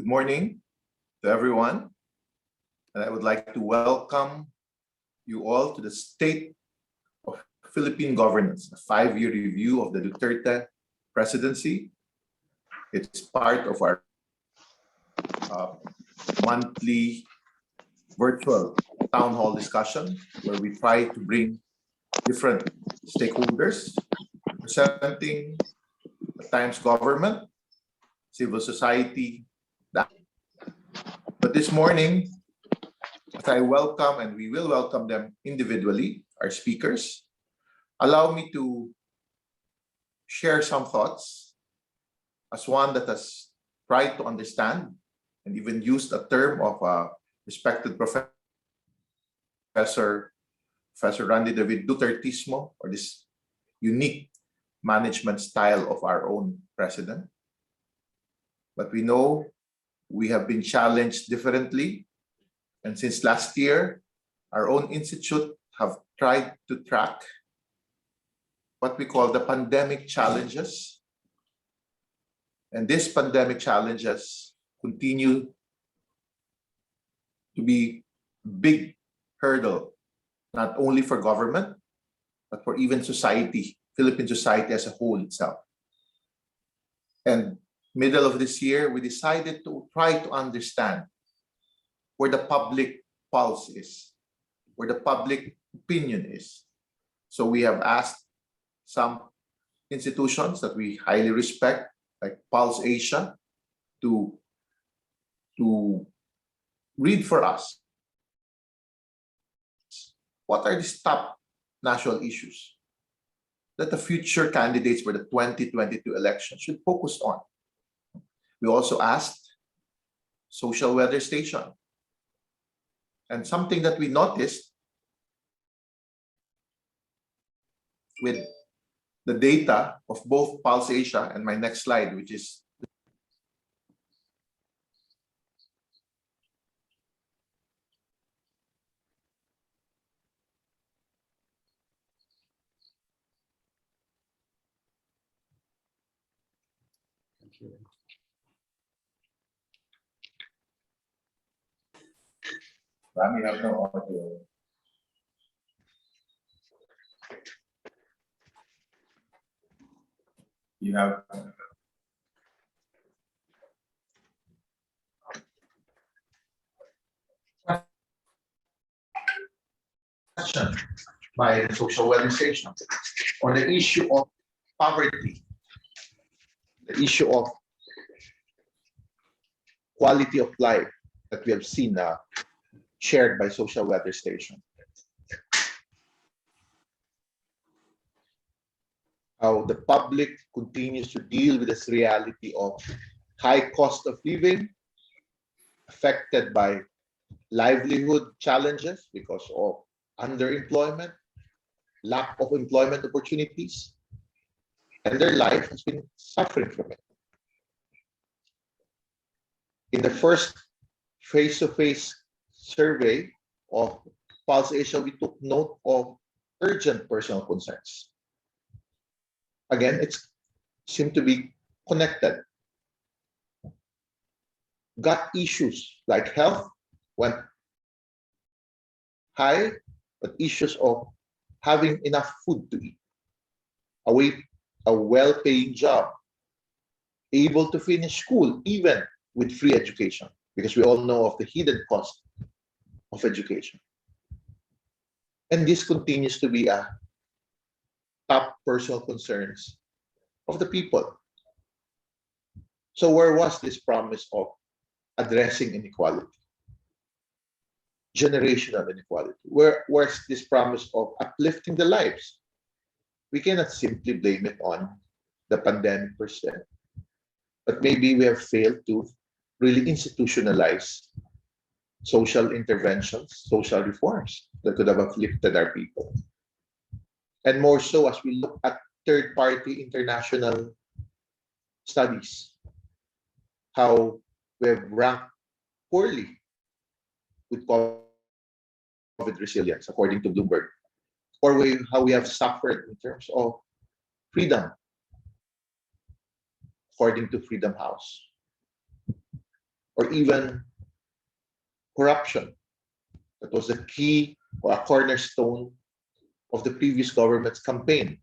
Good morning to everyone, and I would like to welcome you all to the State of Philippine Governance, a 5-year review of the Duterte Presidency. It's part of our monthly virtual town hall discussion where we try to bring different stakeholders representing the times government, civil society. But this morning, as I welcome, and we will welcome them individually, our speakers, allow me to share some thoughts as one that has tried to understand and even used a term of a respected Professor Randy David Dutertismo, or this unique management style of our own president. But we know we have been challenged differently. And since last year, our own institute have tried to track what we call the pandemic challenges. And these pandemic challenges continue to be a big hurdle, not only for government, but for even society, Philippine society as a whole itself. And middle of this year, we decided to try to understand where the public pulse is, where the public opinion is. So we have asked some institutions that we highly respect, like Pulse Asia, to read for us what are these top national issues that the future candidates for the 2022 election should focus on. We also asked Social Weather Station. And something that we noticed with the data of both Pulse Asia and my next slide, which is Rami, have no audio. You have question by the social organization on the issue of poverty, the issue of quality of life that we have seen shared by Social Weather Station. How the public continues to deal with this reality of high cost of living, affected by livelihood challenges because of underemployment, lack of employment opportunities, and their life has been suffering from it. In the first face-to-face survey of Pulse Asia, we took note of urgent personal concerns. Again, it seemed to be connected. Gut issues like health went high, but issues of having enough food to eat, a well-paying job, able to finish school even with free education, because we all know of the hidden cost of education. And this continues to be a top personal concerns of the people. So where was this promise of addressing inequality? Generational inequality. Where's this promise of uplifting the lives? We cannot simply blame it on the pandemic per se, but maybe we have failed to really institutionalize social interventions, social reforms that could have uplifted our people. And more so as we look at third-party international studies, how we have ranked poorly with COVID resilience, according to Bloomberg, or how we have suffered in terms of freedom, according to Freedom House, or even corruption. That was the key or a cornerstone of the previous government's campaign.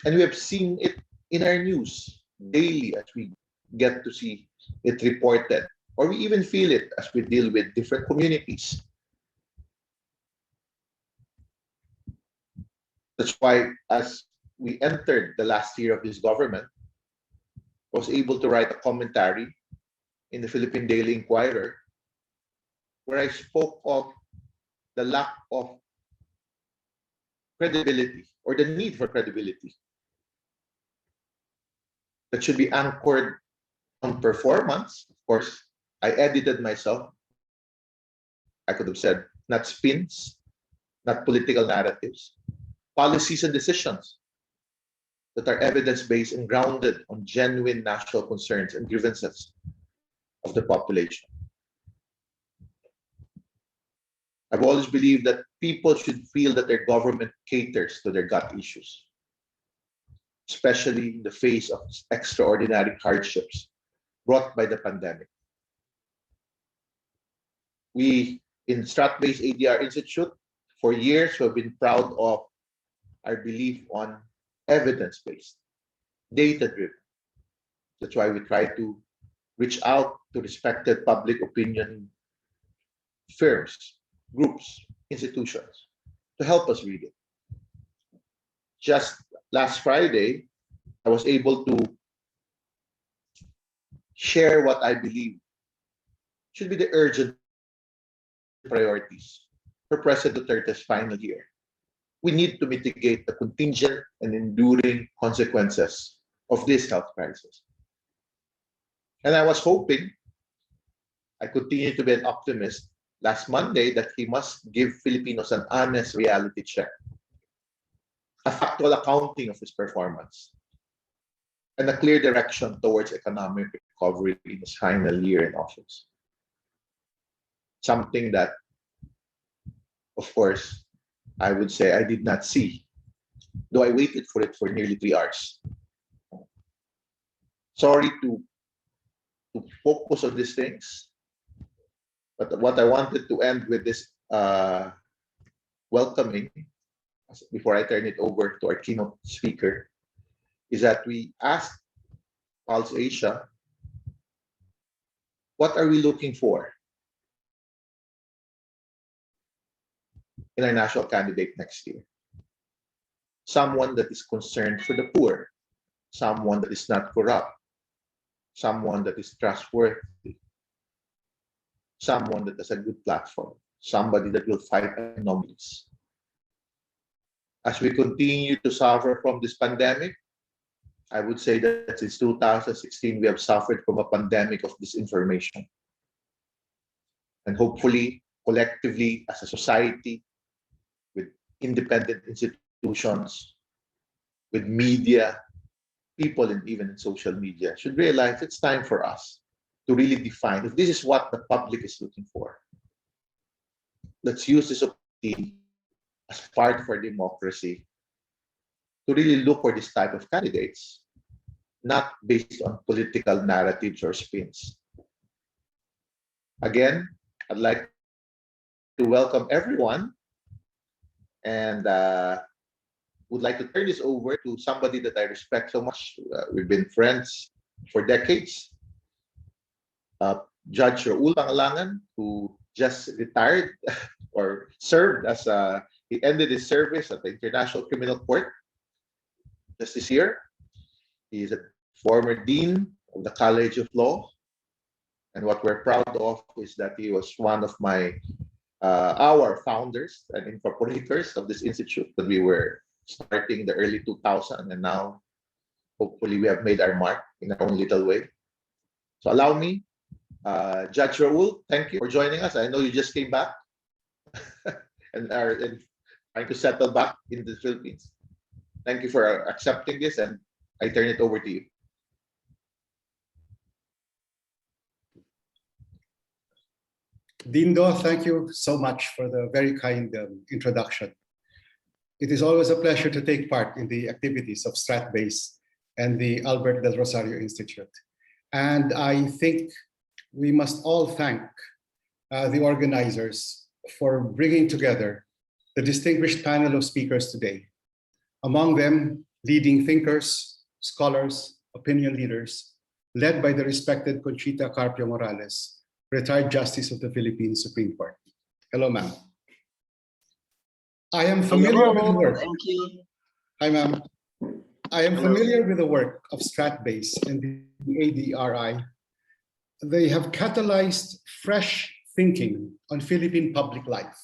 And we have seen it in our news daily as we get to see it reported, or we even feel it as we deal with different communities. That's why, as we entered the last year of this government, I was able to write a commentary in the Philippine Daily Inquirer where I spoke of the lack of credibility or the need for credibility that should be anchored on performance. Of course, I edited myself. I could have said not spins, not political narratives, policies and decisions that are evidence-based and grounded on genuine national concerns and grievances of the population. I've always believed that people should feel that their government caters to their gut issues, especially in the face of extraordinary hardships brought by the pandemic. We, in Strat-based ADR Institute, for years, have been proud of our belief on evidence-based, data-driven. That's why we try to reach out to respected public opinion firms, groups, institutions to help us read it. Just last Friday, I was able to share what I believe should be the urgent priorities for President Duterte's final year. We need to mitigate the contingent and enduring consequences of this health crisis. And I was hoping, I continue to be an optimist, last Monday that he must give Filipinos an honest reality check, a factual accounting of his performance, and a clear direction towards economic recovery in his final year in office. Something that, of course, I would say I did not see, though I waited for it for nearly 3 hours. Sorry to focus on these things, but what I wanted to end with this welcoming, before I turn it over to our keynote speaker, is that we asked Pulse Asia, what are we looking for in our national candidate next year? Someone that is concerned for the poor, someone that is not corrupt, someone that is trustworthy, someone that has a good platform, somebody that will fight anomalies. As we continue to suffer from this pandemic, I would say that since 2016, we have suffered from a pandemic of disinformation. And hopefully, collectively, as a society, with independent institutions, with media, people, and even in social media, should realize it's time for us to really define if this is what the public is looking for. Let's use this opportunity as part of our democracy to really look for this type of candidates, not based on political narratives or spins. Again, I'd like to welcome everyone and would like to turn this over to somebody that I respect so much. We've been friends for decades. Judge Raul Pangalangan, who just retired or served as he ended his service at the International Criminal Court just this year. He is a former dean of the College of Law, and what we're proud of is that he was one of our founders and incorporators of this institute that we were starting in the early 2000s, and now hopefully we have made our mark in our own little way. So allow me, Judge Raul, thank you for joining us. I know you just came back and are trying to settle back in the Philippines. Thank you for accepting this, and I turn it over to you. Dindo, thank you so much for the very kind introduction. It is always a pleasure to take part in the activities of Strat-Base and the Albert Del Rosario Institute. And I think we must all thank the organizers for bringing together the distinguished panel of speakers today. Among them, leading thinkers, scholars, opinion leaders, led by the respected Conchita Carpio Morales, retired Justice of the Philippine Supreme Court. Hello, ma'am. I am familiar with the work. Thank you. Hi, ma'am. I am Hello. familiar with the work of StratBase and the ADRi. They have catalyzed fresh thinking on Philippine public life.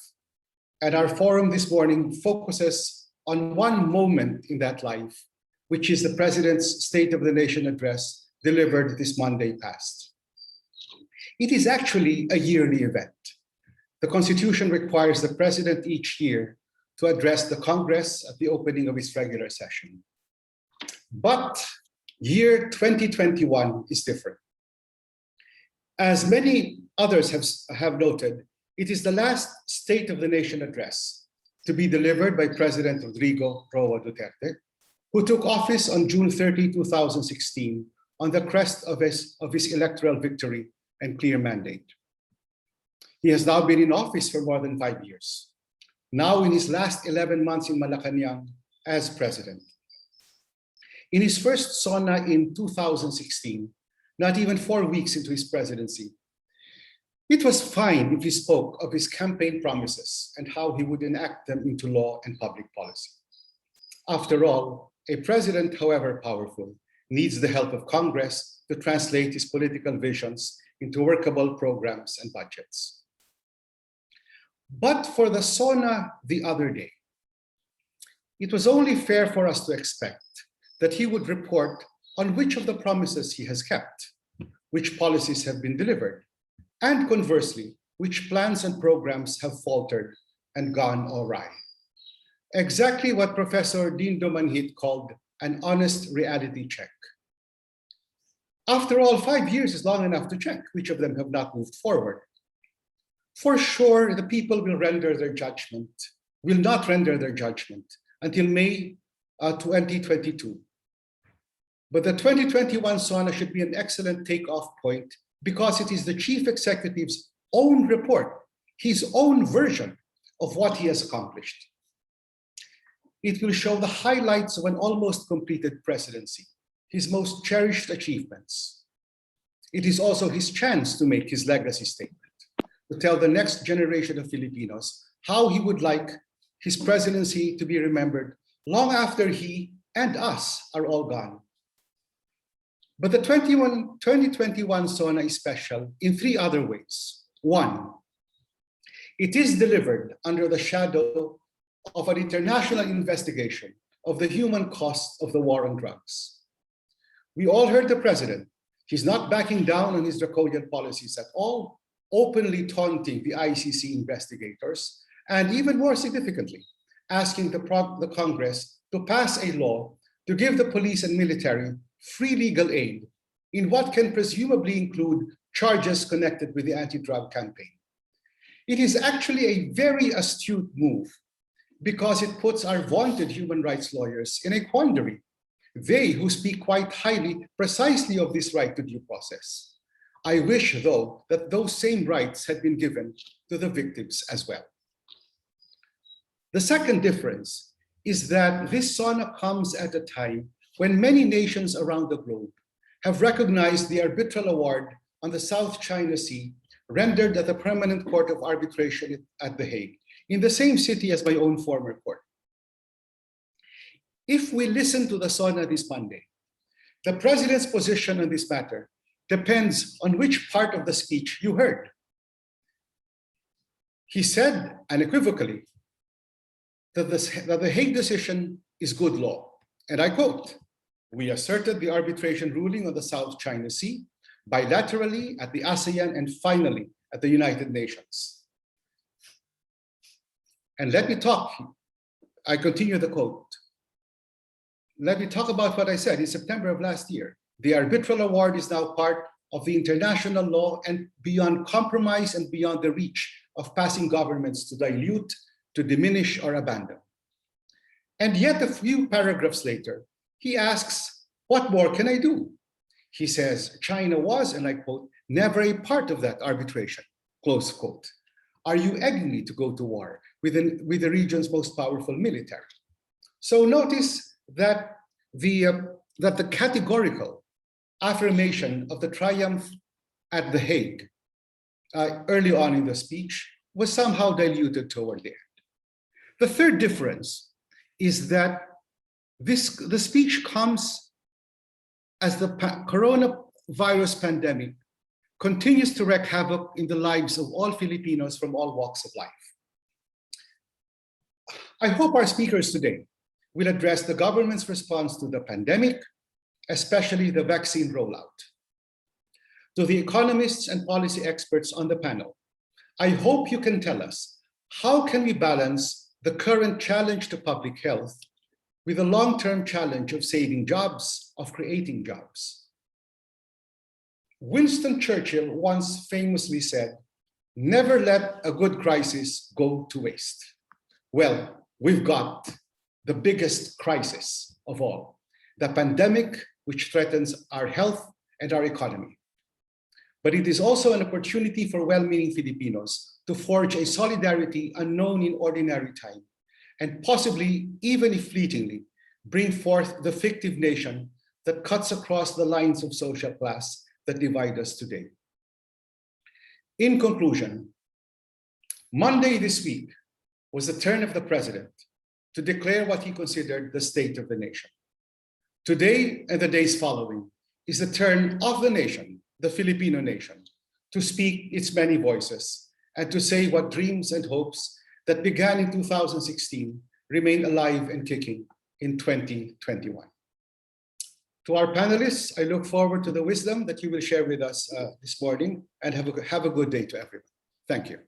And our forum this morning focuses on one moment in that life, which is the President's State of the Nation address delivered this Monday past. It is actually a yearly event. The Constitution requires the President each year to address the Congress at the opening of its regular session. But year 2021 is different. As many others have noted, it is the last State of the Nation address to be delivered by President Rodrigo R Duterte, who took office on June 30, 2016, on the crest of his electoral victory and clear mandate. He has now been in office for more than 5 years, now in his last 11 months in Malacanang as president. In his first SONA in 2016, not even 4 weeks into his presidency, it was fine if he spoke of his campaign promises and how he would enact them into law and public policy. After all, a president, however powerful, needs the help of Congress to translate his political visions into workable programs and budgets. But for the SONA the other day, it was only fair for us to expect that he would report on which of the promises he has kept, which policies have been delivered, and conversely, which plans and programs have faltered and gone awry. Exactly what Professor Dindo Manhit called an honest reality check. After all, 5 years is long enough to check which of them have not moved forward. For sure, the people will not render their judgment until May 2022. But the 2021 SONA should be an excellent takeoff point because it is the chief executive's own report, his own version of what he has accomplished. It will show the highlights of an almost completed presidency, his most cherished achievements. It is also his chance to make his legacy statement, to tell the next generation of Filipinos how he would like his presidency to be remembered long after he and us are all gone. But the 2021 SONA is special in 3 other ways. 1, it is delivered under the shadow of an international investigation of the human cost of the war on drugs. We all heard the president. He's not backing down on his draconian policies at all, openly taunting the ICC investigators, and even more significantly, asking the Congress to pass a law to give the police and military free legal aid in what can presumably include charges connected with the anti-drug campaign. It is actually a very astute move because it puts our vaunted human rights lawyers in a quandary. They who speak quite highly precisely of this right to due process. I wish, though, that those same rights had been given to the victims as well. The second difference is that this SONA comes at a time when many nations around the globe have recognized the arbitral award on the South China Sea rendered at the Permanent Court of Arbitration at The Hague, in the same city as my own former court. If we listen to the SONA this Monday, the president's position on this matter depends on which part of the speech you heard. He said unequivocally that the Hague decision is good law, and I quote, "We asserted the arbitration ruling on the South China Sea bilaterally at the ASEAN and finally at the United Nations." And let me talk, I continue the quote. Let me talk about what I said in September of last year. The arbitral award is now part of the international law and beyond compromise and beyond the reach of passing governments to dilute, to diminish, or abandon. And yet a few paragraphs later, he asks, what more can I do? He says China was, and I quote, never a part of that arbitration, close quote. Are you egging me to go to war with the region's most powerful military? So notice that the categorical affirmation of the triumph at The Hague early on in the speech was somehow diluted toward the end. The third difference is that the speech comes as the coronavirus pandemic continues to wreak havoc in the lives of all Filipinos from all walks of life. I hope our speakers today will address the government's response to the pandemic, especially the vaccine rollout. To the economists and policy experts on the panel, I hope you can tell us, how can we balance the current challenge to public health with the long-term challenge of saving jobs, of creating jobs? Winston Churchill once famously said, never let a good crisis go to waste. Well, we've got the biggest crisis of all, the pandemic, which threatens our health and our economy. But it is also an opportunity for well-meaning Filipinos to forge a solidarity unknown in ordinary time, and possibly, even if fleetingly, bring forth the fictive nation that cuts across the lines of social class that divide us today. In conclusion, Monday this week was the turn of the president to declare what he considered the state of the nation. Today and the days following is the turn of the nation, the Filipino nation, to speak its many voices and to say what dreams and hopes that began in 2016 remain alive and kicking in 2021. To our panelists, I look forward to the wisdom that you will share with us this morning, and have a good day to everyone. Thank you.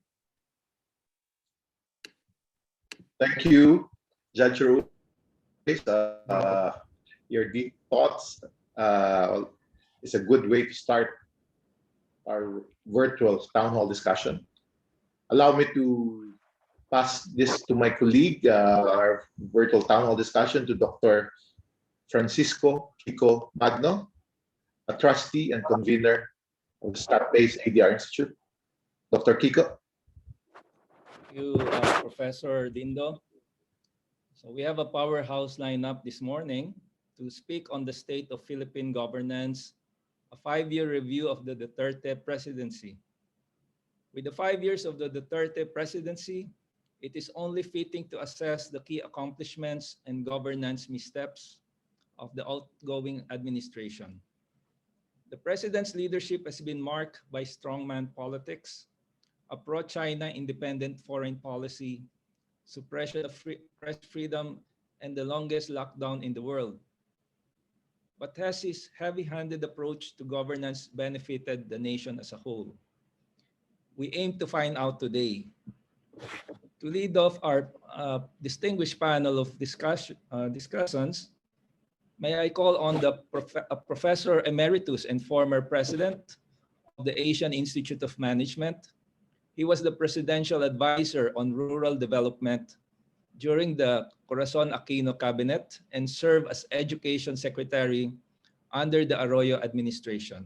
Thank you, Judge Ru. Your deep thoughts is a good way to start our virtual town hall discussion. Allow me to pass this to my colleague, our virtual town hall discussion, to Dr. Francisco Kiko Magno, a trustee and convener of the stat-based ADR Institute. Dr. Kiko. Thank you, Professor Dindo. So we have a powerhouse lineup this morning to speak on the state of Philippine governance, a 5-year review of the Duterte presidency. With the 5 years of the Duterte presidency, it is only fitting to assess the key accomplishments and governance missteps of the outgoing administration. The president's leadership has been marked by strongman politics, a pro-China independent foreign policy, suppression of press freedom, and the longest lockdown in the world. But has his heavy-handed approach to governance benefited the nation as a whole? We aim to find out today. To lead off our distinguished panel of discussants, may I call on the Professor Emeritus and former President of the Asian Institute of Management. He was the Presidential Advisor on Rural Development during the Corazon Aquino Cabinet and served as Education Secretary under the Arroyo administration.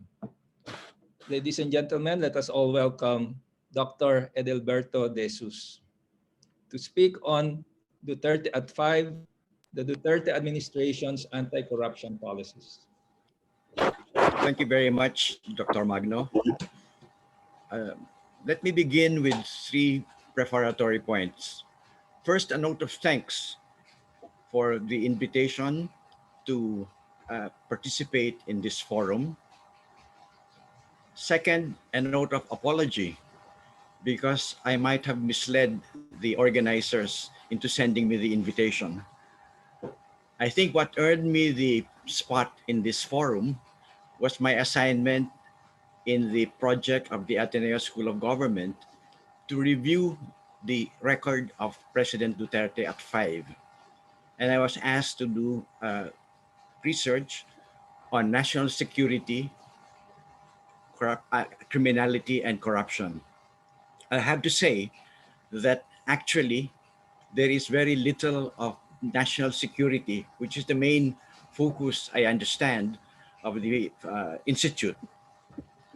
Ladies and gentlemen, let us all welcome Dr. Edelberto De Jesus to speak on Duterte at 5, the Duterte administration's anti-corruption policies. Thank you very much, Dr. Magno. Let me begin with 3 preparatory points. First, a note of thanks for the invitation to participate in this forum. Second, a note of apology because I might have misled the organizers into sending me the invitation. I think what earned me the spot in this forum was my assignment in the project of the Ateneo School of Government to review the record of President Duterte at 5. And I was asked to do research on national security, criminality, and corruption. I have to say that actually there is very little of national security, which is the main focus, I understand, institute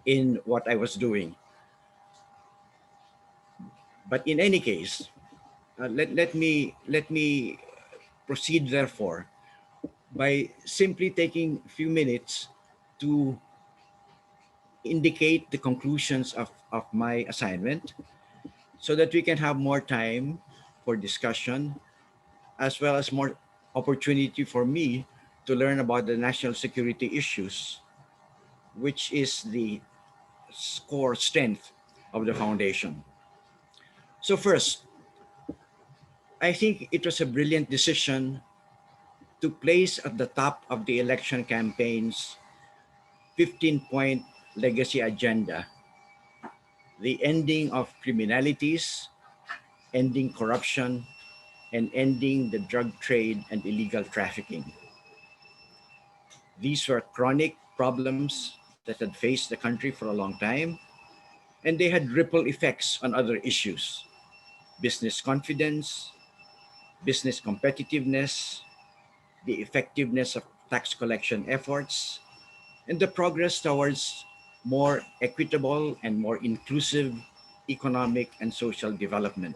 in what I was doing. But in any case, let me proceed therefore by simply taking a few minutes to indicate the conclusions of my assignment so that we can have more time for discussion as well as more opportunity for me to learn about the national security issues, which is the core strength of the foundation. So first, I think it was a brilliant decision to place at the top of the election campaign's 15-point legacy agenda the ending of criminalities, ending corruption, and ending the drug trade and illegal trafficking. These were chronic problems that had faced the country for a long time, and they had ripple effects on other issues: business confidence, business competitiveness, the effectiveness of tax collection efforts, and the progress towards more equitable and more inclusive economic and social development.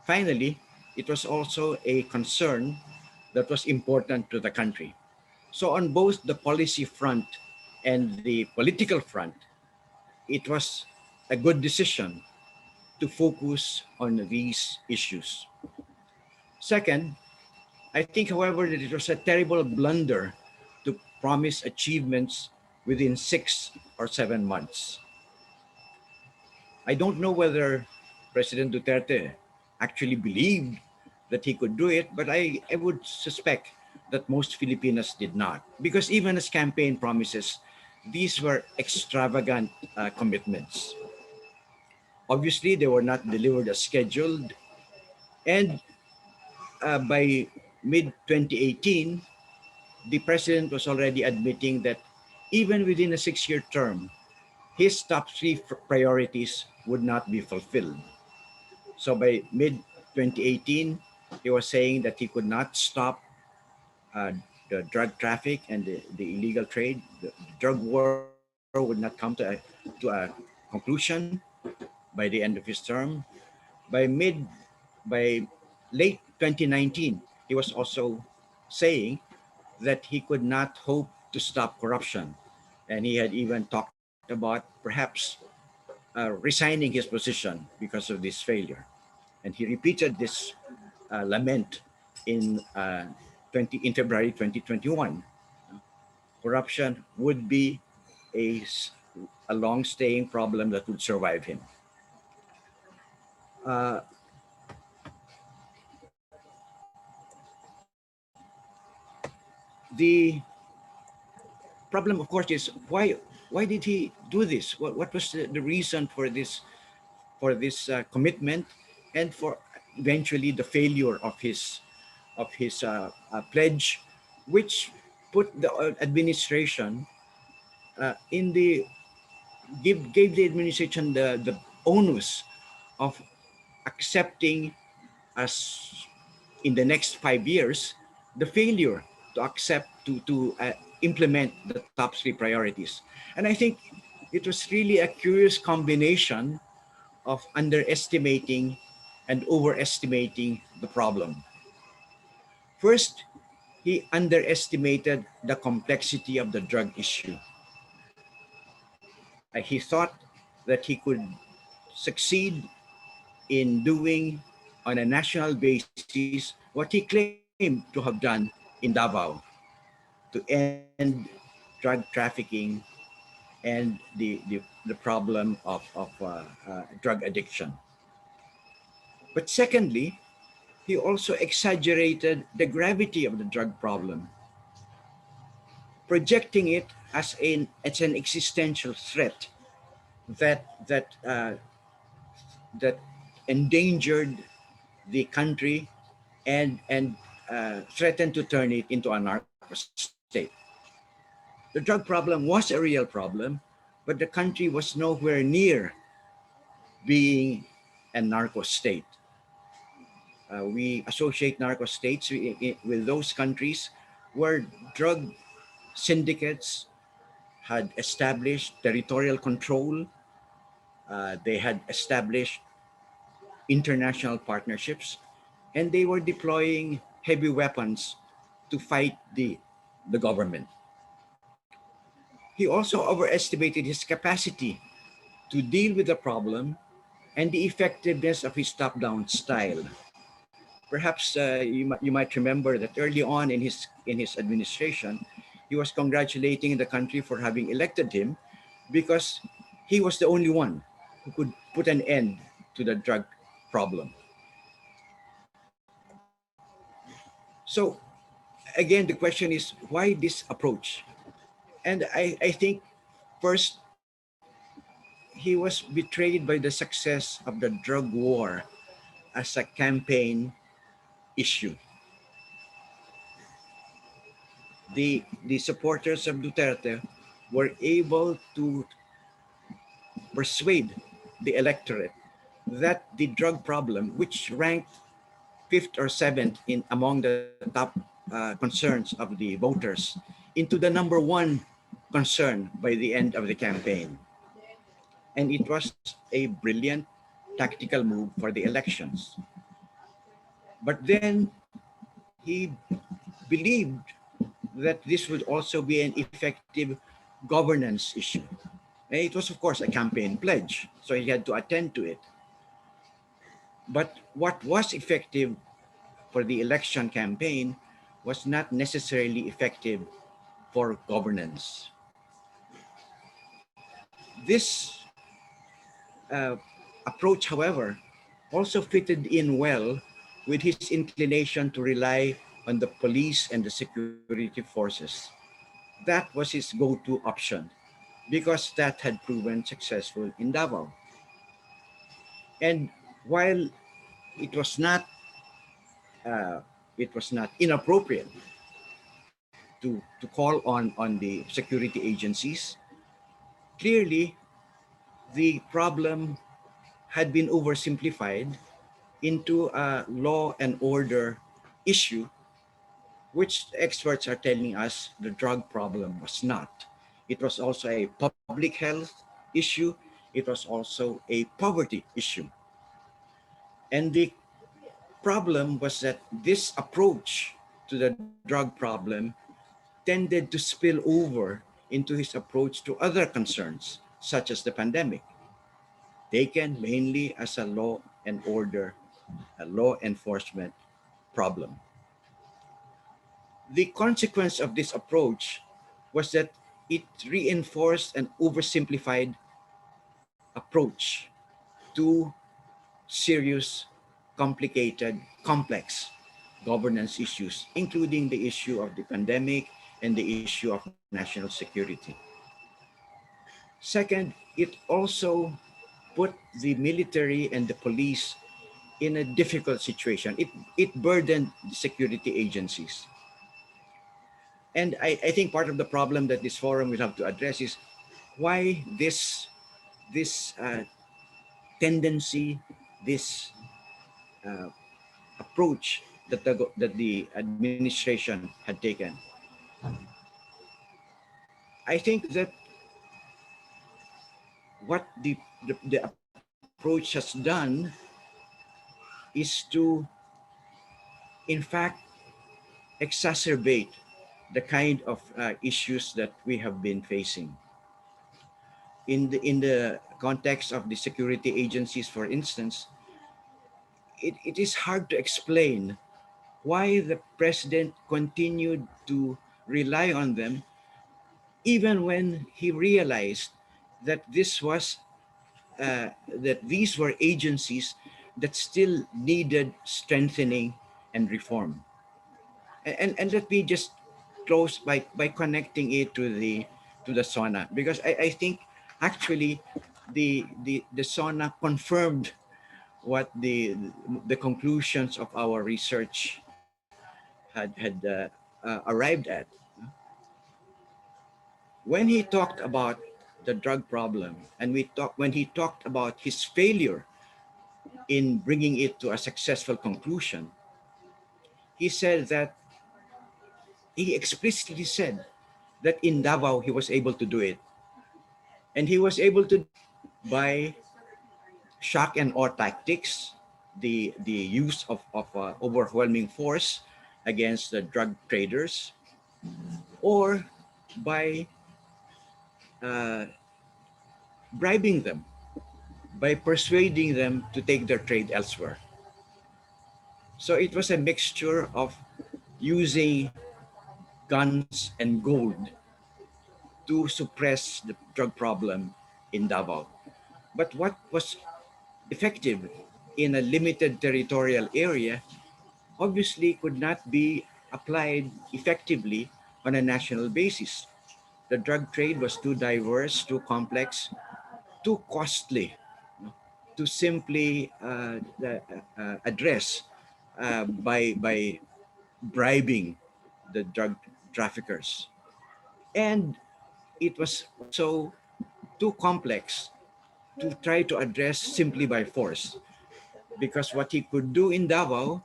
Finally, it was also a concern that was important to the country. So, on both the policy front and the political front, it was a good decision to focus on these issues. Second, I think, however, that it was a terrible blunder to promise achievements within 6 or 7 months. I don't know whether President Duterte actually believed that he could do it, but I would suspect that most Filipinos did not. Because even as campaign promises, these were extravagant commitments. Obviously, they were not delivered as scheduled. And by mid 2018, the president was already admitting that even within a 6-year term, his top three priorities would not be fulfilled. So by mid 2018, he was saying that he could not stop the drug traffic and the illegal trade. The drug war would not come to a conclusion by the end of his term. By by late 2019, he was also saying that he could not hope to stop corruption. And he had even talked about perhaps resigning his position because of this failure. And he repeated this lament in February 2021. Corruption would be a, a long-staying problem that would survive him. Uh, the problem, of course, is why did he do this? What was the reason for this commitment and for eventually the failure of his pledge, which put the administration in the gave the administration the onus of accepting as in the next 5 years the failure to accept to implement the top three priorities. And I think it was really a curious combination of underestimating and overestimating the problem. First, he underestimated the complexity of the drug issue. He thought that he could succeed in doing on a national basis what he claimed to have done in Davao to end drug trafficking and the problem of drug addiction. But secondly, he also exaggerated the gravity of the drug problem, projecting it as an existential threat that that endangered the country and threatened to turn it into a narco state. The drug problem was a real problem, but the country was nowhere near being a narco state. We associate narco states with those countries where drug syndicates had established territorial control. They had established international partnerships, and they were deploying heavy weapons to fight the government. He also overestimated his capacity to deal with the problem and the effectiveness of his top-down style. Perhaps you might remember that early on in his administration, he was congratulating the country for having elected him because he was the only one who could put an end to the drug problem. So again, the question is why this approach? And I think first, he was betrayed by the success of the drug war as a campaign issue. The supporters of Duterte were able to persuade the electorate that the drug problem, which ranked fifth or seventh in among the top concerns of the voters, into the number one concern by the end of the campaign. And it was a brilliant tactical move for the elections. But then he believed that this would also be an effective governance issue. And it was, of course, a campaign pledge, so he had to attend to it. But what was effective for the election campaign was not necessarily effective for governance. This approach, however, also fitted in well with his inclination to rely on the police and the security forces. That was his go-to option because that had proven successful in Davao. And while it was not uh, inappropriate to call on the security agencies, clearly the problem had been oversimplified into a law and order issue, which experts are telling us the drug problem was not. It was also a public health issue. It was also a poverty issue. And the problem was that this approach to the drug problem tended to spill over into his approach to other concerns, such as the pandemic, taken mainly as a law enforcement problem. The consequence of this approach was that it reinforced an oversimplified approach to serious, complicated, complex governance issues, including the issue of the pandemic and the issue of national security. Second, it also put the military and the police in a difficult situation. It burdened the security agencies. And I think part of the problem that this forum will have to address is why this tendency, this uh, approach that the administration had taken. I think that what the approach has done is to, in fact, exacerbate the kind of issues that we have been facing. In the context of the security agencies, for instance, it is hard to explain why the president continued to rely on them even when he realized that that these were agencies that still needed strengthening and reform. And let me just close by connecting it to the SONA, because I think actually the SONA confirmed what the conclusions of our research had arrived at. When he talked about the drug problem, and when he talked about his failure in bringing it to a successful conclusion, he said that he explicitly said that in Davao he was able to do it. And he was able to by shock and awe tactics, the use of overwhelming force against the drug traders, or by uh, bribing them, by persuading them to take their trade elsewhere. So it was a mixture of using guns and gold to suppress the drug problem in Davao. But what was effective in a limited territorial area obviously could not be applied effectively on a national basis. The drug trade was too diverse, too complex, too costly to simply address by bribing the drug traffickers. And it was so too complex to try to address simply by force, because what he could do in Davao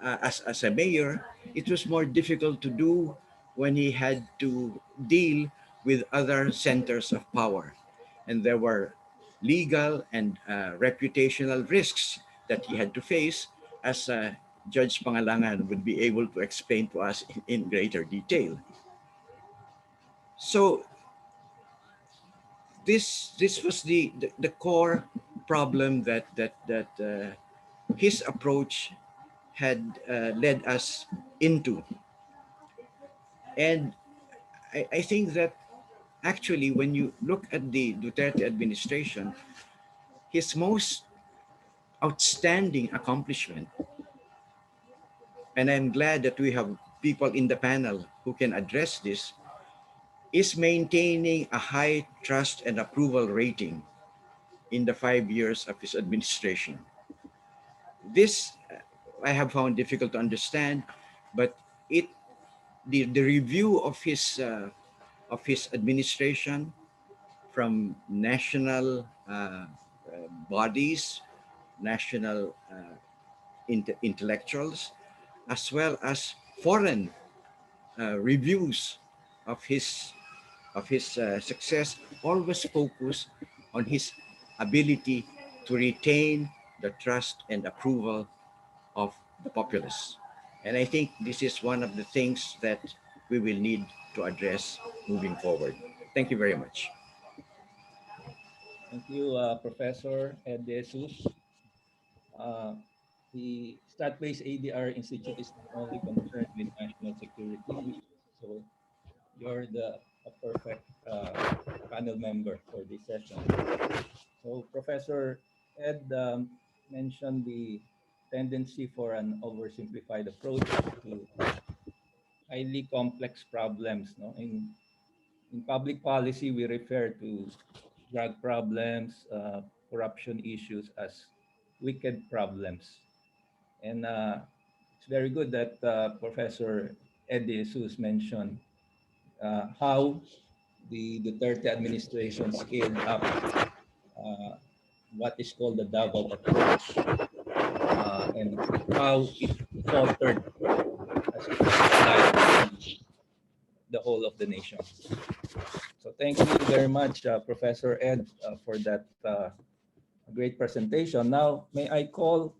as a mayor, it was more difficult to do when he had to deal with other centers of power. And there were legal and reputational risks that he had to face, as Judge Pangalangan would be able to explain to us in greater detail. So this was the core problem that his approach had led us into. And I think that actually, when you look at the Duterte administration, his most outstanding accomplishment, and I'm glad that we have people in the panel who can address this, is maintaining a high trust and approval rating in the 5 years of his administration. This I have found difficult to understand, but it the review of his administration from national bodies, national intellectuals, as well as foreign reviews of his success, always focus on his ability to retain the trust and approval of the populace. And I think this is one of the things that we will need to address moving forward. Thank you very much. Thank you, Professor Ed De Jesus. Uh, the Strat-based ADR Institute is not only concerned with national security, so you're a perfect panel member for this session. So Professor Ed mentioned the tendency for an oversimplified approach to highly complex problems. No? In public policy, we refer to drug problems, corruption issues as wicked problems. And it's very good that Professor Ed De Jesus mentioned how the Duterte administration scaled up uh, what is called the Davao approach and how it faltered as it applied to the whole of the nation. So thank you very much, Professor Ed, for that great presentation. Now, may I call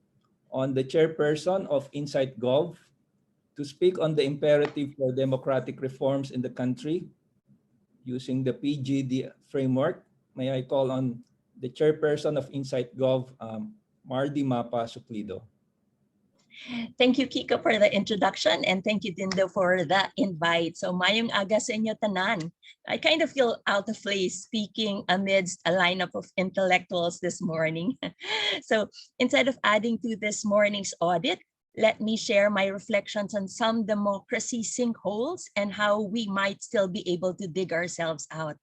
on the chairperson of Insight Gov to speak on the imperative for democratic reforms in the country using the PGD framework. May I call on the chairperson of Insight Gov, Mardy Mapa Suplido. Thank you, Kiko, for the introduction, and thank you, Dindo, for the invite. So, mayong aga sa inyo tanan. I kind of feel out of place speaking amidst a lineup of intellectuals this morning. So, instead of adding to this morning's audit, let me share my reflections on some democracy sinkholes and how we might still be able to dig ourselves out.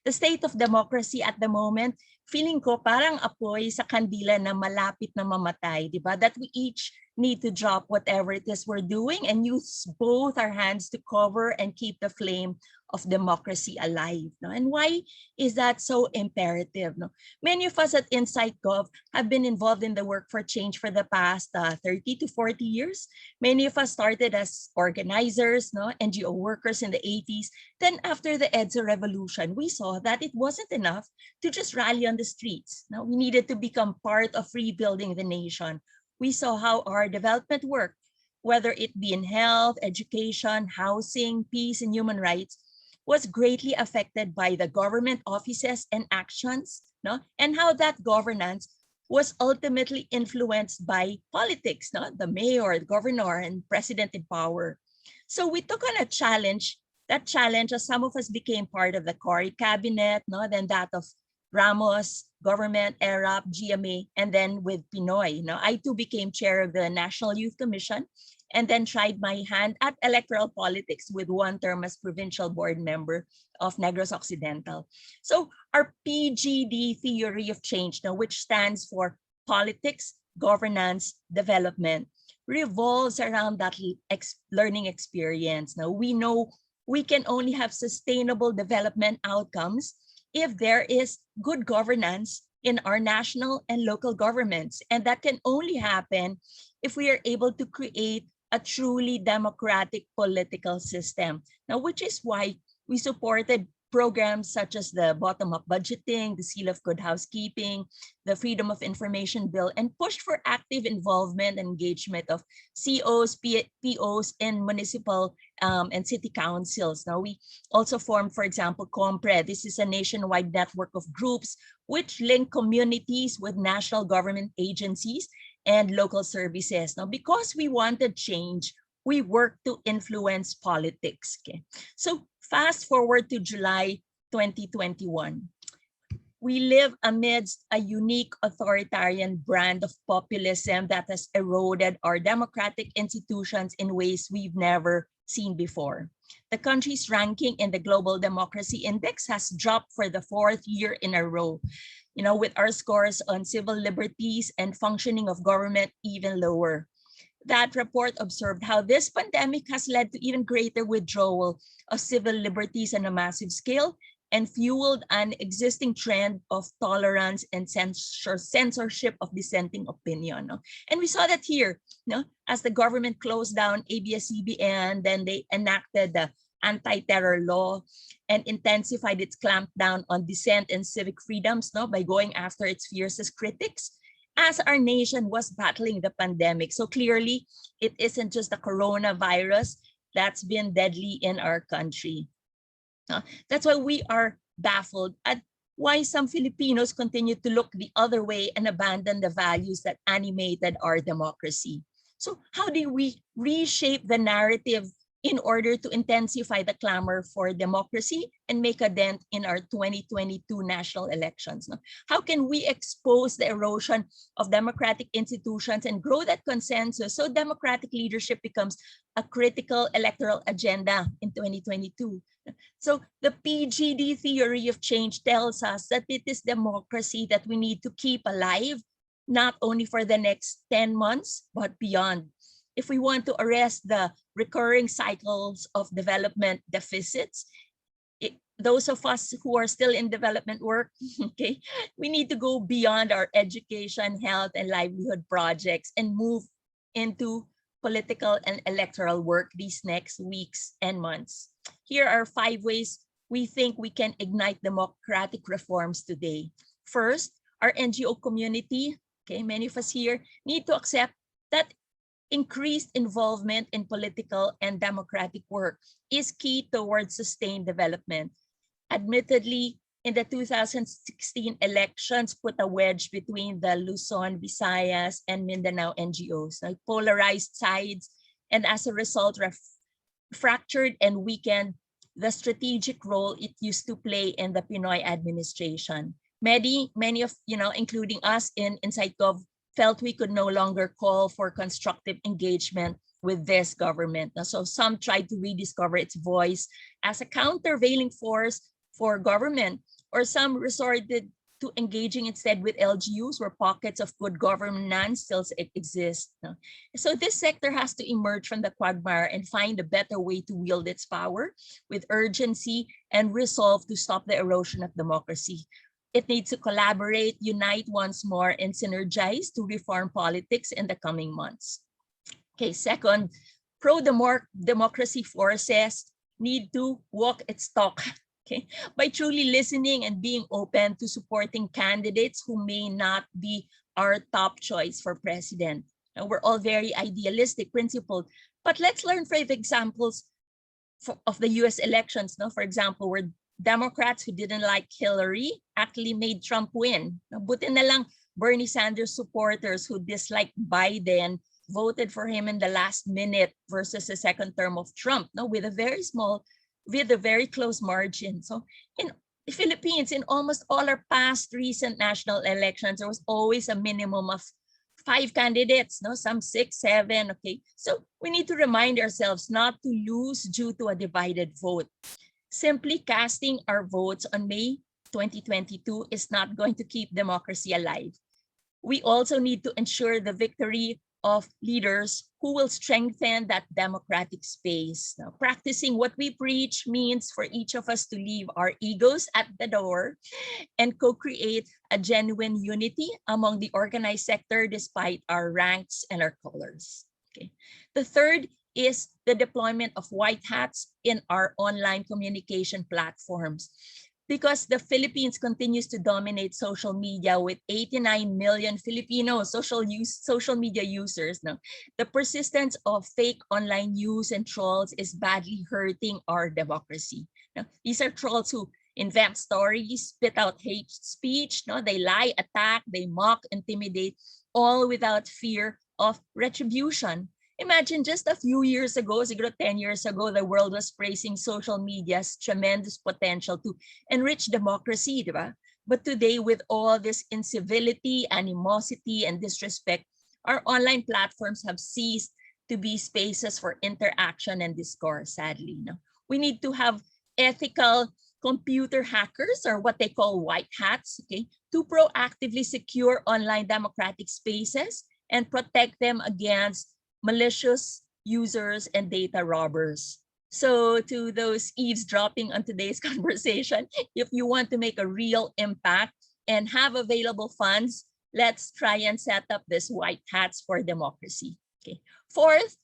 The state of democracy at the moment, feeling ko parang apoy sa kandila na malapit na mamatay, di ba? That we each need to drop whatever it is we're doing and use both our hands to cover and keep the flame of democracy alive. No? And why is that so imperative? No? Many of us at InsightGov have been involved in the work for change for the past 30 to 40 years. Many of us started as organizers, no? NGO workers in the 80s. Then after the EDSA revolution, we saw that it wasn't enough to just rally on the streets. No? We needed to become part of rebuilding the nation. We saw how our development work, whether it be in health, education, housing, peace, and human rights, was greatly affected by the government offices and actions, no? And how that governance was ultimately influenced by politics, no? The mayor, the governor, and president in power. So we took on a challenge. That challenge, as some of us became part of the Cory cabinet, no? Then that of Ramos government, ERAP, GMA, and then with Pinoy. No? I too became chair of the National Youth Commission and then tried my hand at electoral politics with one term as provincial board member of Negros Occidental. So our PGD theory of change, now, which stands for politics, governance, development, revolves around that learning experience. Now, we know we can only have sustainable development outcomes if there is good governance in our national and local governments. And that can only happen if we are able to create a truly democratic political system. Now, which is why we supported programs such as the bottom-up budgeting, the Seal of Good Housekeeping, the Freedom of Information Bill, and pushed for active involvement and engagement of COs, POs, and municipal and city councils. Now, we also formed, for example, COMPRE. This is a nationwide network of groups which link communities with national government agencies and local services. Now, because we wanted change, we worked to influence politics. Okay? So fast forward to July 2021. We live amidst a unique authoritarian brand of populism that has eroded our democratic institutions in ways we've never seen before. The country's ranking in the Global Democracy Index has dropped for the 4th year in a row, with our scores on civil liberties and functioning of government even lower. That report observed how this pandemic has led to even greater withdrawal of civil liberties on a massive scale and fueled an existing trend of tolerance and censorship of dissenting opinion. No? And we saw that here, as the government closed down ABS-CBN, then they enacted the anti-terror law and intensified its clampdown on dissent and civic freedoms by going after its fiercest critics as our nation was battling the pandemic. So clearly, it isn't just the coronavirus that's been deadly in our country. That's why we are baffled at why some Filipinos continue to look the other way and abandon the values that animated our democracy. So how do we reshape the narrative in order to intensify the clamor for democracy and make a dent in our 2022 national elections? How can we expose the erosion of democratic institutions and grow that consensus so democratic leadership becomes a critical electoral agenda in 2022? So the PGD theory of change tells us that it is democracy that we need to keep alive, not only for the next 10 months, but beyond. If we want to arrest the recurring cycles of development deficits, those of us who are still in development work, okay, we need to go beyond our education, health, and livelihood projects and move into political and electoral work these next weeks and months. Here are 5 ways we think we can ignite democratic reforms today. First, our NGO community, okay, many of us here need to accept that increased involvement in political and democratic work is key towards sustained development. Admittedly, in the 2016 elections put a wedge between the Luzon, Visayas, and Mindanao NGOs, polarized sides, and as a result, fractured and weakened the strategic role it used to play in the Pinoy administration. Many of, including us in InsightGov, felt we could no longer call for constructive engagement with this government. So some tried to rediscover its voice as a countervailing force for government, or some resorted to engaging instead with LGUs where pockets of good governance still exist. No? So this sector has to emerge from the quagmire and find a better way to wield its power with urgency and resolve to stop the erosion of democracy. It needs to collaborate, unite once more, and synergize to reform politics in the coming months. Okay, second, pro-democracy forces need to walk its talk, okay, by truly listening and being open to supporting candidates who may not be our top choice for president. Now, we're all very idealistic, principled, but let's learn from the examples of the US elections. No? For example, where Democrats who didn't like Hillary actually made Trump win. Buti na lang Bernie Sanders supporters who disliked Biden voted for him in the last minute versus the second term of Trump, no, with a very close margin. So in the Philippines, in almost all our past recent national elections, there was always a minimum of 5 candidates, no, some 6, 7, okay. So we need to remind ourselves not to lose due to a divided vote. Simply casting our votes on May 2022 is not going to keep democracy alive. We also need to ensure the victory of leaders who will strengthen that democratic space. Now, practicing what we preach means for each of us to leave our egos at the door and co-create a genuine unity among the organized sector despite our ranks and our colors. Okay. The third is the deployment of white hats in our online communication platforms. Because the Philippines continues to dominate social media with 89 million Filipino social media users. Now, the persistence of fake online news and trolls is badly hurting our democracy. Now, these are trolls who invent stories, spit out hate speech, no? They lie, attack, they mock, intimidate, all without fear of retribution. Imagine just a few years ago, siguro 10 years ago, the world was praising social media's tremendous potential to enrich democracy, diba? But today, with all this incivility, animosity, and disrespect, our online platforms have ceased to be spaces for interaction and discourse, sadly. No? We need to have ethical computer hackers, or what they call white hats, okay, to proactively secure online democratic spaces and protect them against malicious users and data robbers. So to those eavesdropping on today's conversation, if you want to make a real impact and have available funds, let's try and set up this white hats for democracy. Okay. Fourth,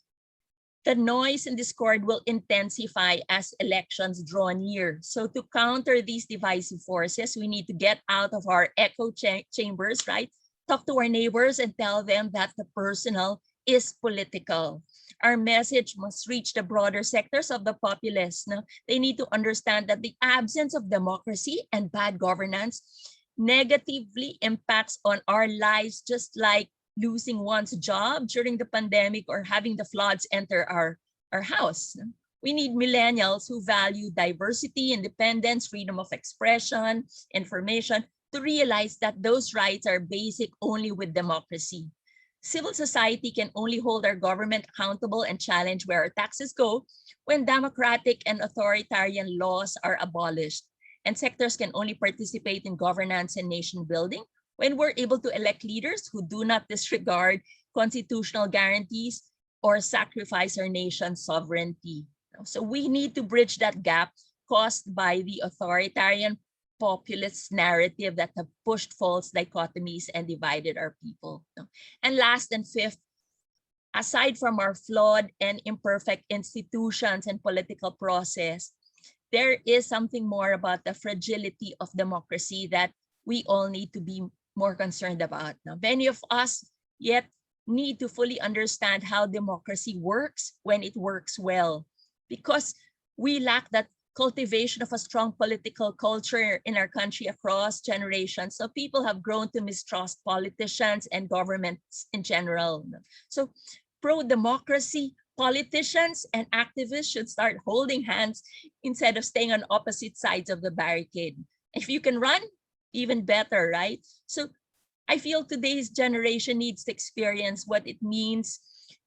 the noise and discord will intensify as elections draw near. So to counter these divisive forces, we need to get out of our echo chambers, right? Talk to our neighbors and tell them that the personal is political. Our message must reach the broader sectors of the populace. No? They need to understand that the absence of democracy and bad governance negatively impacts on our lives, just like losing one's job during the pandemic or having the floods enter our house. No? We need millennials who value diversity, independence, freedom of expression, information, to realize that those rights are basic only with democracy. Civil society can only hold our government accountable and challenge where our taxes go when democratic and authoritarian laws are abolished. And sectors can only participate in governance and nation building when we're able to elect leaders who do not disregard constitutional guarantees or sacrifice our nation's sovereignty. So we need to bridge that gap caused by the authoritarian populist narrative that have pushed false dichotomies and divided our people. And last and fifth, aside from our flawed and imperfect institutions and political process, there is something more about the fragility of democracy that we all need to be more concerned about. Now, many of us yet need to fully understand how democracy works when it works well, because we lack that cultivation of a strong political culture in our country across generations. So people have grown to mistrust politicians and governments in general. So pro-democracy politicians and activists should start holding hands instead of staying on opposite sides of the barricade. If you can run, even better, right? So I feel today's generation needs to experience what it means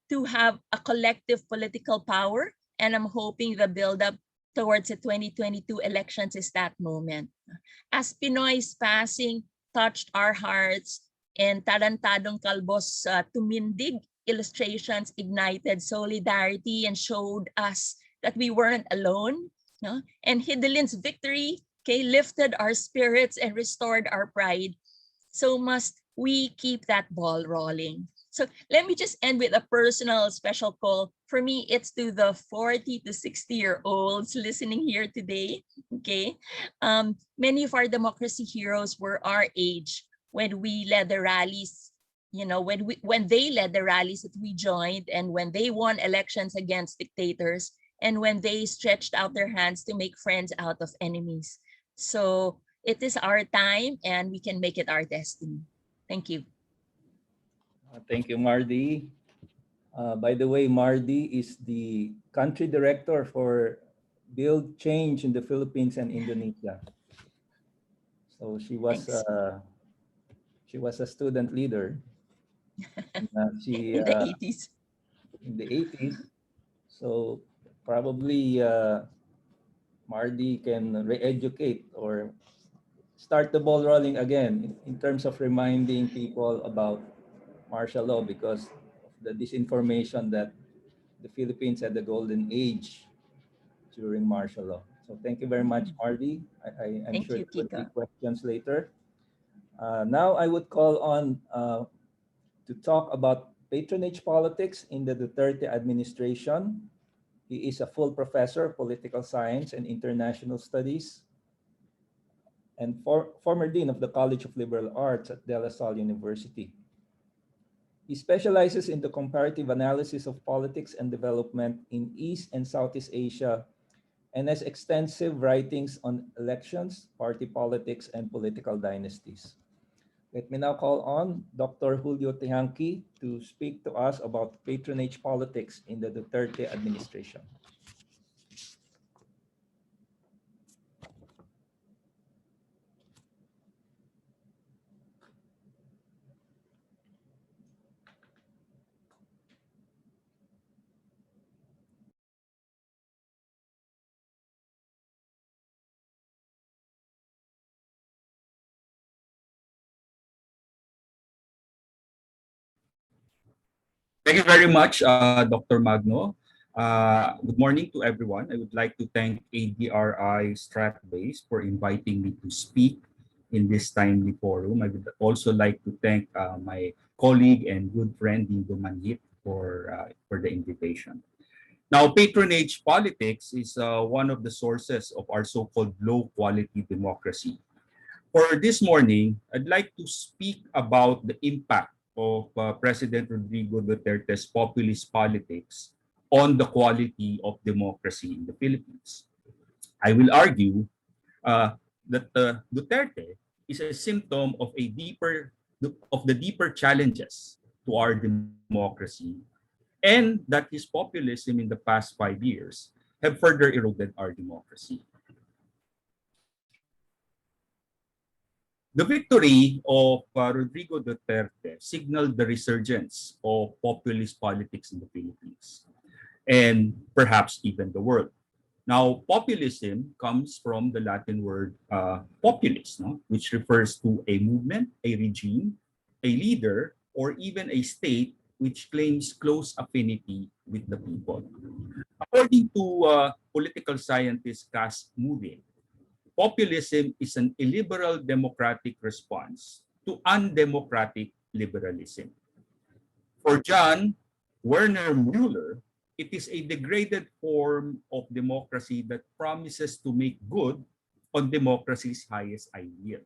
to have a collective political power. And I'm hoping the buildup towards the 2022 elections is that moment. As Pinoy's passing touched our hearts, and Tarantadong Kalbo's tumindig illustrations ignited solidarity and showed us that we weren't alone. No? And Hidelin's victory, okay, lifted our spirits and restored our pride. So must we keep that ball rolling. So let me just end with a personal special call. For me, it's to the 40 to 60-year-olds listening here today. Okay, many of our democracy heroes were our age when we led the rallies. You know, when they led the rallies that we joined, and when they won elections against dictators, and when they stretched out their hands to make friends out of enemies. So it is our time, and we can make it our destiny. Thank you. Thank you, Mardy. By the way, Mardy is the country director for Build Change in the Philippines and Indonesia. So she was a student leader. She In the 80s. in the 80s. So probably Mardy can re-educate or start the ball rolling again in terms of reminding people about martial law, because of the disinformation that the Philippines had the golden age during martial law. So thank you very much, Mardy. I'm Thank sure you, there will be Kika. questions later. Now I would call on to talk about patronage politics in the Duterte administration. He is a full professor of political science and international studies and former dean of the College of Liberal Arts at De La Salle University. He specializes in the comparative analysis of politics and development in East and Southeast Asia and has extensive writings on elections, party politics, and political dynasties. Let me now call on Dr. Julio Tejanqui to speak to us about patronage politics in the Duterte administration. Thank you very much, Dr. Magno. Good morning to everyone. I would like to thank ADRi Stratbase for inviting me to speak in this timely forum. I would also like to thank my colleague and good friend, Dindo Manhit, for the invitation. Now, patronage politics is one of the sources of our so-called low-quality democracy. For this morning, I'd like to speak about the impact of President Rodrigo Duterte's populist politics on the quality of democracy in the Philippines. I will argue that Duterte is a symptom of the deeper challenges to our democracy, and that his populism in the past 5 years have further eroded our democracy. The victory of Rodrigo Duterte signaled the resurgence of populist politics in the Philippines and perhaps even the world. Now, populism comes from the Latin word populus, no? Which refers to a movement, a regime, a leader, or even a state which claims close affinity with the people. According to political scientist Cass Moody, populism is an illiberal democratic response to undemocratic liberalism. For John Werner Mueller, it is a degraded form of democracy that promises to make good on democracy's highest ideal.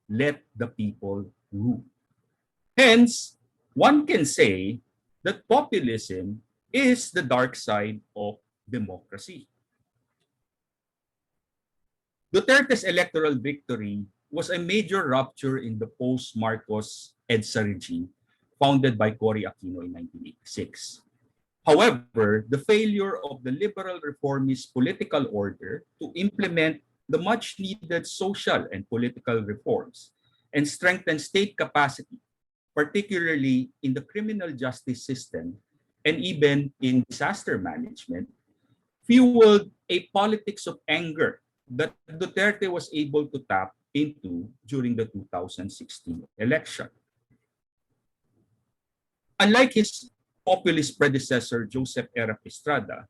Let the people rule. Hence, one can say that populism is the dark side of democracy. Duterte's electoral victory was a major rupture in the post-Marcos EDSA regime founded by Cory Aquino in 1986. However, the failure of the liberal reformist political order to implement the much-needed social and political reforms and strengthen state capacity, particularly in the criminal justice system and even in disaster management, fueled a politics of anger that Duterte was able to tap into during the 2016 election. Unlike his populist predecessor, Joseph R. Estrada,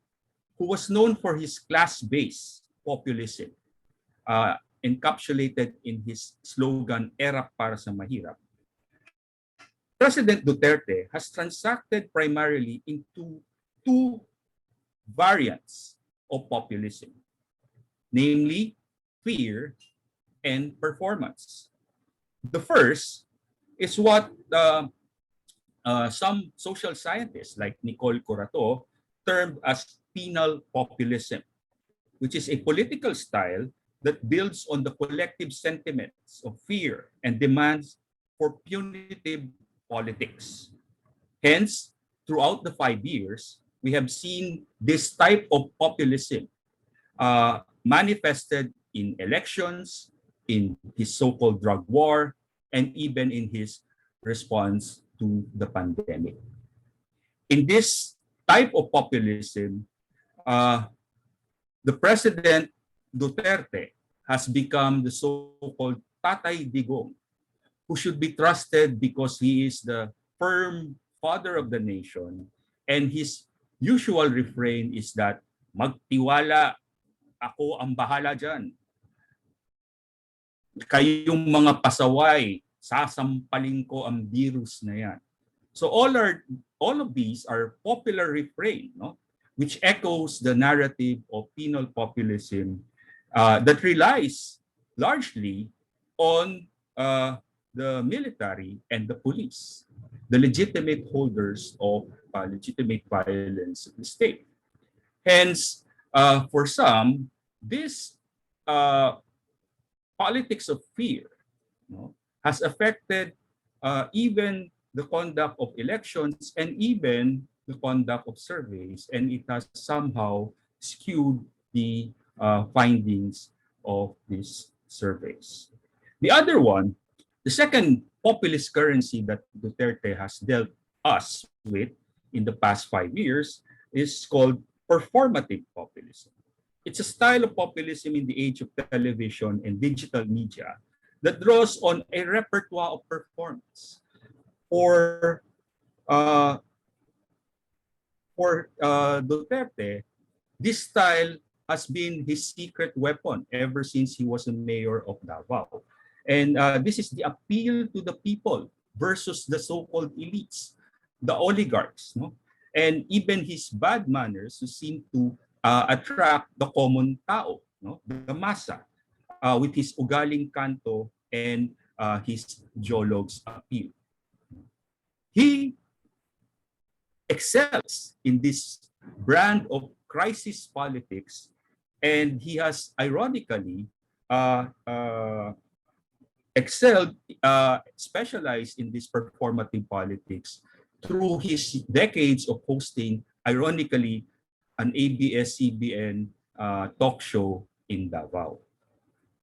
who was known for his class-based populism, encapsulated in his slogan, "Era para sa mahirap," President Duterte has transacted primarily into two variants of populism, namely fear and performance. The first is what some social scientists like Nicole Corato termed as penal populism, which is a political style that builds on the collective sentiments of fear and demands for punitive politics. Hence, throughout the 5 years, we have seen this type of populism manifested in elections, in his so-called drug war, and even in his response to the pandemic. In this type of populism, the President Duterte has become the so-called Tatay Digong, who should be trusted because he is the firm father of the nation, and his usual refrain is that, "Magtiwala, ako ang bahala dyan. Kayong mga pasaway, sasampalin ko ang virus na yan." So all of these are popular refrain, no? Which echoes the narrative of penal populism that relies largely on the military and the police, the legitimate holders of legitimate violence in the state. Hence, for some, this politics of fear, has affected even the conduct of elections and even the conduct of surveys, and it has somehow skewed the findings of these surveys. The other one, the second populist currency that Duterte has dealt us with in the past 5 years is called performative populism. It's a style of populism in the age of television and digital media that draws on a repertoire of performance. For Duterte, this style has been his secret weapon ever since he was a mayor of Davao. And this is the appeal to the people versus the so-called elites, the oligarchs, no? And even his bad manners who seem to attract the common tao, no? The masa, with his ugaling kanto and his jologs appeal. He excels in this brand of crisis politics, and he has ironically excelled, specialized in this performative politics through his decades of hosting, ironically, an ABS-CBN talk show in Davao.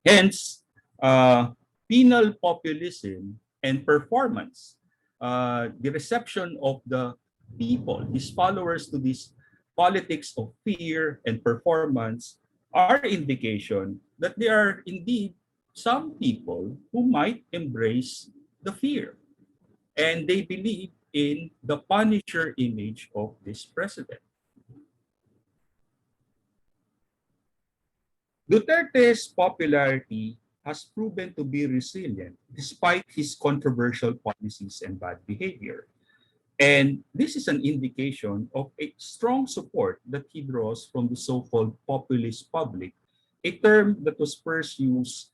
Hence, penal populism and performance, the reception of the people, his followers, to this politics of fear and performance are indication that there are indeed some people who might embrace the fear, and they believe in the punisher image of this president. Duterte's popularity has proven to be resilient despite his controversial policies and bad behavior. And this is an indication of a strong support that he draws from the so-called populist public, a term that was first used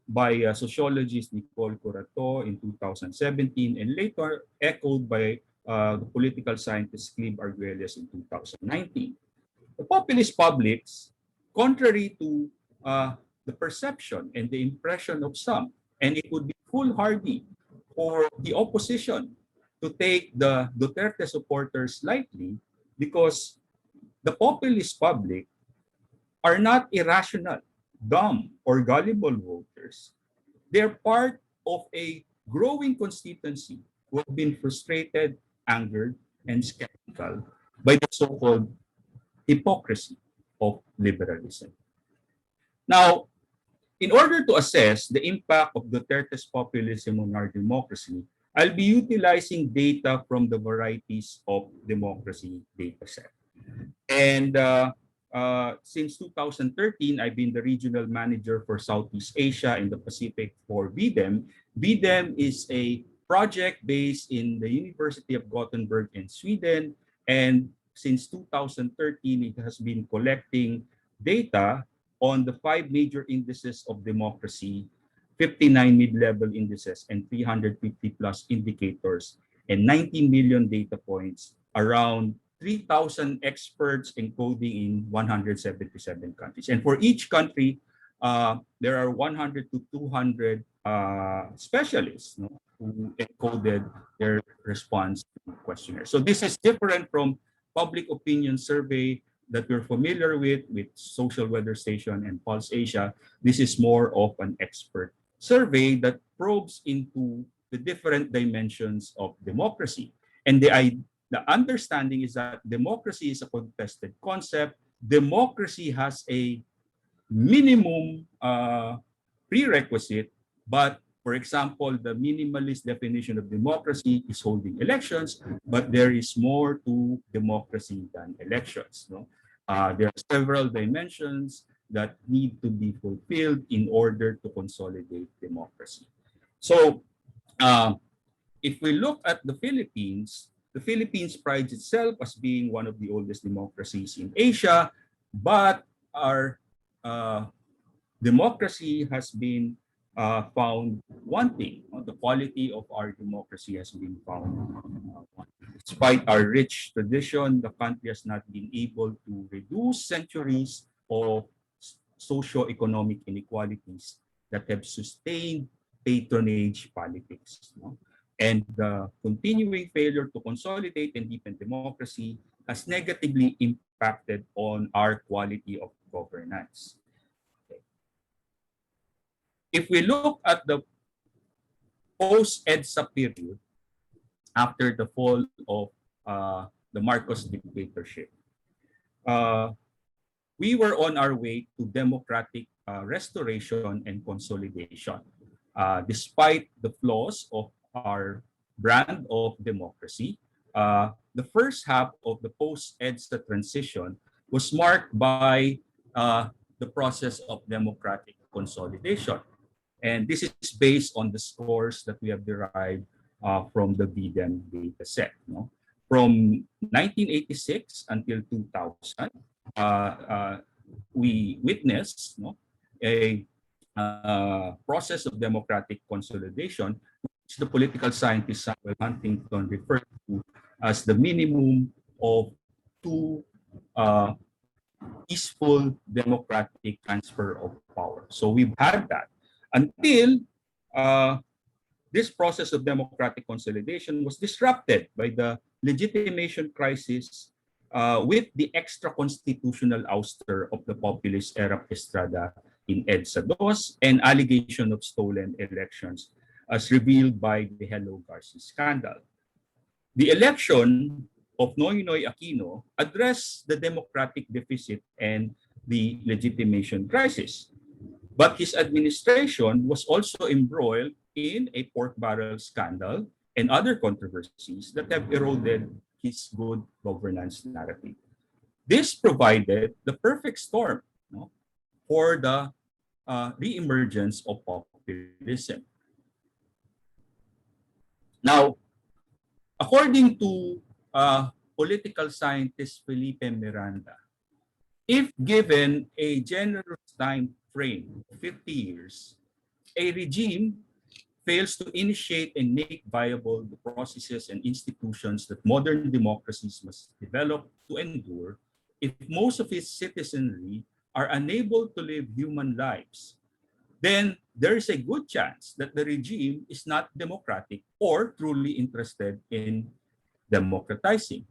by sociologist Nicole Corato in 2017 and later echoed by the political scientist Clive Arguelles in 2019. The populist publics, contrary to the perception and the impression of some, and it would be foolhardy for the opposition to take the Duterte supporters lightly, because the populist public are not irrational, dumb, or gullible voters. They're part of a growing constituency who have been frustrated, angered, and skeptical by the so-called hypocrisy of liberalism. Now, In order to assess the impact of Duterte's populism on our democracy, I'll be utilizing data from the varieties of democracy dataset. And since 2013, I've been the regional manager for Southeast Asia and the Pacific for VDEM. VDEM is a project based in the University of Gothenburg in Sweden. And since 2013, it has been collecting data on the 5 major indices of democracy, 59 mid-level indices, and 350 plus indicators, and 19 million data points around 3,000 experts encoding in 177 countries. And for each country, there are 100 to 200 specialists, no, who encoded their response to the questionnaire. So this is different from public opinion survey that we're familiar with Social Weather Station and Pulse Asia. This is more of an expert survey that probes into the different dimensions of democracy. And the understanding is that democracy is a contested concept. Democracy has a minimum prerequisite, but for example, the minimalist definition of democracy is holding elections, but there is more to democracy than elections. No? There are several dimensions that need to be fulfilled in order to consolidate democracy. So if we look at the Philippines prides itself as being one of the oldest democracies in Asia, but our democracy has been found wanting. The quality of our democracy has been found wanting. Despite our rich tradition, the country has not been able to reduce centuries of socio-economic inequalities that have sustained patronage politics. No? And the continuing failure to consolidate and deepen democracy has negatively impacted on our quality of governance. Okay. If we look at the post-EDSA period, after the fall of the Marcos dictatorship, we were on our way to democratic restoration and consolidation. Despite the flaws of our brand of democracy, the first half of the post-EDSA transition was marked by the process of democratic consolidation. And this is based on the scores that we have derived from the VDEM data set. No? From 1986 until 2000, we witnessed a process of democratic consolidation, which the political scientist Samuel Huntington referred to as the minimum of 2 peaceful democratic transfer of power. So we've had that until this process of democratic consolidation was disrupted by the legitimation crisis with the extra-constitutional ouster of the populist Erap Estrada in EDSA II and allegation of stolen elections as revealed by the Hello Garcia scandal. The election of Noynoy Aquino addressed the democratic deficit and the legitimation crisis. But his administration was also embroiled in a pork barrel scandal and other controversies that have eroded his good governance narrative. This provided the perfect storm for the reemergence of populism. Now, according to political scientist Felipe Miranda, if given a generous time frame of 50 years, a regime fails to initiate and make viable the processes and institutions that modern democracies must develop to endure, if most of its citizenry are unable to live human lives, then there is a good chance that the regime is not democratic or truly interested in democratizing.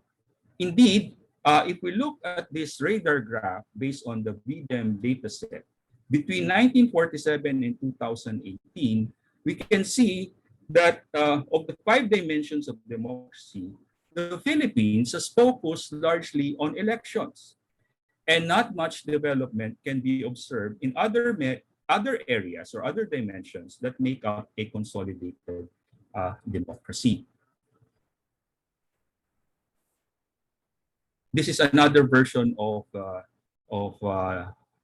Indeed, if we look at this radar graph based on the VDEM dataset, between 1947 and 2018, we can see that of the 5 dimensions of democracy, the Philippines has focused largely on elections, and not much development can be observed in other other areas or other dimensions that make up a consolidated democracy. This is another version of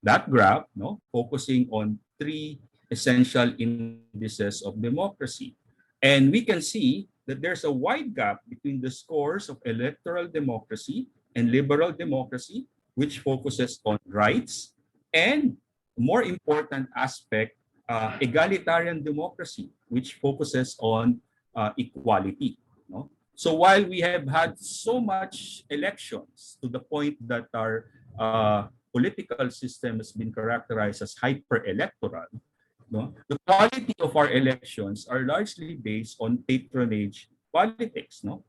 that graph, no, focusing on three essential indices of democracy. And we can see that there's a wide gap between the scores of electoral democracy and liberal democracy, which focuses on rights, and more important aspect, egalitarian democracy, which focuses on equality. No? So while we have had so much elections to the point that our political system has been characterized as hyper-electoral, no, the quality of our elections are largely based on patronage politics. No,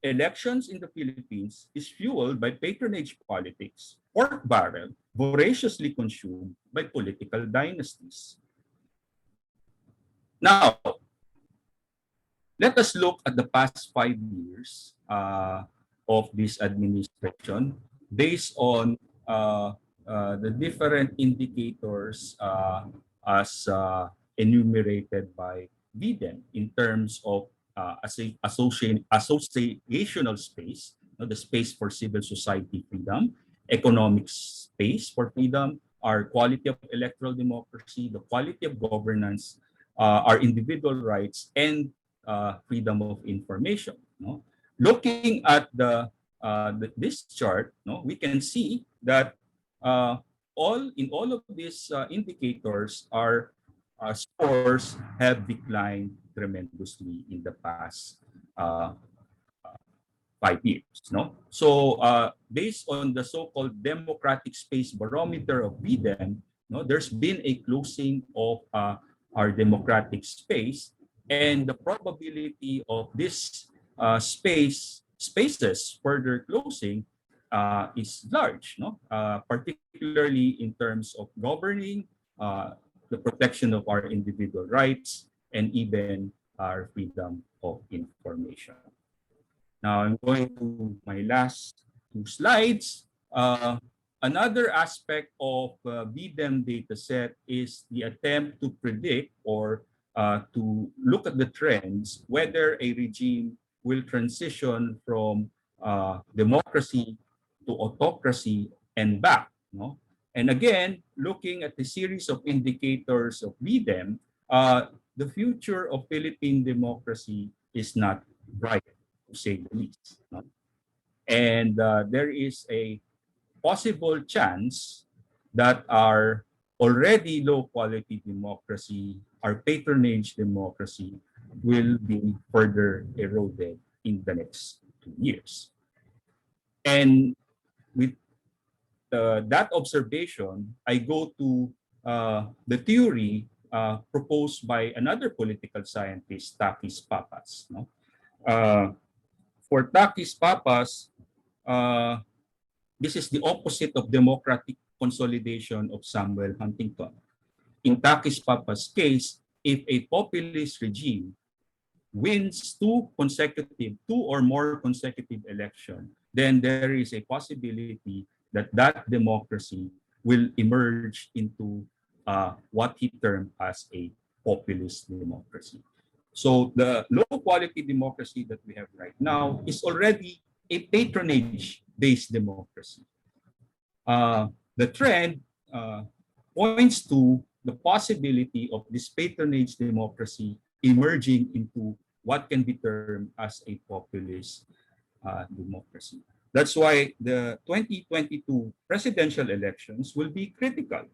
elections in the Philippines is fueled by patronage politics, pork barrel, voraciously consumed by political dynasties. Now, let us look at the past 5 years of this administration based on the different indicators as enumerated by VDEM in terms of associational space, the space for civil society freedom, economic space for freedom, our quality of electoral democracy, the quality of governance, our individual rights, and freedom of information. No? Looking at this chart, no, we can see that all of these indicators, our scores have declined tremendously in the past 5 years. No, so based on the so-called democratic space barometer of VDEM, no, there's been a closing of our democratic space, and the probability of this spaces further closing is large, no? Particularly in terms of governing, the protection of our individual rights, and even our freedom of information. Now I'm going to my last 2 slides. Another aspect of VDEM dataset is the attempt to predict or to look at the trends, whether a regime will transition from democracy to autocracy and back. No? And again, looking at the series of indicators of VDEM, the future of Philippine democracy is not bright, to say the least. No? And there is a possible chance that our already low quality democracy, our patronage democracy, will be further eroded in the next 2 years. And with that observation, I go to the theory proposed by another political scientist, Takis Papas. No? For Takis Papas, this is the opposite of democratic consolidation of Samuel Huntington. In Takis Papas' case, if a populist regime wins 2 or more consecutive elections, then there is a possibility that that democracy will emerge into what he termed as a populist democracy. So the low quality democracy that we have right now is already a patronage-based democracy. The trend points to the possibility of this patronage democracy emerging into what can be termed as a populist democracy. That's why the 2022 presidential elections will be critical,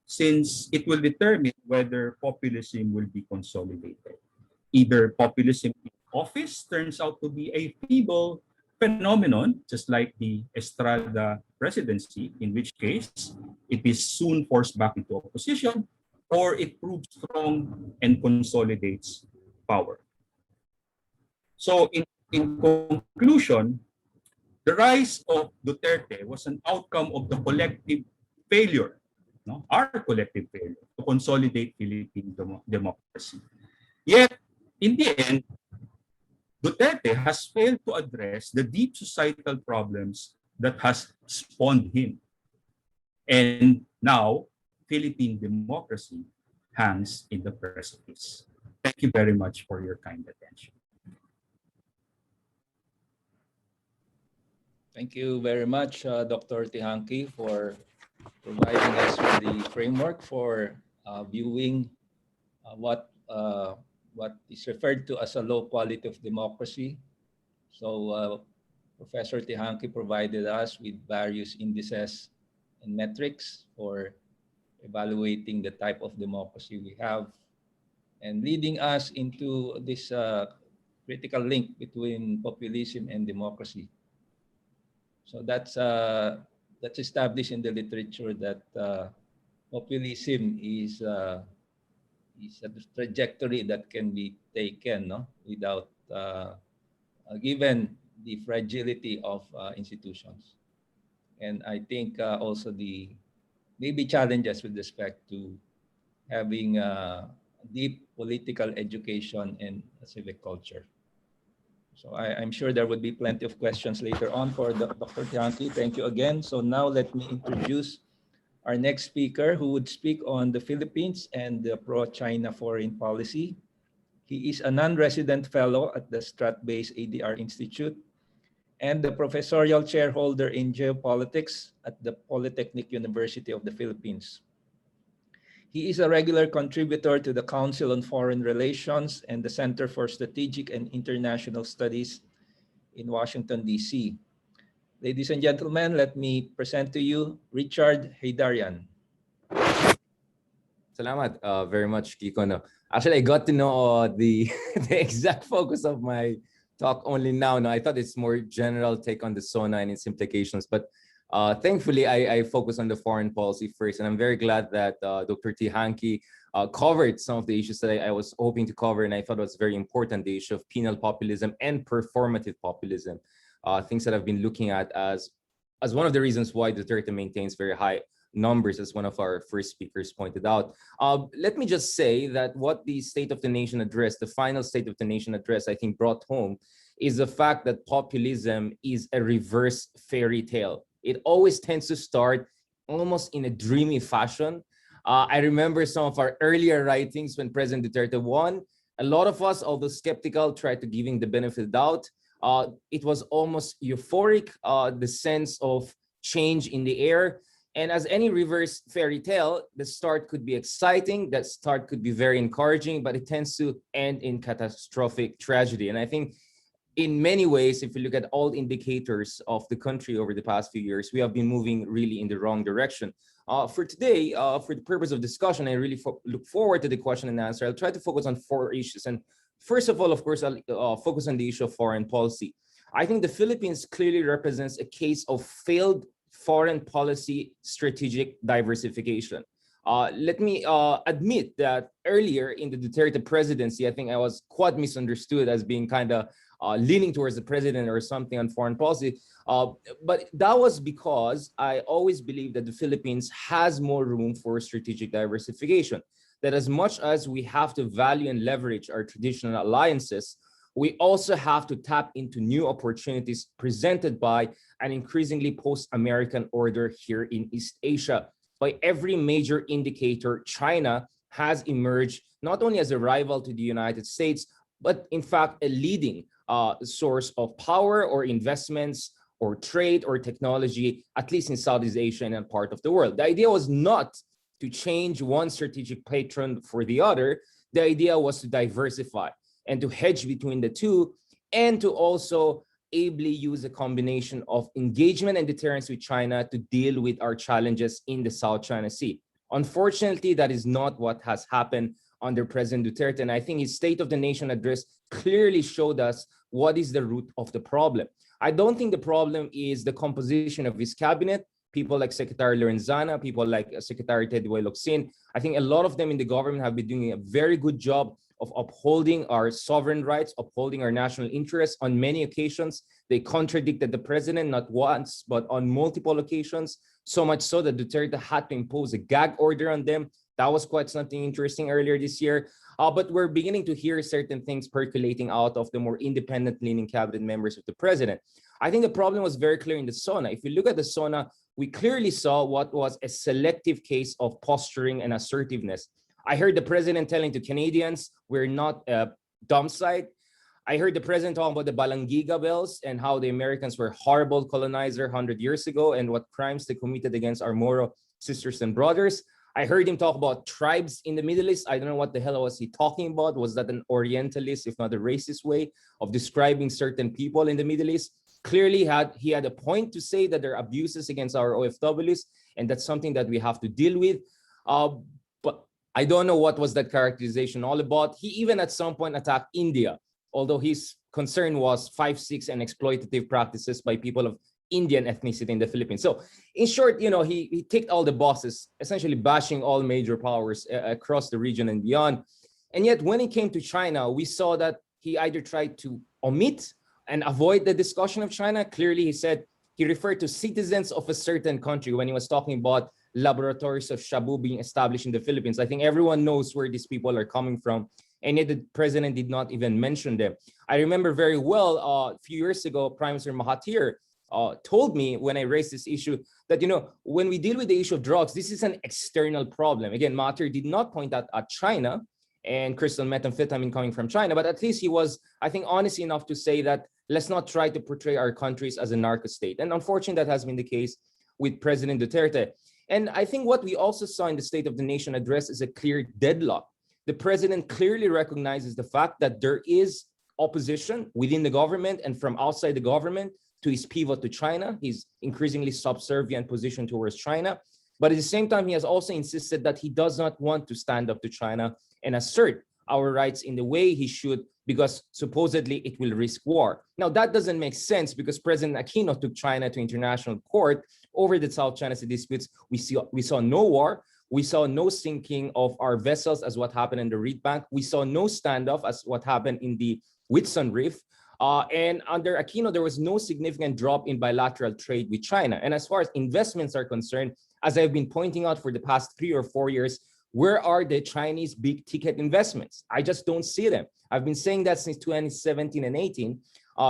since it will determine whether populism will be consolidated. Either populism in office turns out to be a feeble phenomenon, just like the Estrada presidency, in which case it is soon forced back into opposition, or it proves strong and consolidates power. So in conclusion, the rise of Duterte was an outcome of the collective failure, no? Our collective failure to consolidate Philippine democracy. Yet, in the end, Duterte has failed to address the deep societal problems that has spawned him. And now, Philippine democracy hangs in the precipice. Thank you very much for your kind attention. Thank you very much, Dr. Tihanki, for providing us with the framework for viewing what is referred to as a low quality of democracy. So Professor Tihanki provided us with various indices and metrics for evaluating the type of democracy we have and leading us into this critical link between populism and democracy. So that's established in the literature that populism is a trajectory that can be taken, no, without given the fragility of institutions. And I think also the maybe challenges with respect to having deep political education and civic culture. So I'm sure there would be plenty of questions later on for Dr. Tihanki. Thank you again. So now let me introduce our next speaker who would speak on the Philippines and the pro-China foreign policy. He is a non-resident fellow at the Strat-based ADR Institute and the professorial chairholder in geopolitics at the Polytechnic University of the Philippines. He is a regular contributor to the Council on Foreign Relations and the Center for Strategic and International Studies in Washington, D.C. Ladies and gentlemen, let me present to you Richard Heydarian. Salamat very much, Kiko. No. Actually, I got to know the exact focus of my talk only now. No, I thought it's more general take on the SONA and its implications, but thankfully, I focus on the foreign policy first, and I'm very glad that Dr. Tihanki covered some of the issues that I was hoping to cover, and I thought it was very important, the issue of penal populism and performative populism, things that I've been looking at as one of the reasons why Duterte maintains very high numbers, as one of our first speakers pointed out. Let me just say that what the State of the Nation address, the final State of the Nation address, I think brought home is the fact that populism is a reverse fairy tale. It always tends to start almost in a dreamy fashion. I remember some of our earlier writings when President Duterte won. A lot of us, although skeptical, tried to give him the benefit of the doubt. It was almost euphoric, the sense of change in the air. And as any reverse fairy tale, the start could be exciting, that start could be very encouraging, but it tends to end in catastrophic tragedy. And I think in many ways, if you look at all indicators of the country over the past few years, we have been moving really in the wrong direction. For today, for the purpose of discussion, I really look forward to the question and answer. I'll try to focus on 4 issues. And first of all, of course, I'll focus on the issue of foreign policy. I think the Philippines clearly represents a case of failed foreign policy strategic diversification. Let me admit that earlier in the Duterte presidency, I think I was quite misunderstood as being kind of leaning towards the president or something on foreign policy. But that was because I always believed that the Philippines has more room for strategic diversification. That as much as we have to value and leverage our traditional alliances, we also have to tap into new opportunities presented by an increasingly post-American order here in East Asia. By every major indicator, China has emerged not only as a rival to the United States, but in fact, a leading source of power or investments or trade or technology, at least in Southeast Asia and part of the world. The idea was not to change one strategic patron for the other. The idea was to diversify and to hedge between the two, and to also ably use a combination of engagement and deterrence with China to deal with our challenges in the South China Sea. Unfortunately, that is not what has happened under President Duterte, and I think his State of the Nation address clearly showed us what is the root of the problem. I don't think the problem is the composition of his cabinet, people like Secretary Lorenzana, people like Secretary Ted Locsin. I think a lot of them in the government have been doing a very good job of upholding our sovereign rights, upholding our national interests. On many occasions, they contradicted the president, not once, but on multiple occasions, so much so that Duterte had to impose a gag order on them That was quite something interesting earlier this year. But we're beginning to hear certain things percolating out of the more independent-leaning cabinet members of the president. I think the problem was very clear in the SONA. If you look at the SONA, we clearly saw what was a selective case of posturing and assertiveness. I heard the president telling to Canadians, we're not a dump site. I heard the president talking about the Balangiga Bells and how the Americans were horrible colonizer 100 years ago and what crimes they committed against our Moro sisters and brothers. I heard him talk about tribes in the Middle East. I don't know what the hell was he talking about. Was that an Orientalist, if not a racist way of describing certain people in the Middle East? Clearly, he had a point to say that there are abuses against our OFWs, and that's something that we have to deal with. But I don't know what was that characterization all about. He even at some point attacked India, although his concern was 5-6 and exploitative practices by people of Indian ethnicity in the Philippines. So in short, he ticked all the boxes, essentially bashing all major powers across the region and beyond. And yet when it came to China, we saw that he either tried to omit and avoid the discussion of China. Clearly, he referred to citizens of a certain country when he was talking about laboratories of shabu being established in the Philippines. I think everyone knows where these people are coming from, and yet the president did not even mention them. I remember very well a few years ago, Prime Minister Mahathir told me when I raised this issue that, when we deal with the issue of drugs, this is an external problem. Again, Mahathir did not point out at China and crystal methamphetamine coming from China, but at least he was, I think, honest enough to say that let's not try to portray our countries as a narco state. And unfortunately, that has been the case with President Duterte. And I think what we also saw in the State of the Nation address is a clear deadlock. The president clearly recognizes the fact that there is opposition within the government and from outside the government to his pivot to China, his increasingly subservient position towards China. But at the same time, he has also insisted that he does not want to stand up to China and assert our rights in the way he should, because supposedly it will risk war. Now, that doesn't make sense because President Aquino took China to international court over the South China Sea disputes. We saw no war. We saw no sinking of our vessels as what happened in the Reed Bank. We saw no standoff as what happened in the Whitsun Reef. And under Aquino, there was no significant drop in bilateral trade with China. And as far as investments are concerned, as I've been pointing out for the past 3 or 4 years, where are the Chinese big ticket investments? I just don't see them. I've been saying that since 2017 and 18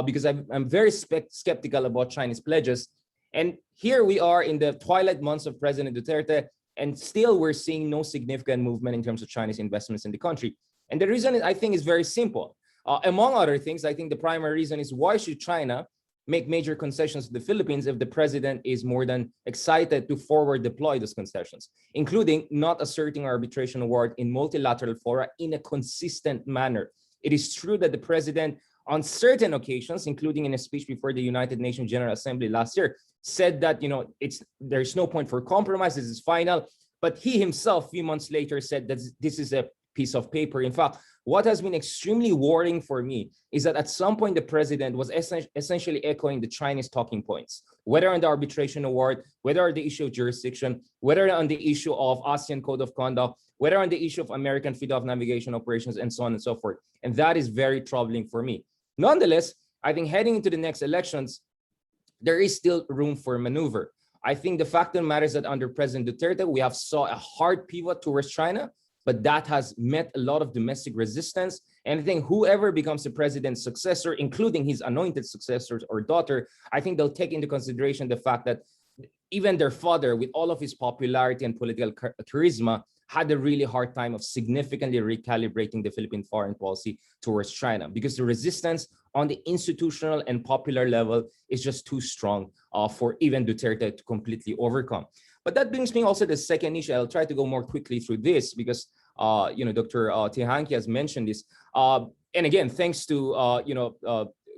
because I'm very skeptical about Chinese pledges. And here we are in the twilight months of President Duterte, and still we're seeing no significant movement in terms of Chinese investments in the country. And the reason I think is very simple. Among other things, I think the primary reason is why should China make major concessions to the Philippines if the president is more than excited to forward deploy those concessions, including not asserting arbitration award in multilateral fora in a consistent manner. It is true that the president on certain occasions, including in a speech before the United Nations General Assembly last year, said that there's no point for compromise, this is final. But he himself, a few months later, said that this is a piece of paper. In fact, what has been extremely worrying for me is that at some point the president was essentially echoing the Chinese talking points, whether on the arbitration award, whether on the issue of jurisdiction, whether on the issue of ASEAN Code of Conduct, whether on the issue of American Freedom of Navigation operations, and so on and so forth. And that is very troubling for me. Nonetheless, I think heading into the next elections, there is still room for maneuver. I think the fact of the matter is that under President Duterte, we have saw a hard pivot towards China, but that has met a lot of domestic resistance. And I think whoever becomes the president's successor, including his anointed successor or daughter, I think they'll take into consideration the fact that even their father, with all of his popularity and political charisma, had a really hard time of significantly recalibrating the Philippine foreign policy towards China, because the resistance on the institutional and popular level is just too strong for even Duterte to completely overcome. But that brings me also to the second issue. I'll try to go more quickly through this because Dr. Tehanki has mentioned this. And again, thanks to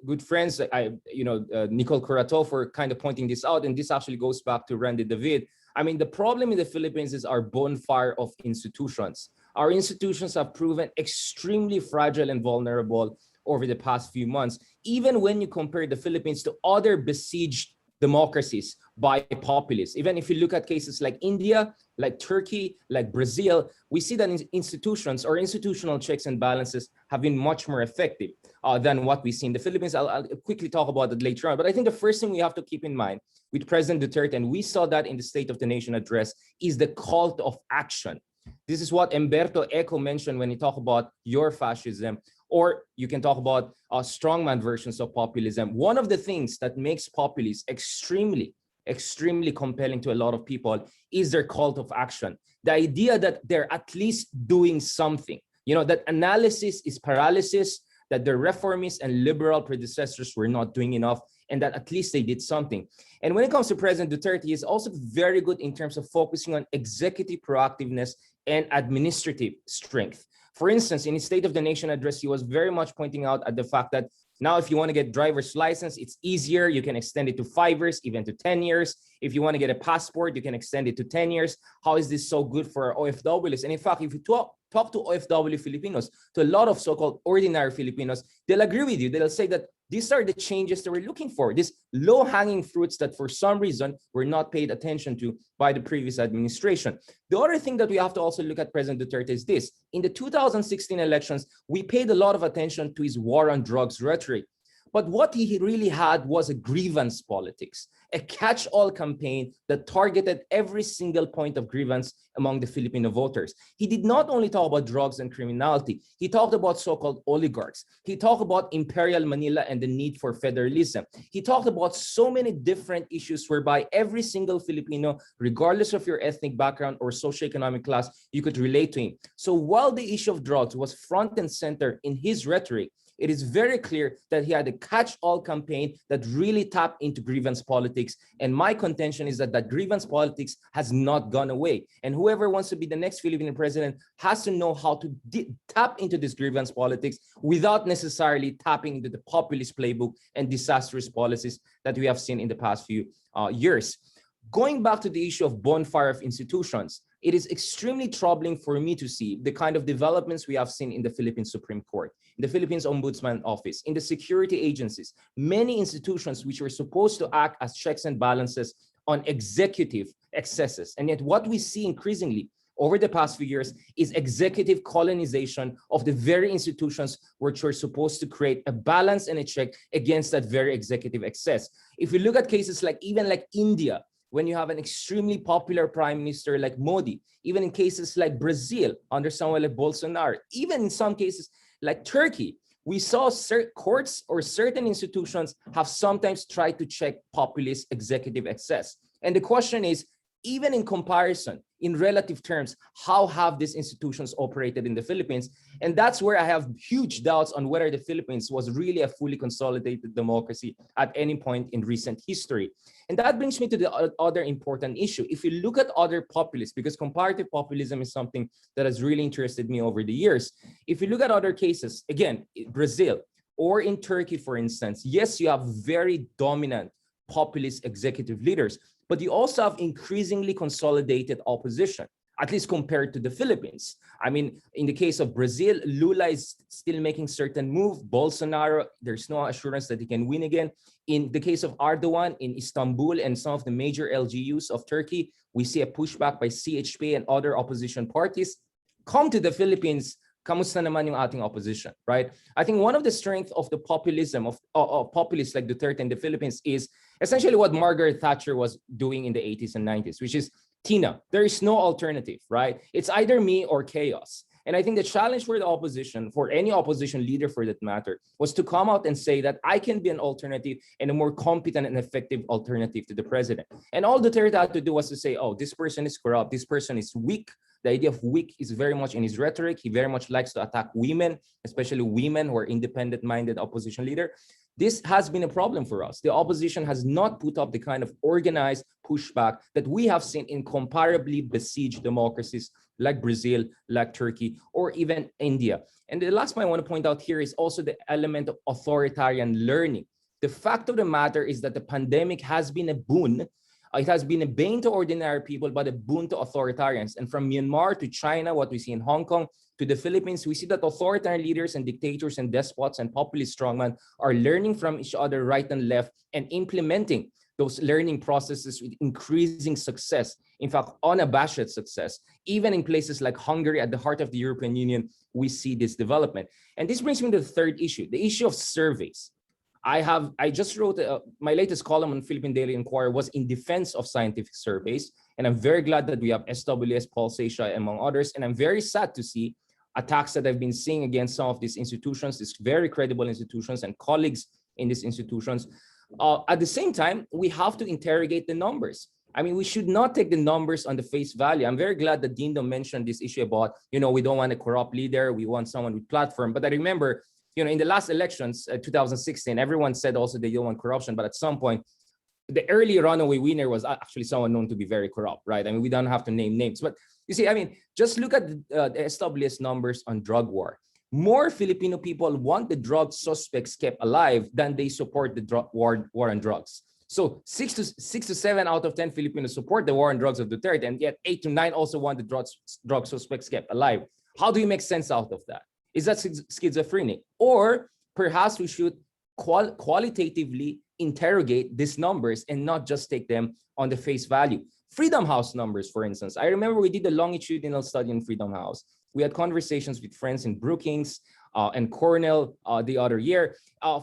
good friends, Nicole Curato for kind of pointing this out. And this actually goes back to Randy David. I mean, the problem in the Philippines is our bonfire of institutions. Our institutions have proven extremely fragile and vulnerable over the past few months, even when you compare the Philippines to other besieged democracies by populists. Even if you look at cases like India, like Turkey, like Brazil, we see that institutions or institutional checks and balances have been much more effective than what we see in the Philippines. I'll quickly talk about it later on. But I think the first thing we have to keep in mind with President Duterte, and we saw that in the State of the Nation address, is the call of action. This is what Umberto Eco mentioned when he talked about your fascism, or you can talk about strongman versions of populism. One of the things that makes populists extremely compelling to a lot of people is their call of action. The idea that they're at least doing something, that analysis is paralysis, that their reformist and liberal predecessors were not doing enough, and that at least they did something. And when it comes to President Duterte, he is also very good in terms of focusing on executive proactiveness and administrative strength. For instance, in his State of the Nation address, he was very much pointing out at the fact that now, if you want to get driver's license, it's easier. You can extend it to 5 years, even to 10 years. If you want to get a passport, you can extend it to 10 years. How is this so good for OFWs? And in fact, if you talk to OFW Filipinos, to a lot of so-called ordinary Filipinos, they'll agree with you. They'll say that these are the changes that we're looking for, these low-hanging fruits that for some reason were not paid attention to by the previous administration. The other thing that we have to also look at President Duterte is this. In the 2016 elections, we paid a lot of attention to his war on drugs rhetoric. But what he really had was a grievance politics, a catch-all campaign that targeted every single point of grievance among the Filipino voters. He did not only talk about drugs and criminality, he talked about so-called oligarchs. He talked about Imperial Manila and the need for federalism. He talked about so many different issues whereby every single Filipino, regardless of your ethnic background or socioeconomic class, you could relate to him. So while the issue of drugs was front and center in his rhetoric, it is very clear that he had a catch-all campaign that really tapped into grievance politics. And my contention is that that grievance politics has not gone away. And whoever wants to be the next Philippine president has to know how to tap into this grievance politics without necessarily tapping into the populist playbook and disastrous policies that we have seen in the past few years. Going back to the issue of bonfire of institutions, it is extremely troubling for me to see the kind of developments we have seen in the Philippine Supreme Court, in the Philippines Ombudsman Office, in the security agencies, many institutions which were supposed to act as checks and balances on executive excesses. And yet what we see increasingly over the past few years is executive colonization of the very institutions which were supposed to create a balance and a check against that very executive excess. If you look at cases like India, when you have an extremely popular prime minister like Modi, even in cases like Brazil under someone like Bolsonaro, even in some cases like Turkey, we saw courts or certain institutions have sometimes tried to check populist executive excess. And the question is, even in comparison, in relative terms, how have these institutions operated in the Philippines? And that's where I have huge doubts on whether the Philippines was really a fully consolidated democracy at any point in recent history. And that brings me to the other important issue. If you look at other populists, because comparative populism is something that has really interested me over the years. If you look at other cases, again, Brazil or in Turkey, for instance, yes, you have very dominant populist executive leaders, but you also have increasingly consolidated opposition, at least compared to the Philippines. I mean, in the case of Brazil, Lula is still making certain moves. Bolsonaro, there's no assurance that he can win again. In the case of Erdogan in Istanbul and some of the major LGUs of Turkey, we see a pushback by CHP and other opposition parties. Come to the Philippines, kamusta naman yung ating opposition, right? I think one of the strengths of the populism of populists like Duterte in the Philippines is essentially what Margaret Thatcher was doing in the 80s and 90s, which is, Tina, there is no alternative, right? It's either me or chaos. And I think the challenge for the opposition, for any opposition leader for that matter, was to come out and say that I can be an alternative and a more competent and effective alternative to the president. And all Duterte had to do was to say, oh, this person is corrupt, this person is weak. The idea of weak is very much in his rhetoric. He very much likes to attack women, especially women who are independent-minded opposition leader. This has been a problem for us. The opposition has not put up the kind of organized pushback that we have seen in comparably besieged democracies like Brazil, like Turkey, or even India. And the last point I want to point out here is also the element of authoritarian learning. The fact of the matter is that the pandemic has been a boon. It has been a bane to ordinary people, but a boon to authoritarians. And from Myanmar to China, what we see in Hong Kong, to the Philippines, we see that authoritarian leaders and dictators and despots and populist strongmen are learning from each other right and left and implementing those learning processes with increasing success. In fact, unabashed success. Even in places like Hungary, at the heart of the European Union, we see this development. And this brings me to the third issue, the issue of surveys. I just wrote my latest column on Philippine Daily Inquirer was in defense of scientific surveys. And I'm very glad that we have SWS, Pulse Asia, among others. And I'm very sad to see attacks that I've been seeing against some of these institutions, these very credible institutions and colleagues in these institutions. At the same time, we have to interrogate the numbers. I mean, we should not take the numbers on the face value. I'm very glad that Dindo mentioned this issue about, we don't want a corrupt leader. We want someone with platform. But I remember, in the last elections, 2016, everyone said also they don't want corruption. But at some point, the early runaway winner was actually someone known to be very corrupt, right? I mean, we don't have to name names. But you see, I mean, just look at the SWS numbers on drug war. More Filipino people want the drug suspects kept alive than they support the war on drugs. So 6 to 7 out of 10 Filipinos support the war on drugs of Duterte, and yet 8 to 9 also want the drug suspects kept alive. How do you make sense out of that? Is that schizophrenic? Or perhaps we should qualitatively interrogate these numbers and not just take them on the face value. Freedom House numbers, for instance. I remember we did a longitudinal study in Freedom House. We had conversations with friends in Brookings and Cornell the other year.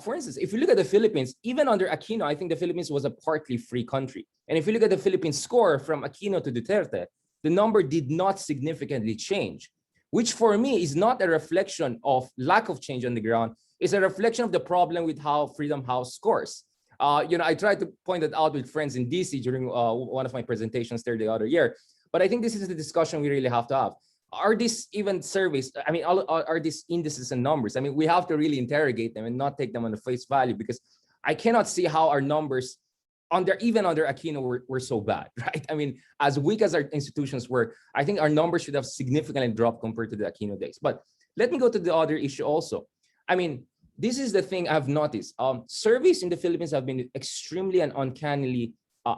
For instance, if you look at the Philippines, even under Aquino, I think the Philippines was a partly free country. And if you look at the Philippine score from Aquino to Duterte, the number did not significantly change, which for me is not a reflection of lack of change on the ground. It's a reflection of the problem with how Freedom House scores. I tried to point it out with friends in DC during one of my presentations there the other year. But I think this is the discussion we really have to have. Are these even surveys? I mean, are these indices and numbers? I mean, we have to really interrogate them and not take them on the face value, because I cannot see how our numbers even under Aquino were so bad, right? I mean, as weak as our institutions were, I think our numbers should have significantly dropped compared to the Aquino days. But let me go to the other issue also. I mean, this is the thing I've noticed. Surveys in the Philippines have been extremely and uncannily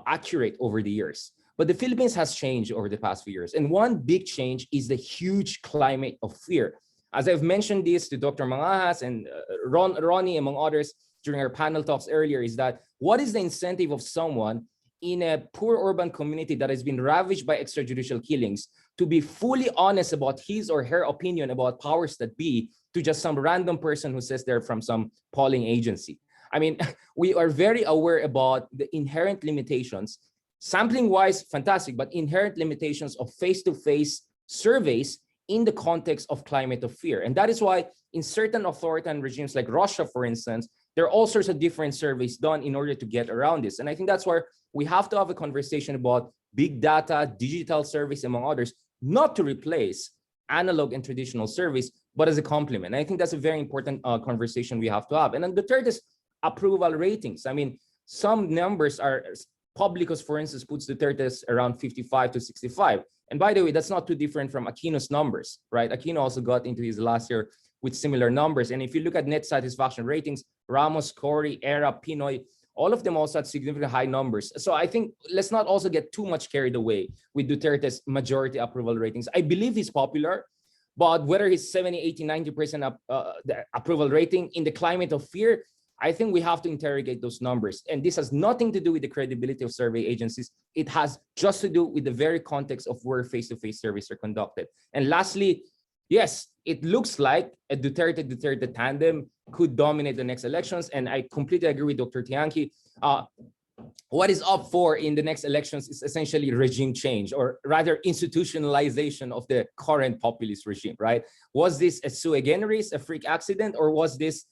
accurate over the years. But the Philippines has changed over the past few years. And one big change is the huge climate of fear. As I've mentioned this to Dr. Mangahas and Ronnie, among others, during our panel talks earlier, is that what is the incentive of someone in a poor urban community that has been ravaged by extrajudicial killings to be fully honest about his or her opinion about powers that be to just some random person who says they're from some polling agency? I mean, we are very aware about the inherent limitations. Sampling wise, fantastic, but inherent limitations of face-to-face surveys in the context of climate of fear. And that is why in certain authoritarian regimes like Russia, for instance, there are all sorts of different surveys done in order to get around this. And I think that's where we have to have a conversation about big data, digital surveys, among others, not to replace analog and traditional surveys, but as a complement. And I think that's a very important conversation we have to have. And on Duterte's approval ratings, I mean, some numbers are Publicus, for instance, puts Duterte's around 55 to 65. And by the way, that's not too different from Aquino's numbers, right? Aquino also got into his last year with similar numbers. And if you look at net satisfaction ratings, Ramos, Cory, Era, Pinoy, all of them also had significantly high numbers. So I think let's not also get too much carried away with Duterte's majority approval ratings. I believe he's popular, but whether he's 70, 80, 90% the approval rating in the climate of fear, I think we have to interrogate those numbers. And this has nothing to do with the credibility of survey agencies. It has just to do with the very context of where face-to-face surveys are conducted. And lastly, yes, it looks like a Duterte tandem could dominate the next elections. And I completely agree with Dr. Tianqi. What is up for in the next elections is essentially regime change, or rather institutionalization of the current populist regime, right? Was this a sui generis, a freak accident, or was this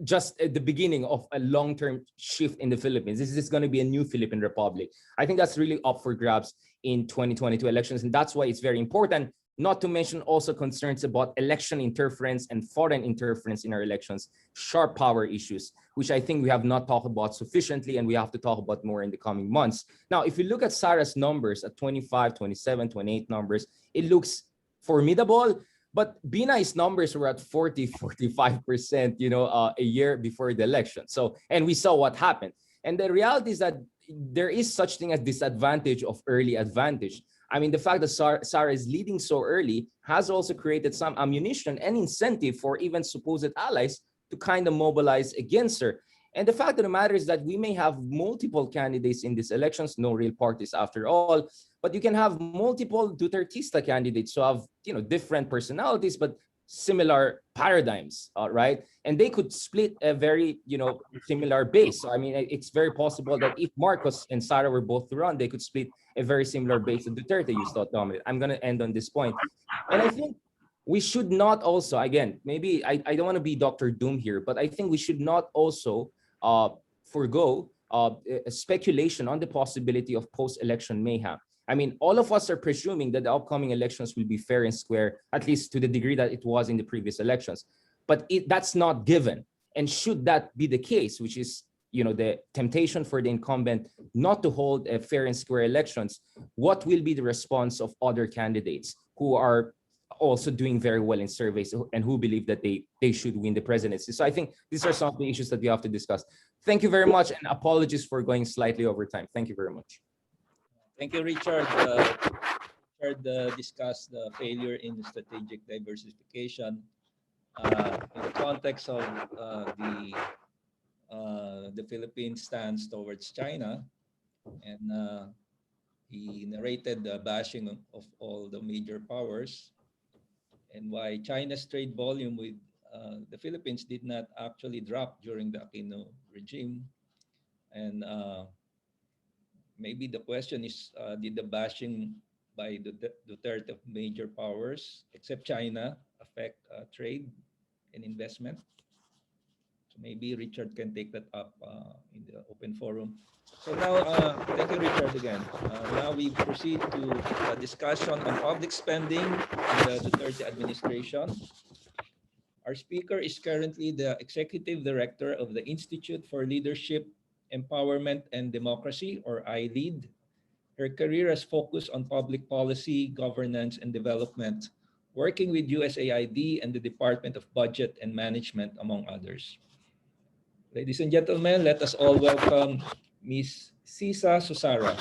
just at the beginning of a long-term shift in the Philippines? This is going to be a new Philippine Republic. I think that's really up for grabs in 2022 elections. And that's why it's very important, not to mention also concerns about election interference and foreign interference in our elections, sharp power issues, which I think we have not talked about sufficiently, and we have to talk about more in the coming months. Now, if you look at Sara's numbers at 25, 27, 28 numbers, it looks formidable. But Binay's numbers were at 40, 45%, a year before the election. So, and we saw what happened. And the reality is that there is such thing as disadvantage of early advantage. I mean, the fact that Sara is leading so early has also created some ammunition and incentive for even supposed allies to kind of mobilize against her. And the fact of the matter is that we may have multiple candidates in these elections, no real parties after all, but you can have multiple Dutertista candidates who have, different personalities, but similar paradigms, right? And they could split a very, similar base. So I mean, it's very possible that if Marcos and Sara were both to run, they could split a very similar base that Duterte used to dominate. I'm going to end on this point. And I think we should not also, again, maybe I don't want to be Dr. Doom here, but I think we should not also forego speculation on the possibility of post-election mayhem. I mean, all of us are presuming that the upcoming elections will be fair and square, at least to the degree that it was in the previous elections. But that's not given. And should that be the case, which is, the temptation for the incumbent not to hold a fair and square elections, what will be the response of other candidates who are also doing very well in surveys and who believe that they should win the presidency? So I think these are some of the issues that we have to discuss. Thank you very much, and apologies for going slightly over time. Thank you very much. Thank you, Richard. Richard discussed the failure in strategic diversification in the context of the Philippines' stance towards China, and he narrated the bashing of all the major powers and why China's trade volume with the Philippines did not actually drop during the Aquino regime. And maybe the question is, did the bashing by the Duterte of major powers, except China, affect trade and investment? So maybe Richard can take that up in the open forum. So now, thank you, Richard, again. Now we proceed to a discussion on public spending in the Duterte administration. Our speaker is currently the Executive Director of the Institute for Leadership, Empowerment, and Democracy, or ILEAD. Her career has focused on public policy, governance, and development, working with USAID and the Department of Budget and Management, among others. Ladies and gentlemen, let us all welcome Ms. Sisa Susara.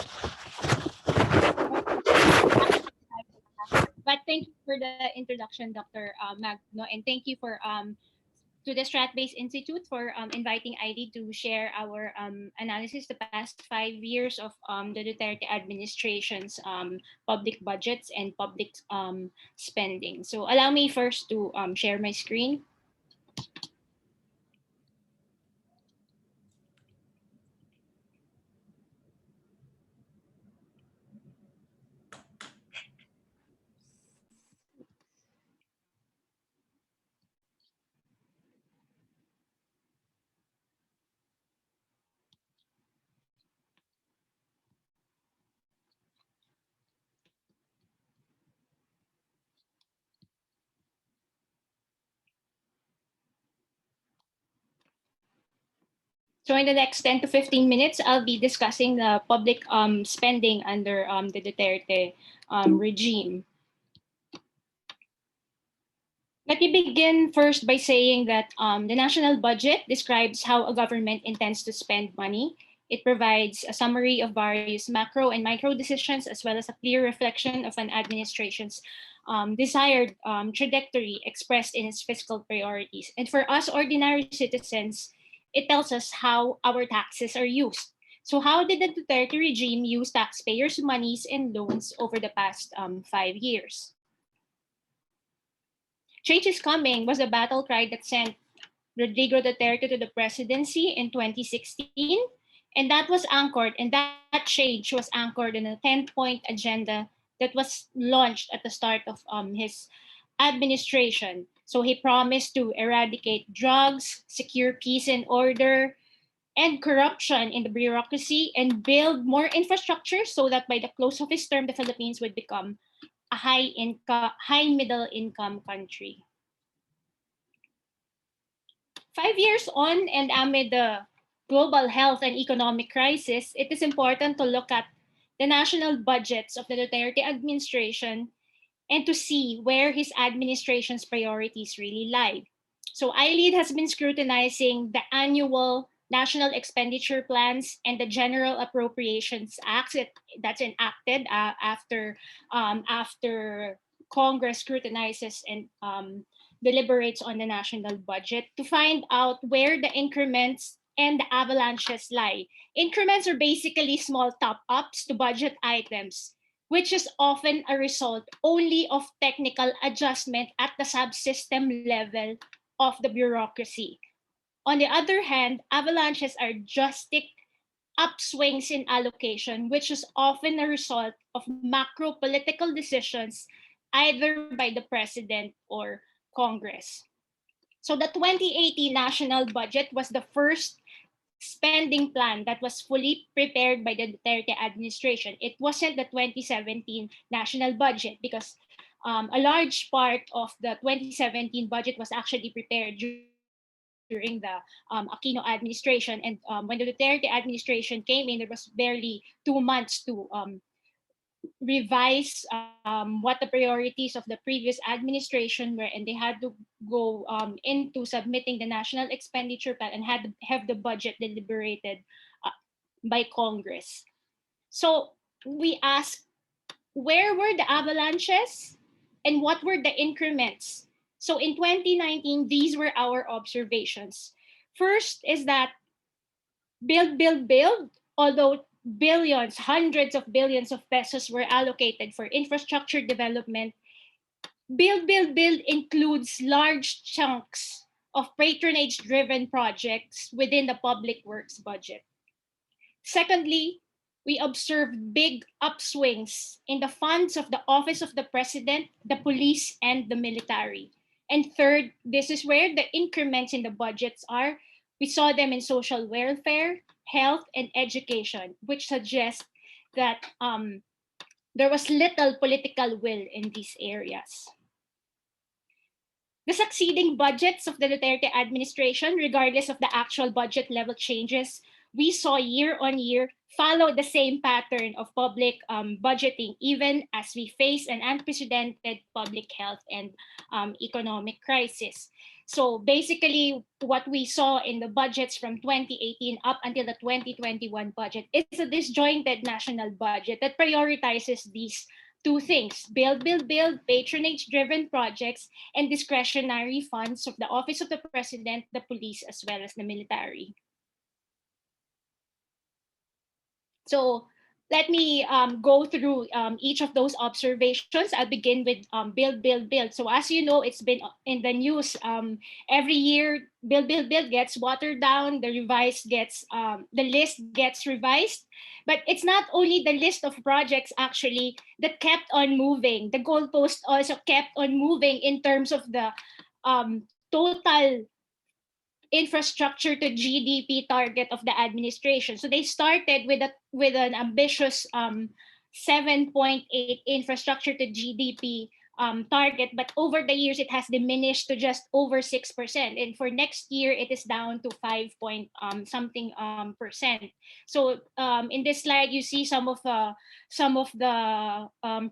But thank you for the introduction, Dr. Magno, and thank you for to the Strat-Based Institute for inviting ID to share our analysis the past 5 years of the Duterte administration's public budgets and public spending. So allow me first to share my screen. So in the next 10 to 15 minutes, I'll be discussing the public spending under the Duterte regime. Let me begin first by saying that the national budget describes how a government intends to spend money. It provides a summary of various macro and micro decisions, as well as a clear reflection of an administration's desired trajectory expressed in its fiscal priorities. And for us ordinary citizens, it tells us how our taxes are used. So how did the Duterte regime use taxpayers' monies and loans over the past 5 years? Change is coming was a battle cry that sent Rodrigo Duterte to the presidency in 2016. And that was anchored, and that change was anchored in a 10-point agenda that was launched at the start of his administration. So he promised to eradicate drugs, secure peace and order, and corruption in the bureaucracy, and build more infrastructure so that by the close of his term, the Philippines would become a high middle income country. 5 years on, and amid the global health and economic crisis, it is important to look at the national budgets of the Duterte administration and to see where his administration's priorities really lie. So ILEAD has been scrutinizing the annual national expenditure plans and the General Appropriations Act that's enacted after Congress scrutinizes and deliberates on the national budget to find out where the increments and the avalanches lie. Increments are basically small top-ups to budget items, which is often a result only of technical adjustment at the subsystem level of the bureaucracy. On the other hand, avalanches are drastic upswings in allocation, which is often a result of macro political decisions either by the president or Congress. So the 2018 national budget was the first spending plan that was fully prepared by the Duterte administration. It wasn't the 2017 national budget because a large part of the 2017 budget was actually prepared during the Aquino administration. And when the Duterte administration came in, there was barely 2 months to revise what the priorities of the previous administration were, and they had to go into submitting the national expenditure plan and had to have the budget deliberated by Congress. So we asked, where were the avalanches and what were the increments? So in 2019, these were our observations. First is that build, build, build, although billions, hundreds of billions of pesos were allocated for infrastructure development, build, build, build includes large chunks of patronage-driven projects within the public works budget. Secondly, we observed big upswings in the funds of the Office of the President, the police, and the military. And third, this is where the increments in the budgets are. We saw them in social welfare, health, and education, which suggests that there was little political will in these areas. The succeeding budgets of the Duterte administration, regardless of the actual budget level changes, we saw year on year follow the same pattern of public budgeting, even as we face an unprecedented public health and economic crisis. So basically, what we saw in the budgets from 2018 up until the 2021 budget is a disjointed national budget that prioritizes these two things: build, build, build, patronage-driven projects, and discretionary funds of the Office of the President, the police, as well as the military. So let me go through each of those observations. I'll begin with build, build, build. So as you know, it's been in the news every year. Build, build, build gets watered down. The list gets revised. But it's not only the list of projects actually that kept on moving. The goalpost also kept on moving in terms of the total infrastructure to GDP target of the administration. So they started with an ambitious 7.8 infrastructure to GDP target, but over the years it has diminished to just over 6%, and for next year it is down to 5 percent. So in this slide you see some of the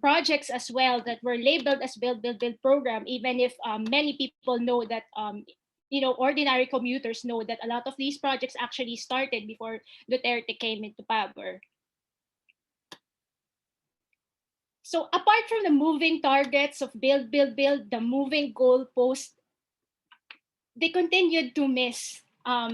projects as well that were labeled as build program, even if many people know that ordinary commuters know that a lot of these projects actually started before Duterte came into power. So apart from the moving targets of build, the moving goalposts, they continued to miss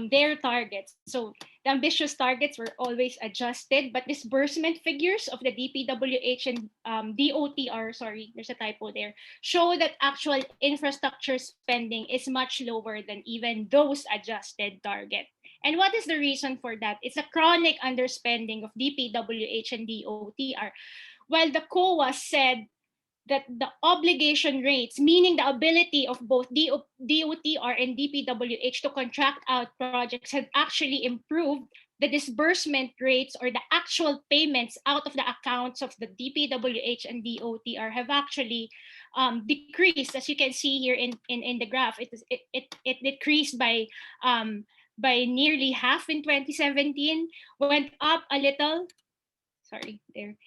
their targets. So the ambitious targets were always adjusted, but disbursement figures of the DPWH and DOTR, sorry, there's a typo there, show that actual infrastructure spending is much lower than even those adjusted targets. And what is the reason for that? It's a chronic underspending of DPWH and DOTR. While the COA said that the obligation rates, meaning the ability of both DOTR and DPWH to contract out projects, had actually improved, the disbursement rates or the actual payments out of the accounts of the DPWH and DOTR have actually decreased. As you can see here in the graph, it decreased by nearly half in 2017, went up a little, sorry, there,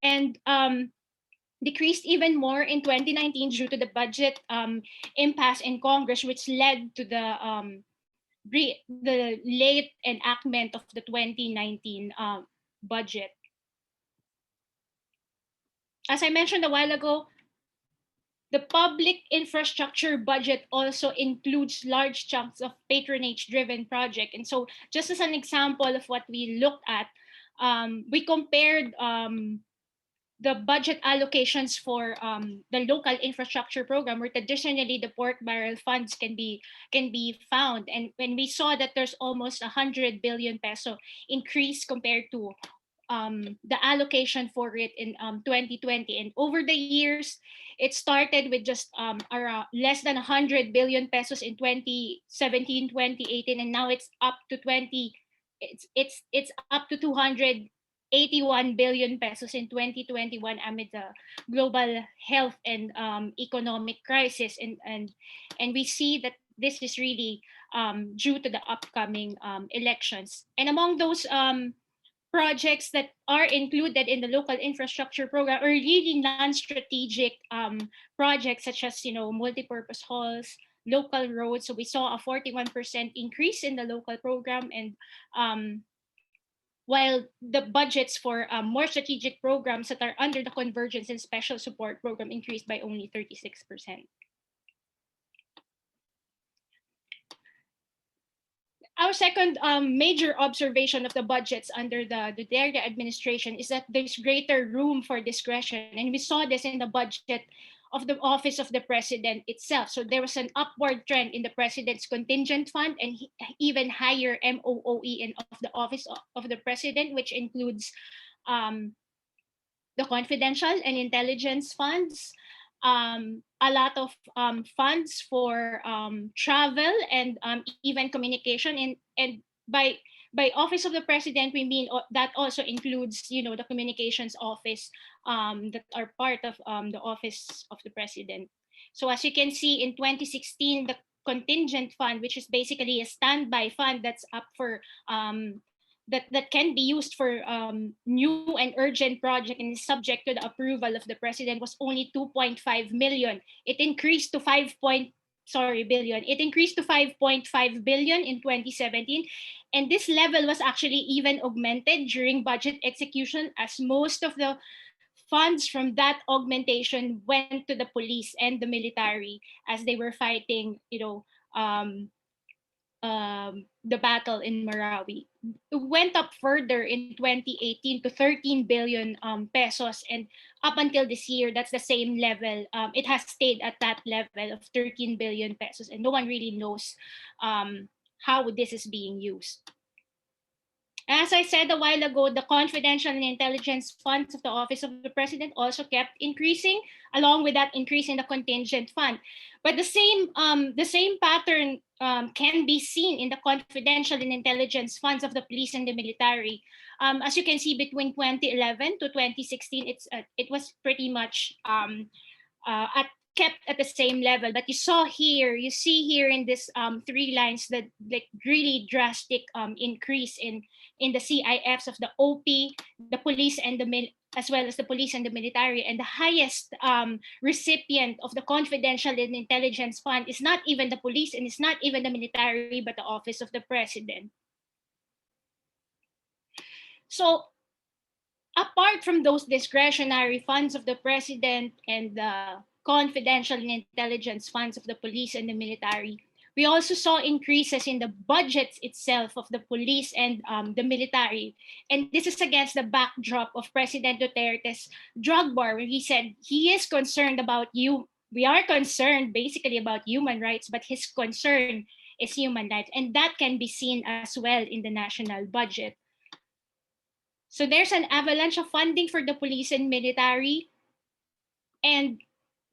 and decreased even more in 2019 due to the budget impasse in Congress, which led to the late enactment of the 2019 budget. As I mentioned a while ago, the public infrastructure budget also includes large chunks of patronage-driven project. And so just as an example of what we looked at, we compared the budget allocations for the local infrastructure program, where traditionally the pork barrel funds can be found. And when we saw that there's almost 100 billion peso increase compared to the allocation for it in 2020, and over the years, it started with just around less than 100 billion pesos in 2017, 2018, and now it's up to 281 billion pesos in 2021 amid the global health and economic crisis, and we see that this is really due to the upcoming elections. And among those projects that are included in the local infrastructure program are really non-strategic projects, such as multipurpose halls, local roads. So we saw a 41% increase in the local program, and while the budgets for more strategic programs that are under the convergence and special support program increased by only 36%. Our second major observation of the budgets under the Duterte administration is that there's greater room for discretion. And we saw this in the budget of the Office of the President itself. So there was an upward trend in the President's contingent fund, and even higher MOOE of the Office of the President, which includes the confidential and intelligence funds, a lot of funds for travel and even communication. And by Office of the President, we mean that also includes the communications office that are part of the Office of the President. So as you can see, in 2016, the contingent fund, which is basically a standby fund that's up for that can be used for new and urgent project and is subject to the approval of the President, was only 2.5 million. It increased to billion. It increased to 5.5 billion in 2017. And this level was actually even augmented during budget execution, as most of the funds from that augmentation went to the police and the military as they were fighting, the battle in Marawi. It went up further in 2018 to 13 billion pesos, and up until this year, that's the same level. It has stayed at that level of 13 billion pesos, and no one really knows how this is being used. As I said a while ago, the confidential and intelligence funds of the Office of the President also kept increasing, along with that increase in the contingent fund. But the same pattern can be seen in the confidential and intelligence funds of the police and the military. As you can see, between 2011 to 2016, it was pretty much kept at the same level. But you see here in this three lines that like really drastic increase in the CIFs of the OP, the police and as well as the police and the military. And the highest recipient of the confidential and intelligence fund is not even the police and it's not even the military, but the Office of the President. So apart from those discretionary funds of the President and the confidential and intelligence funds of the police and the military, we also saw increases in the budgets itself of the police and the military. And this is against the backdrop of President Duterte's drug war, where he said he is concerned about we are concerned basically about human rights, but his concern is human rights. And that can be seen as well in the national budget. So there's an avalanche of funding for the police and military, and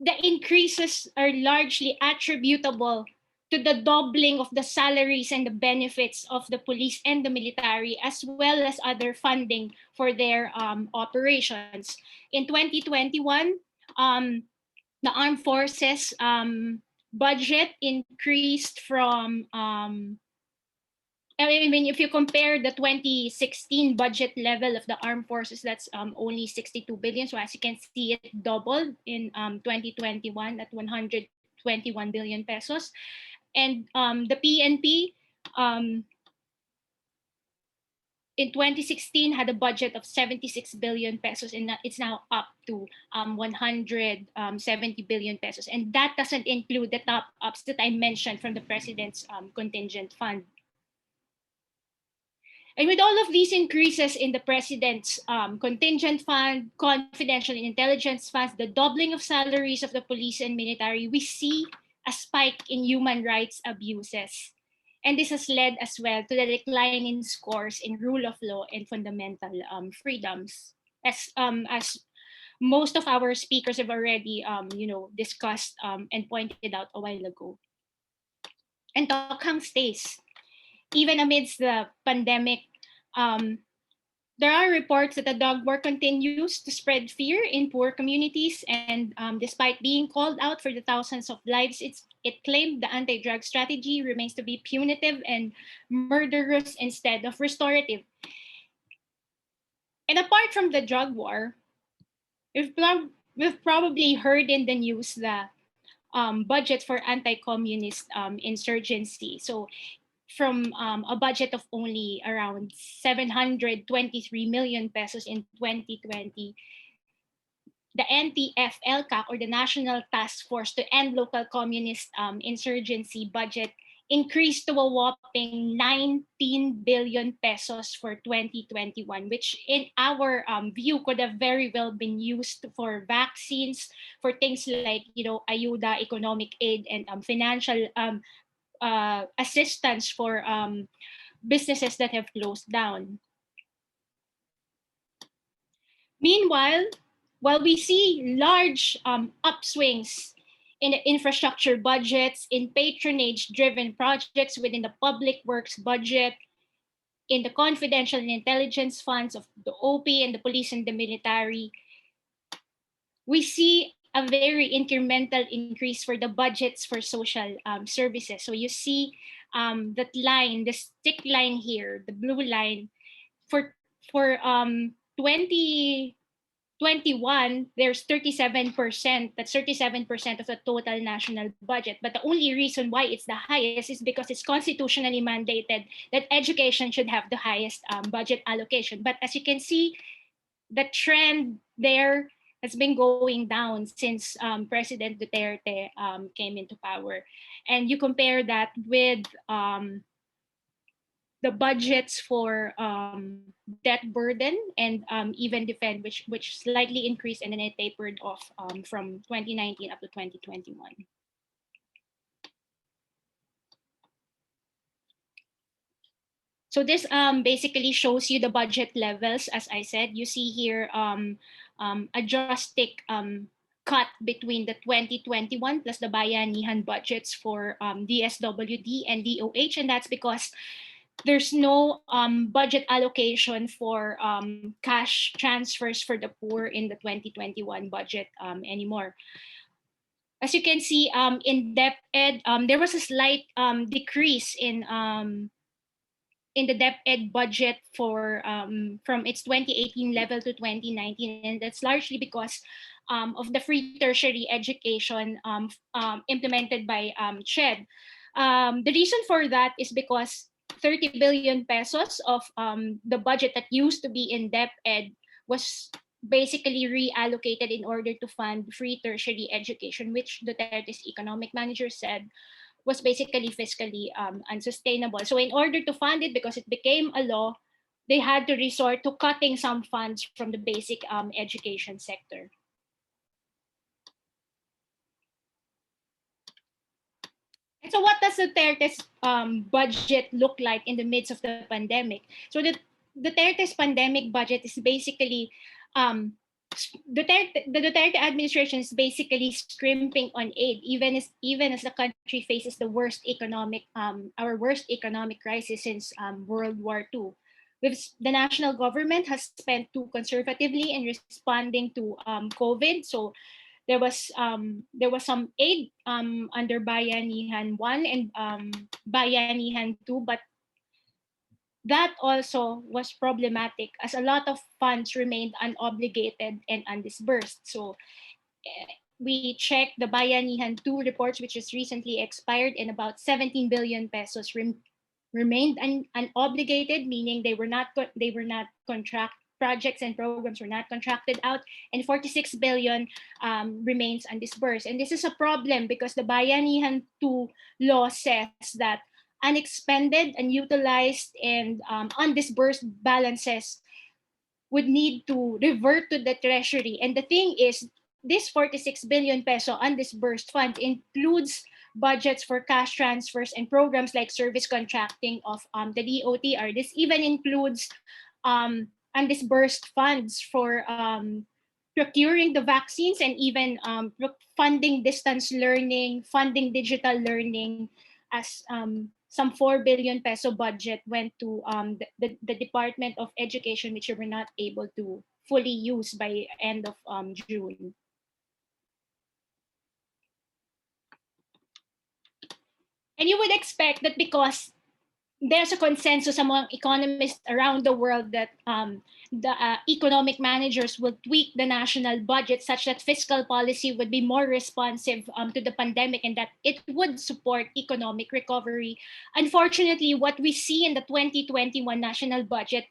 the increases are largely attributable to the doubling of the salaries and the benefits of the police and the military, as well as other funding for their operations. In 2021, the armed forces budget increased from if you compare the 2016 budget level of the armed forces, that's only 62 billion. So as you can see, it doubled in 2021 at 121 billion pesos. And the PNP in 2016 had a budget of 76 billion pesos, and it's now up to 170 billion pesos. And that doesn't include the top ups that I mentioned from the President's contingent fund. And with all of these increases in the president's contingent fund, confidential and intelligence funds, the doubling of salaries of the police and military, we see a spike in human rights abuses. And this has led as well to the decline in scores in rule of law and fundamental freedoms. As most of our speakers have already discussed and pointed out a while ago. And Tokhang stays. Even amidst the pandemic, there are reports that the dog war continues to spread fear in poor communities, and despite being called out for the thousands of lives it claimed, the anti-drug strategy remains to be punitive and murderous instead of restorative. And apart from the drug war, we've probably heard in the news the budget for anti-communist insurgency. So from a budget of only around 723 million pesos in 2020, the NTF-LCAC, or the National Task Force to End Local Communist Insurgency budget, increased to a whopping 19 billion pesos for 2021, which in our view could have very well been used for vaccines, for things like, ayuda, economic aid, and financial assistance for businesses that have closed down. Meanwhile, while we see large upswings in the infrastructure budgets, in patronage-driven projects within the public works budget, in the confidential and intelligence funds of the OP and the police and the military, we see a very incremental increase for the budgets for social services. So you see that line, the stick line here, the blue line, for 2021, there's 37%. That's 37% of the total national budget. But the only reason why it's the highest is because it's constitutionally mandated that education should have the highest budget allocation. But as you can see, the trend there has been going down since President Duterte came into power. And you compare that with the budgets for debt burden and even defend, which slightly increased and then it tapered off from 2019 up to 2021. So this basically shows you the budget levels. As I said, you see here a drastic cut between the 2021 plus the Bayanihan budgets for DSWD and DOH, and that's because there's no budget allocation for cash transfers for the poor in the 2021 budget anymore. As you can see, in DepEd, there was a slight decrease in the DepEd budget for from its 2018 level to 2019, and that's largely because of the free tertiary education implemented by CHED. The reason for that is because 30 billion pesos of the budget that used to be in DepEd was basically reallocated in order to fund free tertiary education, which Duterte's economic manager said was basically fiscally unsustainable. So in order to fund it, because it became a law, they had to resort to cutting some funds from the basic education sector. And so what does Duterte's budget look like in the midst of the pandemic? So the Duterte's pandemic budget is basically, the Duterte administration is basically scrimping on aid, even as the country faces the worst our worst economic crisis since World War II. The national government has spent too conservatively in responding to COVID. So there was some aid under Bayanihan 1 and Bayanihan 2, but that also was problematic as a lot of funds remained unobligated and undisbursed. So we checked the Bayanihan 2 reports, which was recently expired, and about 17 billion pesos remained unobligated, meaning they were not projects and programs were not contracted out, and 46 billion remains undisbursed. And this is a problem because the Bayanihan 2 law says that unexpended, unutilized, and undisbursed balances would need to revert to the treasury. And the thing is, this 46 billion peso undisbursed fund includes budgets for cash transfers and programs like service contracting of the DOTR. This even includes undisbursed funds for procuring the vaccines, and even funding distance learning, funding digital learning, as some 4 billion peso budget went to the Department of Education, which we were not able to fully use by end of June. And you would expect that because there's a consensus among economists around the world that the economic managers will tweak the national budget such that fiscal policy would be more responsive to the pandemic, and that it would support economic recovery. Unfortunately, what we see in the 2021 national budget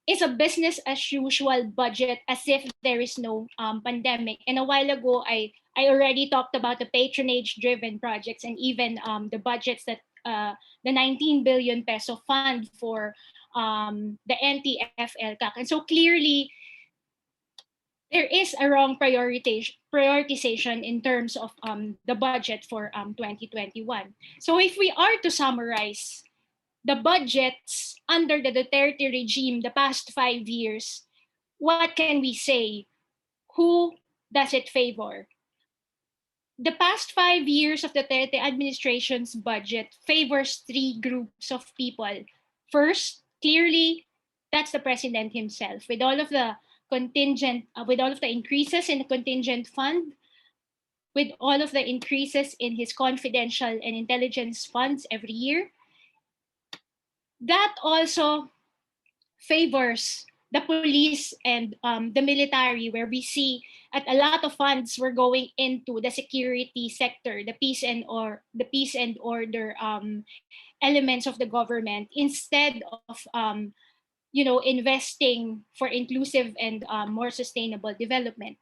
is a business as usual budget, as if there is no pandemic. And a while ago, I already talked about the patronage driven projects, and even the budgets that the 19 billion peso fund for the NTFL-CAC. And so clearly, there is a wrong prioritization in terms of the budget for 2021. So if we are to summarize the budgets under the Duterte regime the past 5 years, what can we say? Who does it favor? The past 5 years of the Duterte administration's budget favors three groups of people. First, clearly, that's the president himself, with all of the with all of the increases in the contingent fund, with all of the increases in his confidential and intelligence funds every year. That also favors the police and the military, where we see at a lot of funds were going into the security sector, the peace and order elements of the government, instead of investing for inclusive and more sustainable development.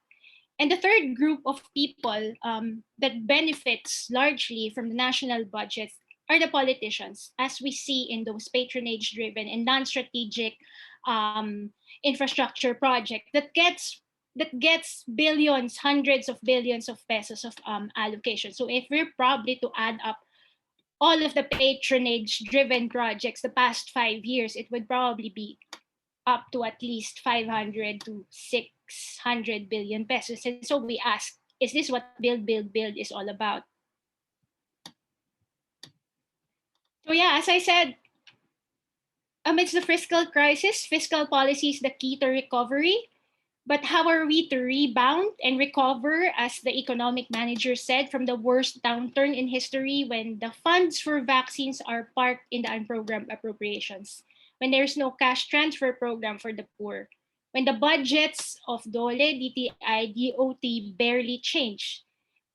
And the third group of people that benefits largely from the national budget are the politicians, as we see in those patronage-driven and non-strategic infrastructure project that gets billions, hundreds of billions of pesos of allocation. So if we're probably to add up all of the patronage-driven projects the past 5 years, it would probably be up to at least 500 to 600 billion pesos. And so we ask, is this what Build, Build, Build is all about? So yeah, as I said, amidst the fiscal crisis, fiscal policy is the key to recovery. But how are we to rebound and recover, as the economic manager said, from the worst downturn in history, when the funds for vaccines are parked in the unprogrammed appropriations, when there's no cash transfer program for the poor, when the budgets of DOLE, DTI, DOT barely change,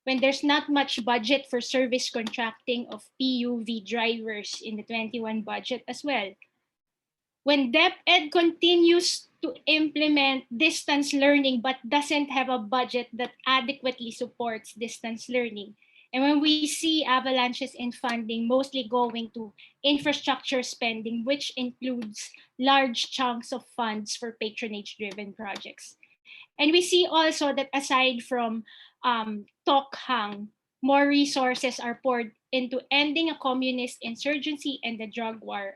when there's not much budget for service contracting of PUV drivers in the 21 budget as well, when DepEd continues to implement distance learning but doesn't have a budget that adequately supports distance learning, and when we see avalanches in funding mostly going to infrastructure spending, which includes large chunks of funds for patronage-driven projects. And we see also that aside from Tokhang, more resources are poured into ending a communist insurgency and the drug war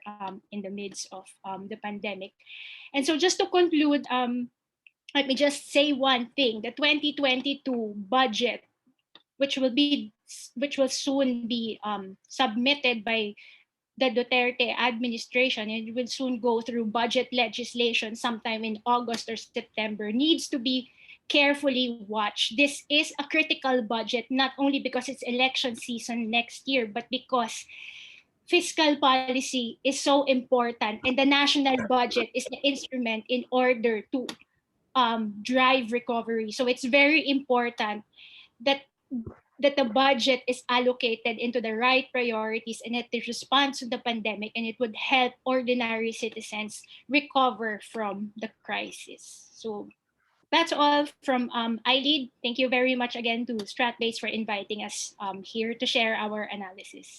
in the midst of the pandemic. And so just to conclude, let me just say one thing. The 2022 budget, which will soon be submitted by the Duterte administration, and it will soon go through budget legislation sometime in August or September, needs to be carefully watched. This is a critical budget, not only because it's election season next year, but because fiscal policy is so important, and the national budget is the instrument in order to drive recovery. So it's very important that the budget is allocated into the right priorities, and that it responds to the pandemic, and it would help ordinary citizens recover from the crisis. So that's all from iLead. Thank you very much again to StratBase for inviting us here to share our analysis.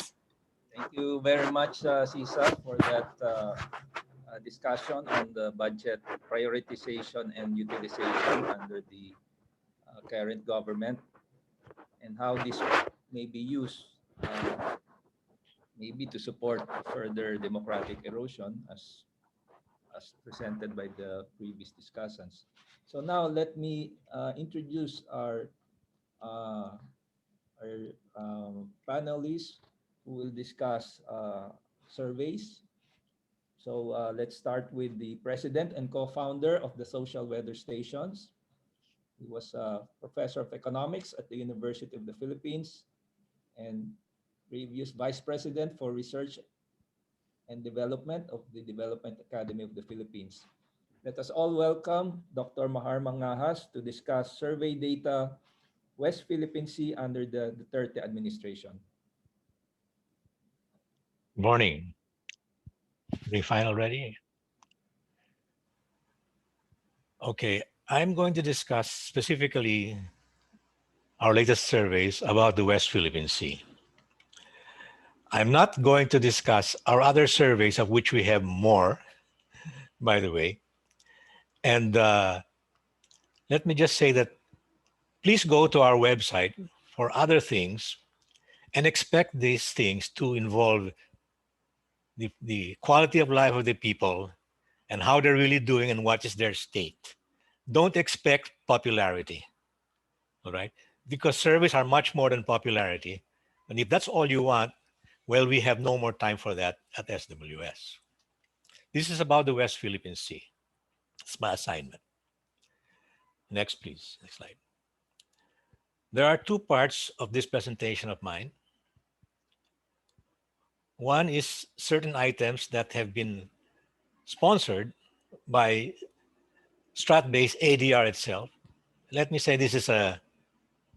Thank you very much, Sisa, for that discussion on the budget prioritization and utilization under the current government and how this may be used maybe to support further democratic erosion as presented by the previous discussants. So now let me introduce uh, panelists who will discuss surveys. So let's start with the president and co-founder of the Social Weather Stations. He was a professor of economics at the University of the Philippines and previous vice president for research and development of the Development Academy of the Philippines. Let us all welcome Dr. Mahar Mangahas to discuss survey data West Philippine Sea under the Duterte administration. Morning. We fine already? Okay, I'm going to discuss specifically our latest surveys about the West Philippine Sea. I'm not going to discuss our other surveys, of which we have more, by the way. And let me just say that please go to our website for other things and expect these things to involve the quality of life of the people and how they're really doing and what is their state. Don't expect popularity, all right? Because surveys are much more than popularity. And if that's all you want, well, we have no more time for that at SWS. This is about the West Philippine Sea. It's my assignment. Next, please. Next slide. There are two parts of this presentation of mine. One is certain items that have been sponsored by strat-based ADR itself. Let me say this is a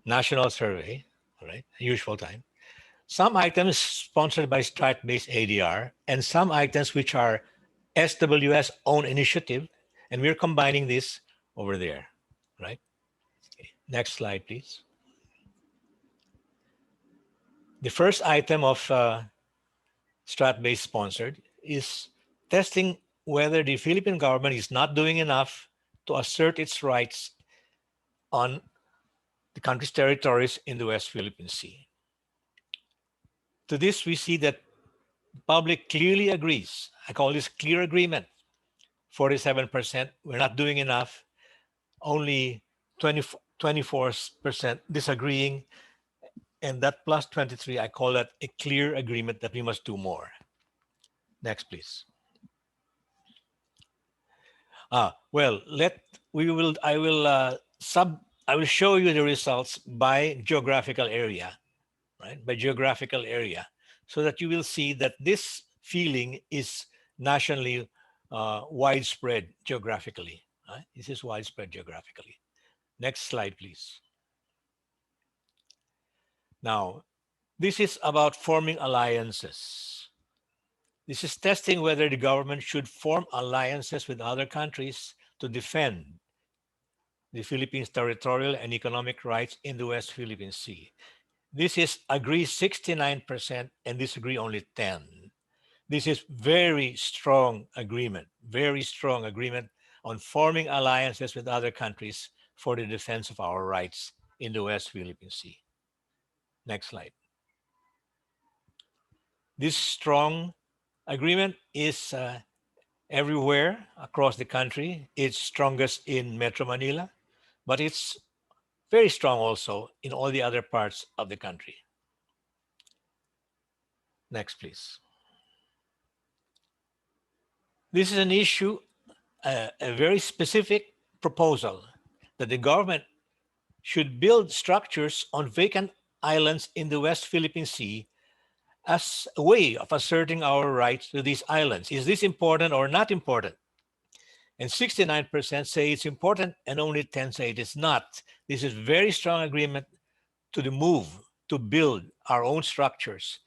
national survey, all right, usual time. Some items sponsored by strat-based ADR and some items which are SWS own initiative, and we're combining this over there, right? Okay. Next slide, please. The first item of strat-based sponsored is testing whether the Philippine government is not doing enough to assert its rights on the country's territories in the West Philippine Sea. To this, we see that the public clearly agrees. I call this clear agreement. 47%, we're not doing enough. Only 24% disagreeing. And that plus 23, I call that a clear agreement that we must do more. Next, please. I will show you the results by geographical area, right? By geographical area, so that you will see that this feeling is nationally widespread geographically. Right? This is widespread geographically. Next slide, please. Now, this is about forming alliances. This is testing whether the government should form alliances with other countries to defend the Philippines' territorial and economic rights in the West Philippine Sea. This is agree 69% and disagree only 10. This is very strong agreement on forming alliances with other countries for the defense of our rights in the West Philippine Sea. Next slide. This strong agreement is everywhere across the country. It's strongest in Metro Manila, but it's very strong also in all the other parts of the country. Next, please. This is an issue, a very specific proposal that the government should build structures on vacant islands in the West Philippine Sea as a way of asserting our rights to these islands. Is this important or not important? And 69% say it's important and only 10 say it is not. This is very strong agreement to the move to build our own structures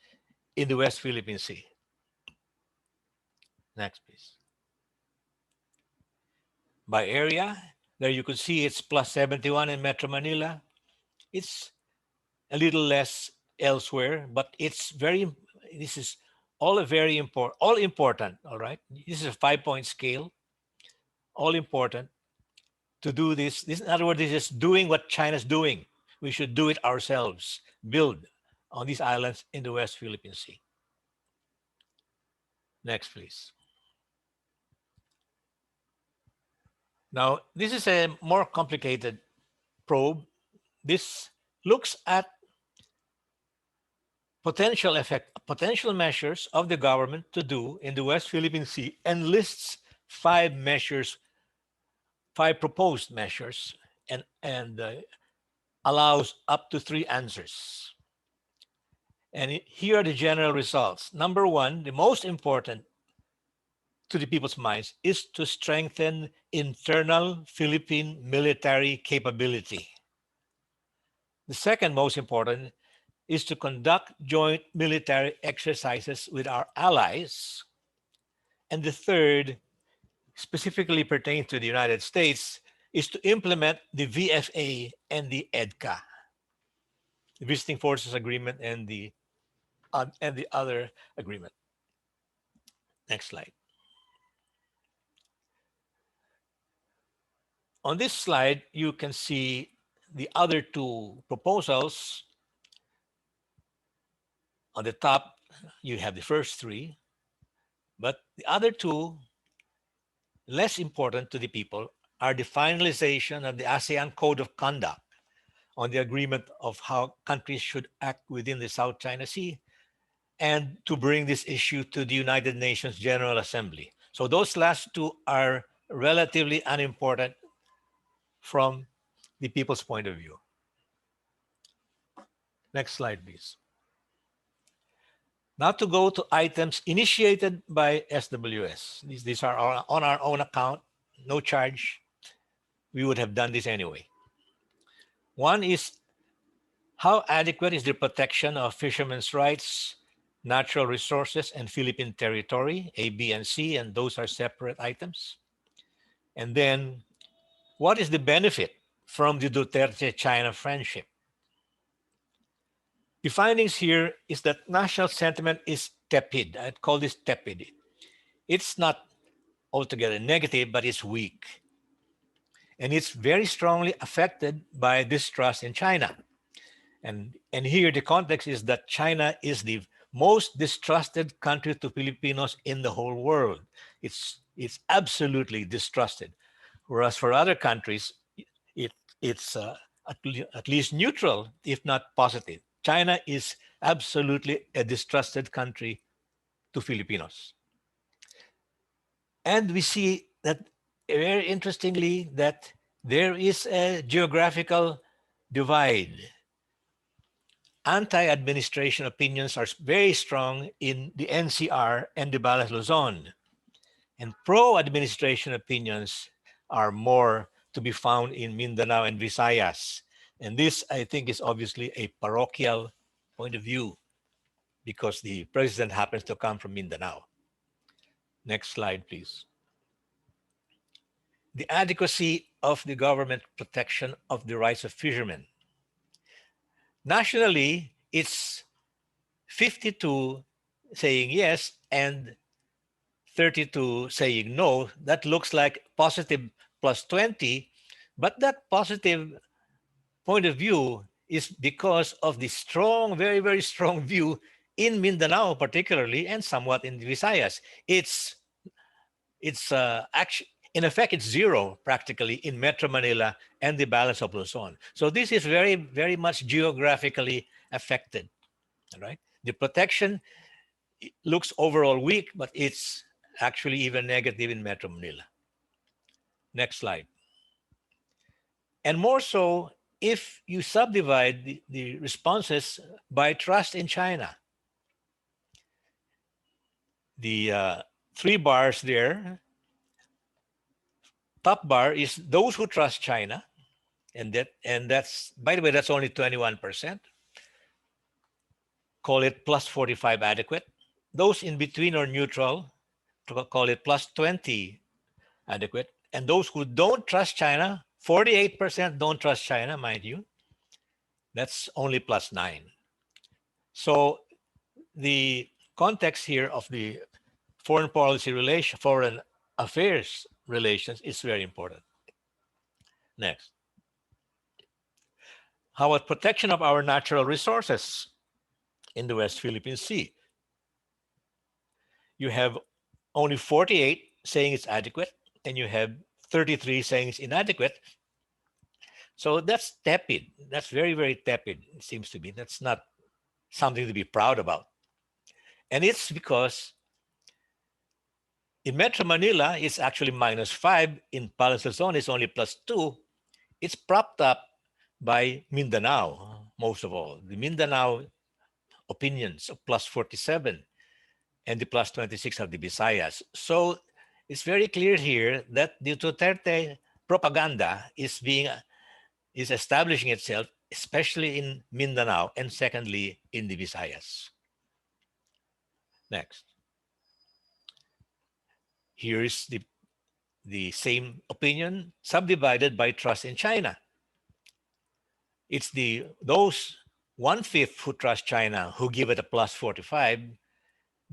in the West Philippine Sea. Next, please. By area, there you could see it's plus 71 in Metro Manila. It's a little less elsewhere, but it's very this is all very important, all important, all right? This is a 5-point scale, all important to do this. In other words, this is doing what China's doing. We should do it ourselves, build on these islands in the West Philippine Sea. Next, please. Now, this is a more complicated probe. This looks at potential measures of the government to do in the West Philippine Sea and lists 5 measures, 5 proposed measures, and allows up to 3 answers. And here are the general results. Number 1, the most important to the people's minds is to strengthen internal Philippine military capability. The second most important is to conduct joint military exercises with our allies. And the third, specifically pertains to the United States, is to implement the VFA and the EDCA, the Visiting Forces Agreement and the other agreement. Next slide. On this slide, you can see the other 2 proposals. On the top, you have the first 3, but the other 2, less important to the people, are the finalization of the ASEAN Code of Conduct on the agreement of how countries should act within the South China Sea, and to bring this issue to the United Nations General Assembly. So those last 2 are relatively unimportant from the people's point of view. Next slide, please. Now to go to items initiated by SWS. These are on our own account, no charge. We would have done this anyway. One is, how adequate is the protection of fishermen's rights, natural resources, and Philippine territory, A, B, and C, and those are separate items. And then, what is the benefit from the Duterte-China friendship? The findings here is that national sentiment is tepid. I'd call this tepid. It's not altogether negative, but it's weak. And it's very strongly affected by distrust in China. And here the context is that China is the most distrusted country to Filipinos in the whole world. It's absolutely distrusted. Whereas for other countries, it's at least neutral, if not positive. China is absolutely a distrusted country to Filipinos. And we see that, very interestingly, that there is a geographical divide. Anti-administration opinions are very strong in the NCR and the Balas Luzon. And pro-administration opinions are more to be found in Mindanao and Visayas. And this, I think, is obviously a parochial point of view because the president happens to come from Mindanao. Next slide, please. The adequacy of the government protection of the rights of fishermen. Nationally, it's 52 saying yes and 32 saying no. That looks like positive plus 20, but that positive point of view is because of the strong, very, very strong view in Mindanao particularly, and somewhat in the Visayas. It's actually, in effect, it's 0 practically in Metro Manila and the balance of Luzon. So this is very, very much geographically affected, all right? The protection looks overall weak, but it's actually even negative in Metro Manila. Next slide. And more so if you subdivide the responses by trust in China. The 3 bars there, top bar is those who trust China, and that's, by the way, that's only 21%. Call it plus 45 adequate. Those in between or neutral, call it plus 20 adequate. And those who don't trust China, 48% don't trust China, mind you. That's only plus 9. So the context here of the foreign policy relation, foreign affairs relations is very important. Next. How about protection of our natural resources in the West Philippine Sea? You have only 48 saying it's adequate, and you have 33 saying it's inadequate. So that's tepid. That's very, very tepid, it seems to me. That's not something to be proud about. And it's because in Metro Manila, it's actually -5. In Palace Luzon, it's only +2. It's propped up by Mindanao, most of all. The Mindanao opinions of +47 and the +26 of the Visayas. So it's very clear here that the Duterte propaganda is establishing itself, especially in Mindanao, and secondly, in the Visayas. Next. Here is the same opinion subdivided by trust in China. It's those 1/5 who trust China who give it a +45.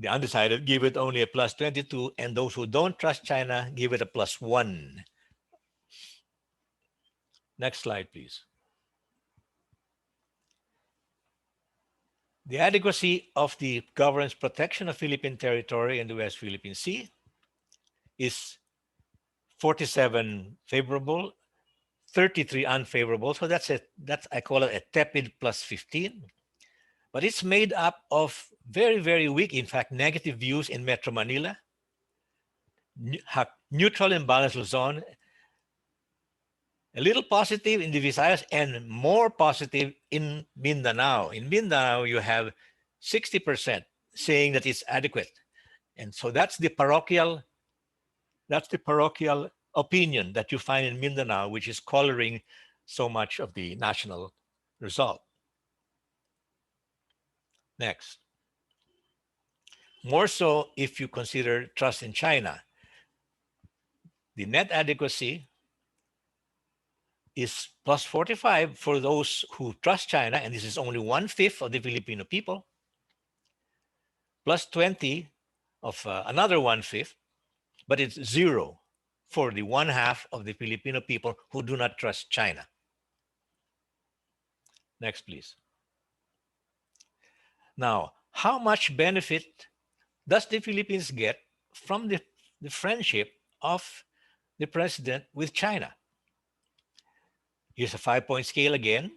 The undecided give it only a +22, and those who don't trust China give it a +1. Next slide, please. The adequacy of the government's protection of Philippine territory in the West Philippine Sea is 47 favorable, 33 unfavorable. So that's I call it a tepid +15. But it's made up of very, very weak, in fact, negative views in Metro Manila, neutral and balanced Luzon, a little positive in the Visayas, and more positive in Mindanao. In Mindanao, you have 60% saying that it's adequate. And so that's the parochial opinion that you find in Mindanao, which is coloring so much of the national result. Next. More so if you consider trust in China. The net adequacy is +45 for those who trust China, and this is only 1/5 of the Filipino people, +20 of another 1/5, but it's 0 for the 1/2 of the Filipino people who do not trust China. Next, please. Now, how much benefit does the Philippines get from the friendship of the president with China? Here's a 5-point scale again.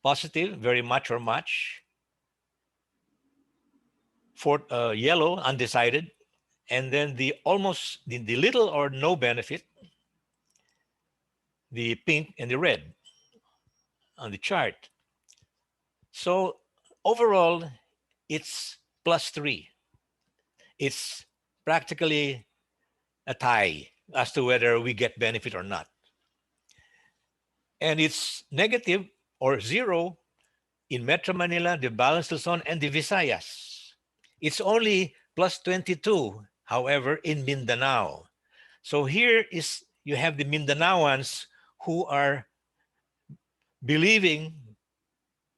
Positive, very much or much. For yellow, undecided. And then the little or no benefit, the pink and the red on the chart. So overall, it's +3. It's practically a tie as to whether we get benefit or not. And it's negative or 0 in Metro Manila, the Balanced Luzon, and the Visayas. It's only +22, however, in Mindanao. So here you have the Mindanaoans who are believing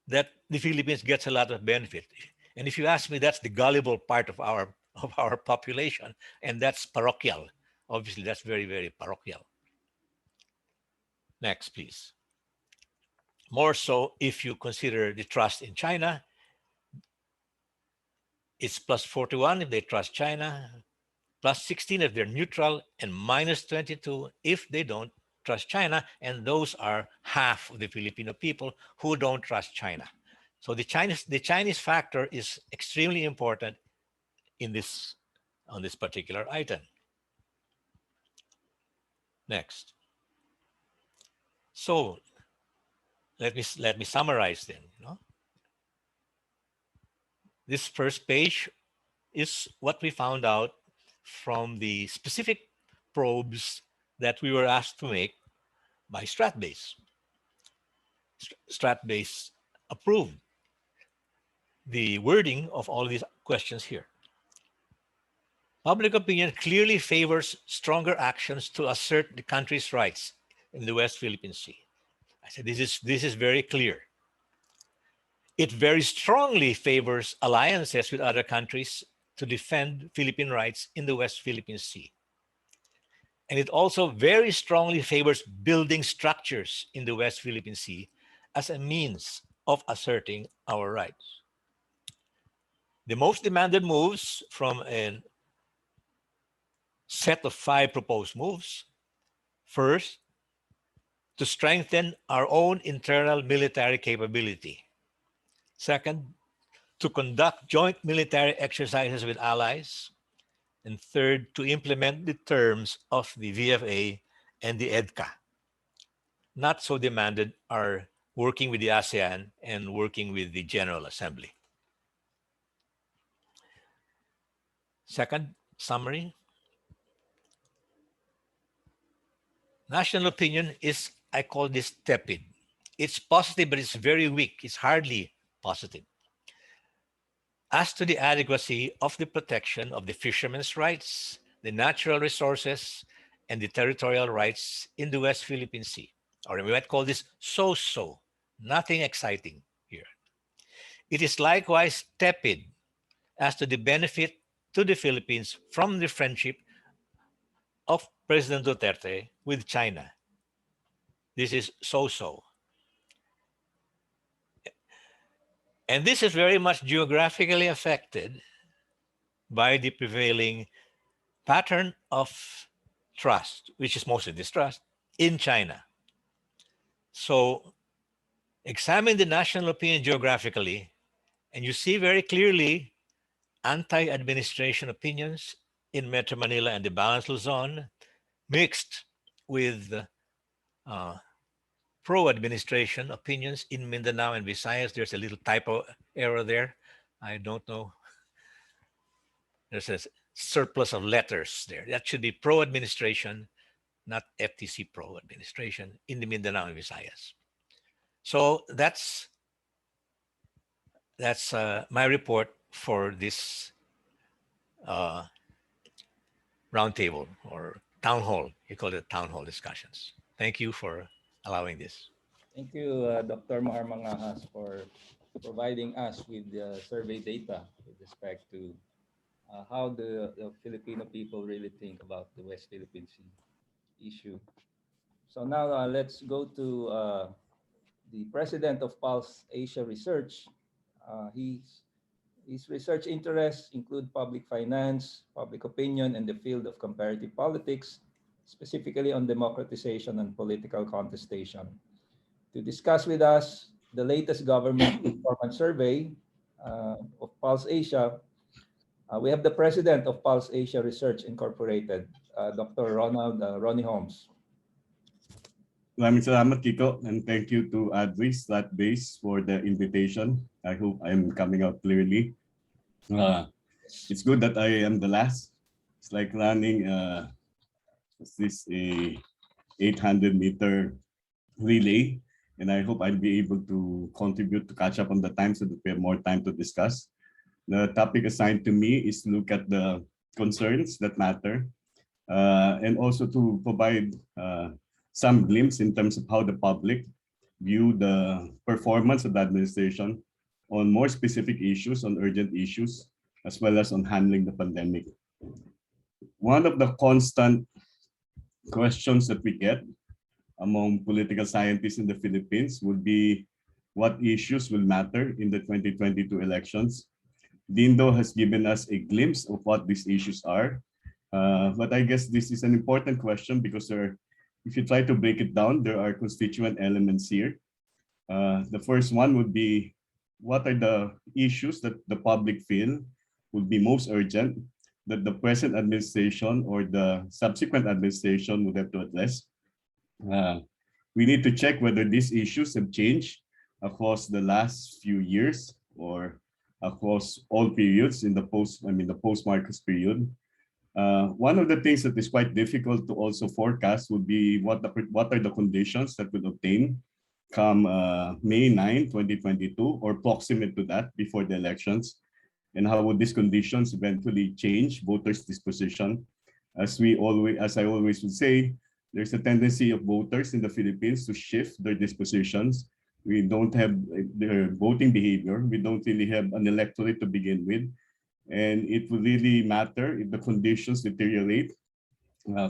that the Philippines gets a lot of benefit. And if you ask me, that's the gullible part of our population, and that's parochial. Obviously, that's very, very parochial. Next, please. More so if you consider the trust in China, it's +41 if they trust China, +16 if they're neutral, and -22 if they don't trust China. And those are half of the Filipino people who don't trust China. So the Chinese factor is extremely important on this particular item. Next. So let me summarize then. This first page is what we found out from the specific probes that we were asked to make by StratBase. StratBase approved the wording of all these questions here. Public opinion clearly favors stronger actions to assert the country's rights in the West Philippine Sea. I said this is very clear. It very strongly favors alliances with other countries to defend Philippine rights in the West Philippine Sea. And it also very strongly favors building structures in the West Philippine Sea as a means of asserting our rights. The most demanded moves from a set of 5 proposed moves. First, to strengthen our own internal military capability. Second, to conduct joint military exercises with allies. And third, to implement the terms of the VFA and the EDCA. Not so demanded are working with the ASEAN and working with the General Assembly. Second, summary. National opinion is, I call this tepid. It's positive, but it's very weak. It's hardly positive. As to the adequacy of the protection of the fishermen's rights, the natural resources, and the territorial rights in the West Philippine Sea, or we might call this so-so, nothing exciting here. It is likewise tepid as to the benefit to the Philippines from the friendship of President Duterte with China. This is so-so. And this is very much geographically affected by the prevailing pattern of trust, which is mostly distrust, in China. So examine the national opinion geographically, and you see very clearly anti-administration opinions in Metro Manila and the Balance Luzon, mixed with pro-administration opinions in Mindanao and Visayas. There's a little typo error there. I don't know. There's a surplus of letters there. That should be pro-administration, not FTC pro-administration in the Mindanao and Visayas. So that's my report for this roundtable or town hall. You call it town hall discussions. Thank you for allowing this. Thank you, Dr. Mar Mangahas, for providing us with the survey data with respect to how the Filipino people really think about the West Philippine Sea issue. So now let's go to the president of Pulse Asia Research. His research interests include public finance, public opinion, and the field of comparative politics, specifically on democratization and political contestation. To discuss with us the latest government performance survey of Pulse Asia, we have the president of Pulse Asia Research Incorporated, Dr. Ronnie Holmes. Maraming salamat, Kiko, and thank you to ADRi Base for the invitation. I hope I'm coming out clearly. It's good that I am the last. It's like running a 800-meter relay, and I hope I'll be able to contribute to catch up on the time so that we have more time to discuss. The topic assigned to me is to look at the concerns that matter, and also to provide some glimpse in terms of how the public view the performance of the administration on more specific issues, on urgent issues, as well as on handling the pandemic. One of the constant questions that we get among political scientists in the Philippines would be what issues will matter in the 2022 elections. Dindo has given us a glimpse of what these issues are, but I guess this is an important question because if you try to break it down, there are constituent elements here. The first one would be, what are the issues that the public feel would be most urgent that the present administration or the subsequent administration would have to address? We need to check whether these issues have changed across the last few years or across all periods in the post-Marcos period. One of the things that is quite difficult to also forecast would be what are the conditions that will obtain come May 9, 2022, or proximate to that before the elections, and how would these conditions eventually change voters' disposition? As I always would say, there's a tendency of voters in the Philippines to shift their dispositions We don't have their voting behavior. We don't really have an electorate to begin with. And it will really matter if the conditions deteriorate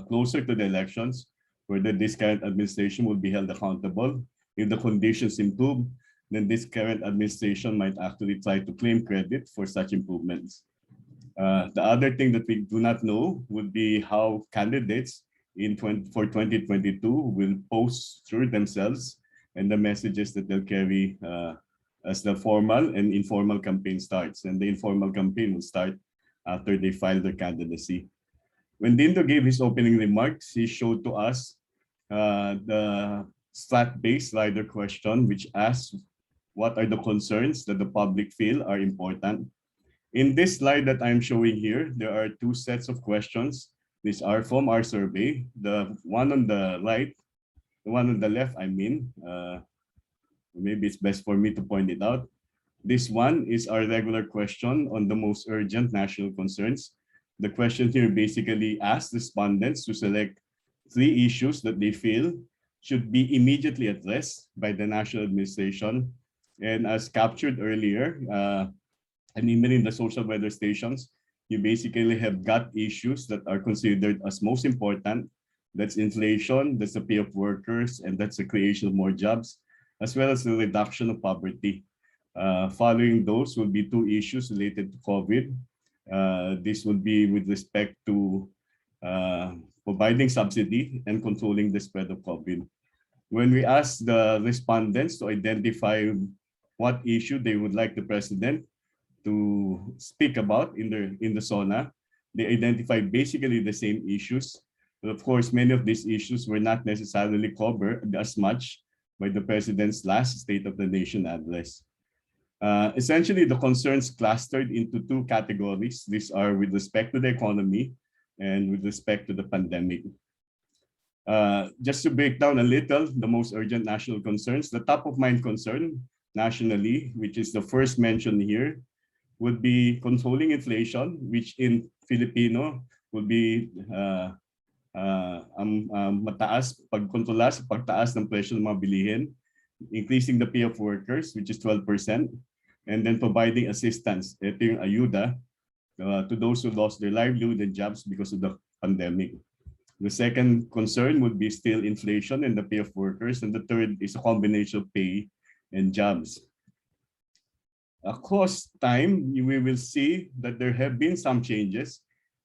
closer to the elections, whether this current administration will be held accountable. If the conditions improve, then this current administration might actually try to claim credit for such improvements. The other thing that we do not know would be how candidates for 2022 will posture themselves and the messages that they'll carry as the formal and informal campaign starts. And the informal campaign will start after they file their candidacy. When Dindo gave his opening remarks, he showed to us the stat-based rider question, which asks, what are the concerns that the public feel are important? In this slide that I'm showing here, there are two sets of questions. These are from our survey. The one on the right, the one on the left, I mean, maybe it's best for me to point it out. This one is our regular question on the most urgent national concerns. The question here basically asks respondents to select 3 issues that they feel should be immediately addressed by the national administration. And as captured earlier, and even in the social weather stations, you basically have got issues that are considered as most important. That's inflation, that's the pay of workers, and that's the creation of more jobs, as well as the reduction of poverty. Following those will be 2 issues related to COVID. This would be with respect to providing subsidy and controlling the spread of COVID. When we ask the respondents to identify what issue they would like the president to speak about in the SONA, they identify basically the same issues. But of course, many of these issues were not necessarily covered as much by the president's last State of the Nation address. Essentially, the concerns clustered into 2 categories. These are with respect to the economy and with respect to the pandemic. Just to break down a little, the most urgent national concerns, the top of mind concern nationally, which is the first mentioned here, would be controlling inflation, which in Filipino would be mataas, pagkontrola sa pagtaas ng presyo ng mga bilihin, increasing the pay of workers, which is 12%, and then providing assistance, ito yung ayuda, to those who lost their livelihood and jobs because of the pandemic. The second concern would be still inflation and the pay of workers, and the third is a combination of pay and jobs. Across time, we will see that there have been some changes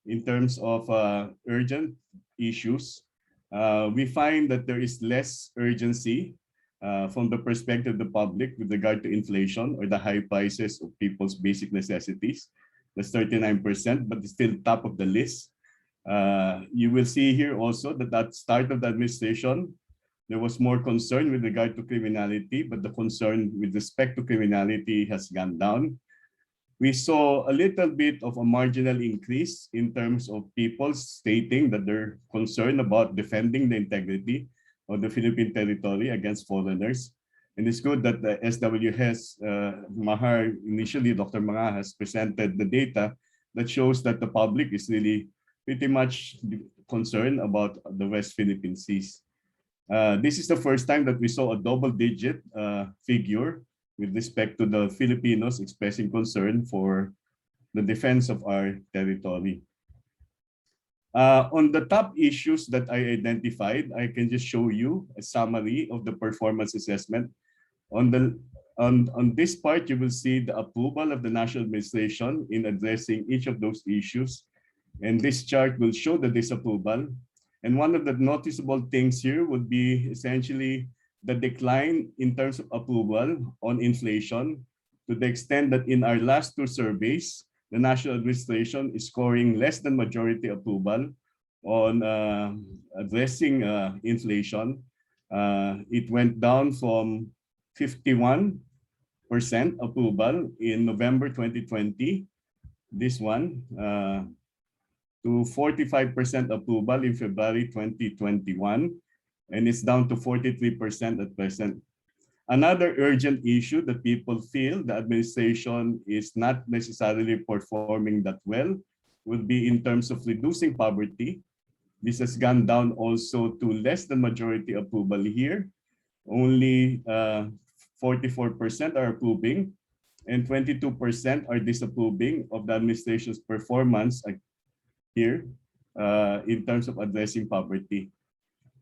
in terms of urgent issues. We find that there is less urgency from the perspective of the public with regard to inflation or the high prices of people's basic necessities. That's 39%, but it's still top of the list. You will see here also that at start of the administration, there was more concern with regard to criminality, but the concern with respect to criminality has gone down. We saw a little bit of a marginal increase in terms of people stating that they're concerned about defending the integrity of the Philippine territory against foreigners. And it's good that the SWS, Mahar, initially Dr. Mga has presented the data that shows that the public is really pretty much concerned about the West Philippine Seas. This is the first time that we saw a double-digit figure with respect to the Filipinos expressing concern for the defense of our territory. On the top issues that I identified, I can just show you a summary of the performance assessment. On this part, you will see the approval of the national administration in addressing each of those issues. And this chart will show the disapproval. And one of the noticeable things here would be essentially the decline in terms of approval on inflation, to the extent that in our last 2 surveys, the national administration is scoring less than majority approval on addressing inflation. It went down from 51% approval in November 2020, this one, to 45% approval in February 2021, and it's down to 43% at present. Another urgent issue that people feel the administration is not necessarily performing that well would be in terms of reducing poverty. This has gone down also to less than majority approval here. Only 44% are approving, and 22% are disapproving of the administration's performance here in terms of addressing poverty.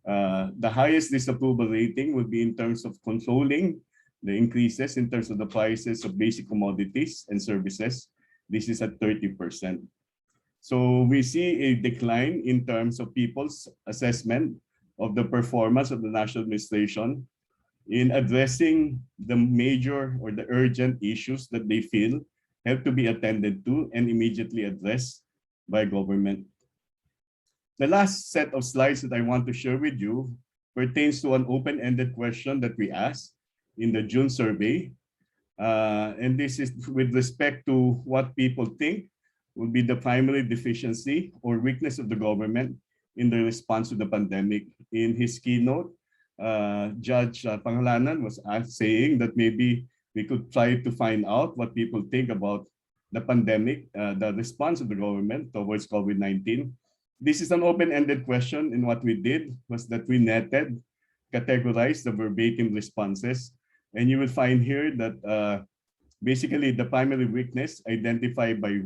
The highest disapproval rating would be in terms of controlling the increases in terms of the prices of basic commodities and services. This is at 30%. So we see a decline in terms of people's assessment of the performance of the national administration in addressing the major or the urgent issues that they feel have to be attended to and immediately addressed by government. The last set of slides that I want to share with you pertains to an open-ended question that we asked in the June survey. And this is with respect to what people think will be the primary deficiency or weakness of the government in the response to the pandemic. In his keynote, Judge Pangalanan was saying that maybe we could try to find out what people think about the pandemic, the response of the government towards COVID-19. This is an open-ended question, and what we did was that we netted, categorized the verbatim responses, and you will find here that basically the primary weakness identified by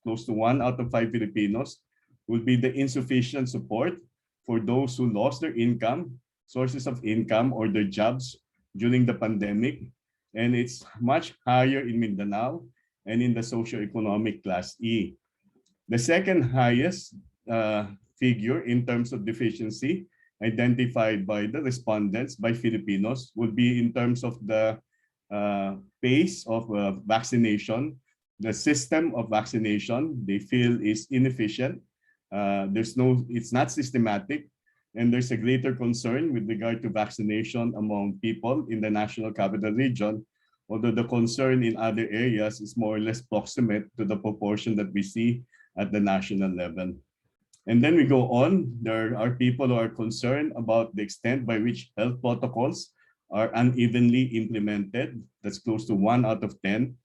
close to 1 out of 5 Filipinos will be the insufficient support for those who lost their income, sources of income, or their jobs during the pandemic. And it's much higher in Mindanao and in the socioeconomic class E. The second highest figure in terms of deficiency identified by the respondents, by Filipinos, would be in terms of the pace of vaccination. The system of vaccination they feel is inefficient. It's not systematic, and there's a greater concern with regard to vaccination among people in the National Capital Region, although the concern in other areas is more or less proximate to the proportion that we see at the national level. And then we go on, there are people who are concerned about the extent by which health protocols are unevenly implemented. That's close to 1 out of 10.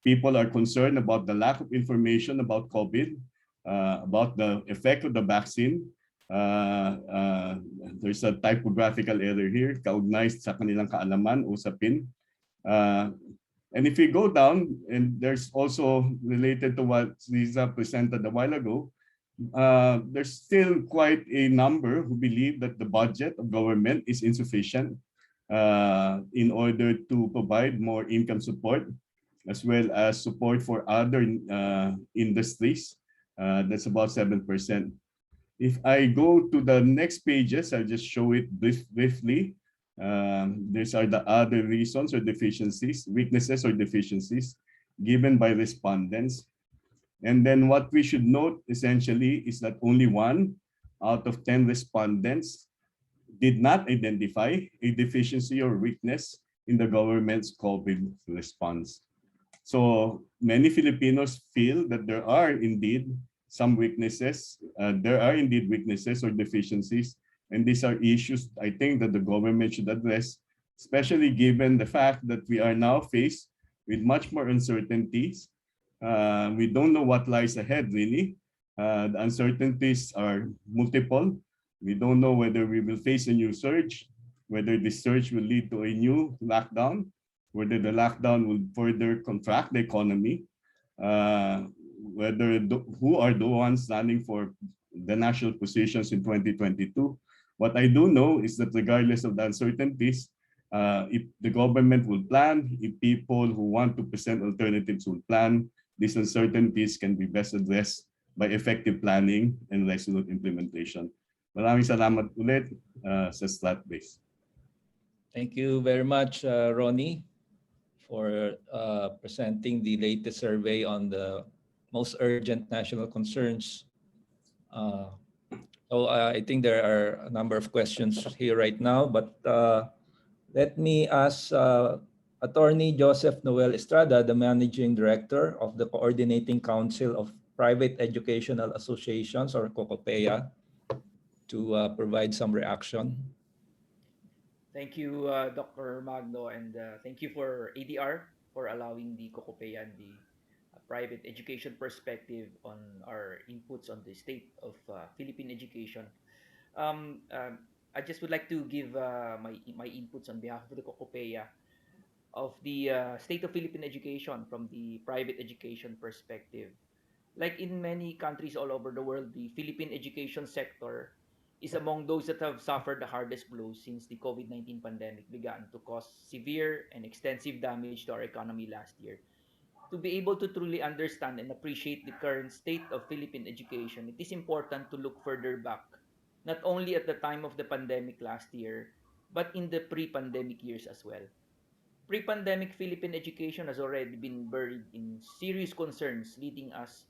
People are concerned about the lack of information about COVID, about the effect of the vaccine. There's a typographical error here, kaugnay sa kanilang kaalaman, usapin. And if we go down, and there's also related to what Liza presented a while ago, there's still quite a number who believe that the budget of government is insufficient in order to provide more income support, as well as support for other industries. That's about 7%. If I go to the next pages, I'll just show it briefly. These are the other reasons or deficiencies, weaknesses or deficiencies given by respondents. And then what we should note essentially is that only 1 out of 10 respondents did not identify a deficiency or weakness in the government's COVID response. So many Filipinos feel that there are indeed some weaknesses. There are indeed weaknesses or deficiencies, and these are issues I think that the government should address, especially given the fact that we are now faced with much more uncertainties. We don't know what lies ahead, really. The uncertainties are multiple. We don't know whether we will face a new surge, whether this surge will lead to a new lockdown, whether the lockdown will further contract the economy, who are the ones standing for the national positions in 2022. What I do know is that regardless of the uncertainties, if the government will plan, if people who want to present alternatives will plan, these uncertainties can be best addressed by effective planning and resolute implementation. Maraming salamat ulit sa slot base. Thank you very much, Ronnie, for presenting the latest survey on the most urgent national concerns. So I think there are a number of questions here right now, but let me ask Attorney Joseph Noel Estrada, the Managing Director of the Coordinating Council of Private Educational Associations, or COCOPEA, to provide some reaction. Thank you, Dr. Magno, and thank you for ADR for allowing the COCOPEA and the private education perspective on our inputs on the state of Philippine education. I just would like to give my inputs on behalf of the Kokopeya of the state of Philippine education from the private education perspective. Like in many countries all over the world, the Philippine education sector is among those that have suffered the hardest blows since the COVID-19 pandemic began to cause severe and extensive damage to our economy last year. To be able to truly understand and appreciate the current state of Philippine education, it is important to look further back, not only at the time of the pandemic last year, but in the pre-pandemic years as well. Pre-pandemic Philippine education has already been buried in serious concerns, leading us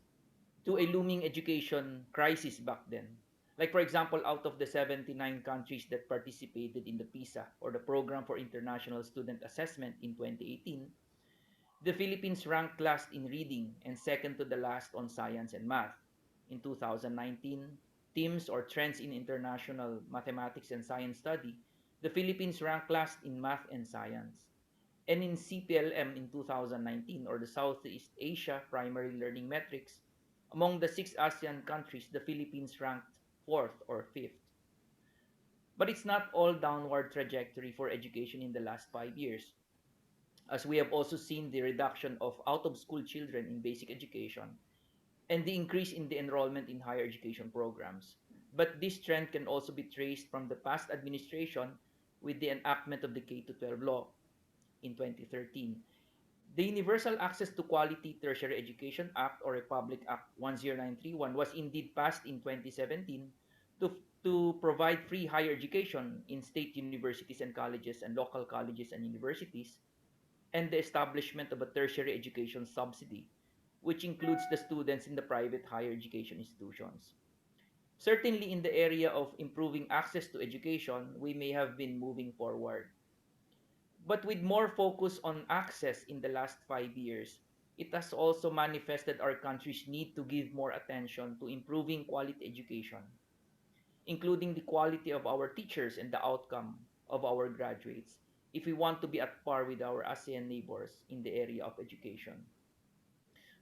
to a looming education crisis back then. Like, for example, out of the 79 countries that participated in the PISA, or the Program for International Student Assessment in 2018, the Philippines ranked last in reading and second to the last on science and math. In 2019, themes or trends in international mathematics and science study, the Philippines ranked last in math and science. And in CPLM in 2019, or the Southeast Asia Primary Learning Metrics, among the six ASEAN countries, the Philippines ranked fourth or fifth. But it's not all downward trajectory for education in the last 5 years, as we have also seen the reduction of out of school children in basic education and the increase in the enrollment in higher education programs. But this trend can also be traced from the past administration with the enactment of the K 12 law in 2013. The Universal Access to Quality Tertiary Education Act, or Republic Act 10931, was indeed passed in 2017 to provide free higher education in state universities and colleges and local colleges and universities, and the establishment of a tertiary education subsidy, which includes the students in the private higher education institutions. Certainly, in the area of improving access to education, we may have been moving forward. But with more focus on access in the last 5 years, it has also manifested our country's need to give more attention to improving quality education, including the quality of our teachers and the outcome of our graduates, if we want to be at par with our ASEAN neighbors in the area of education.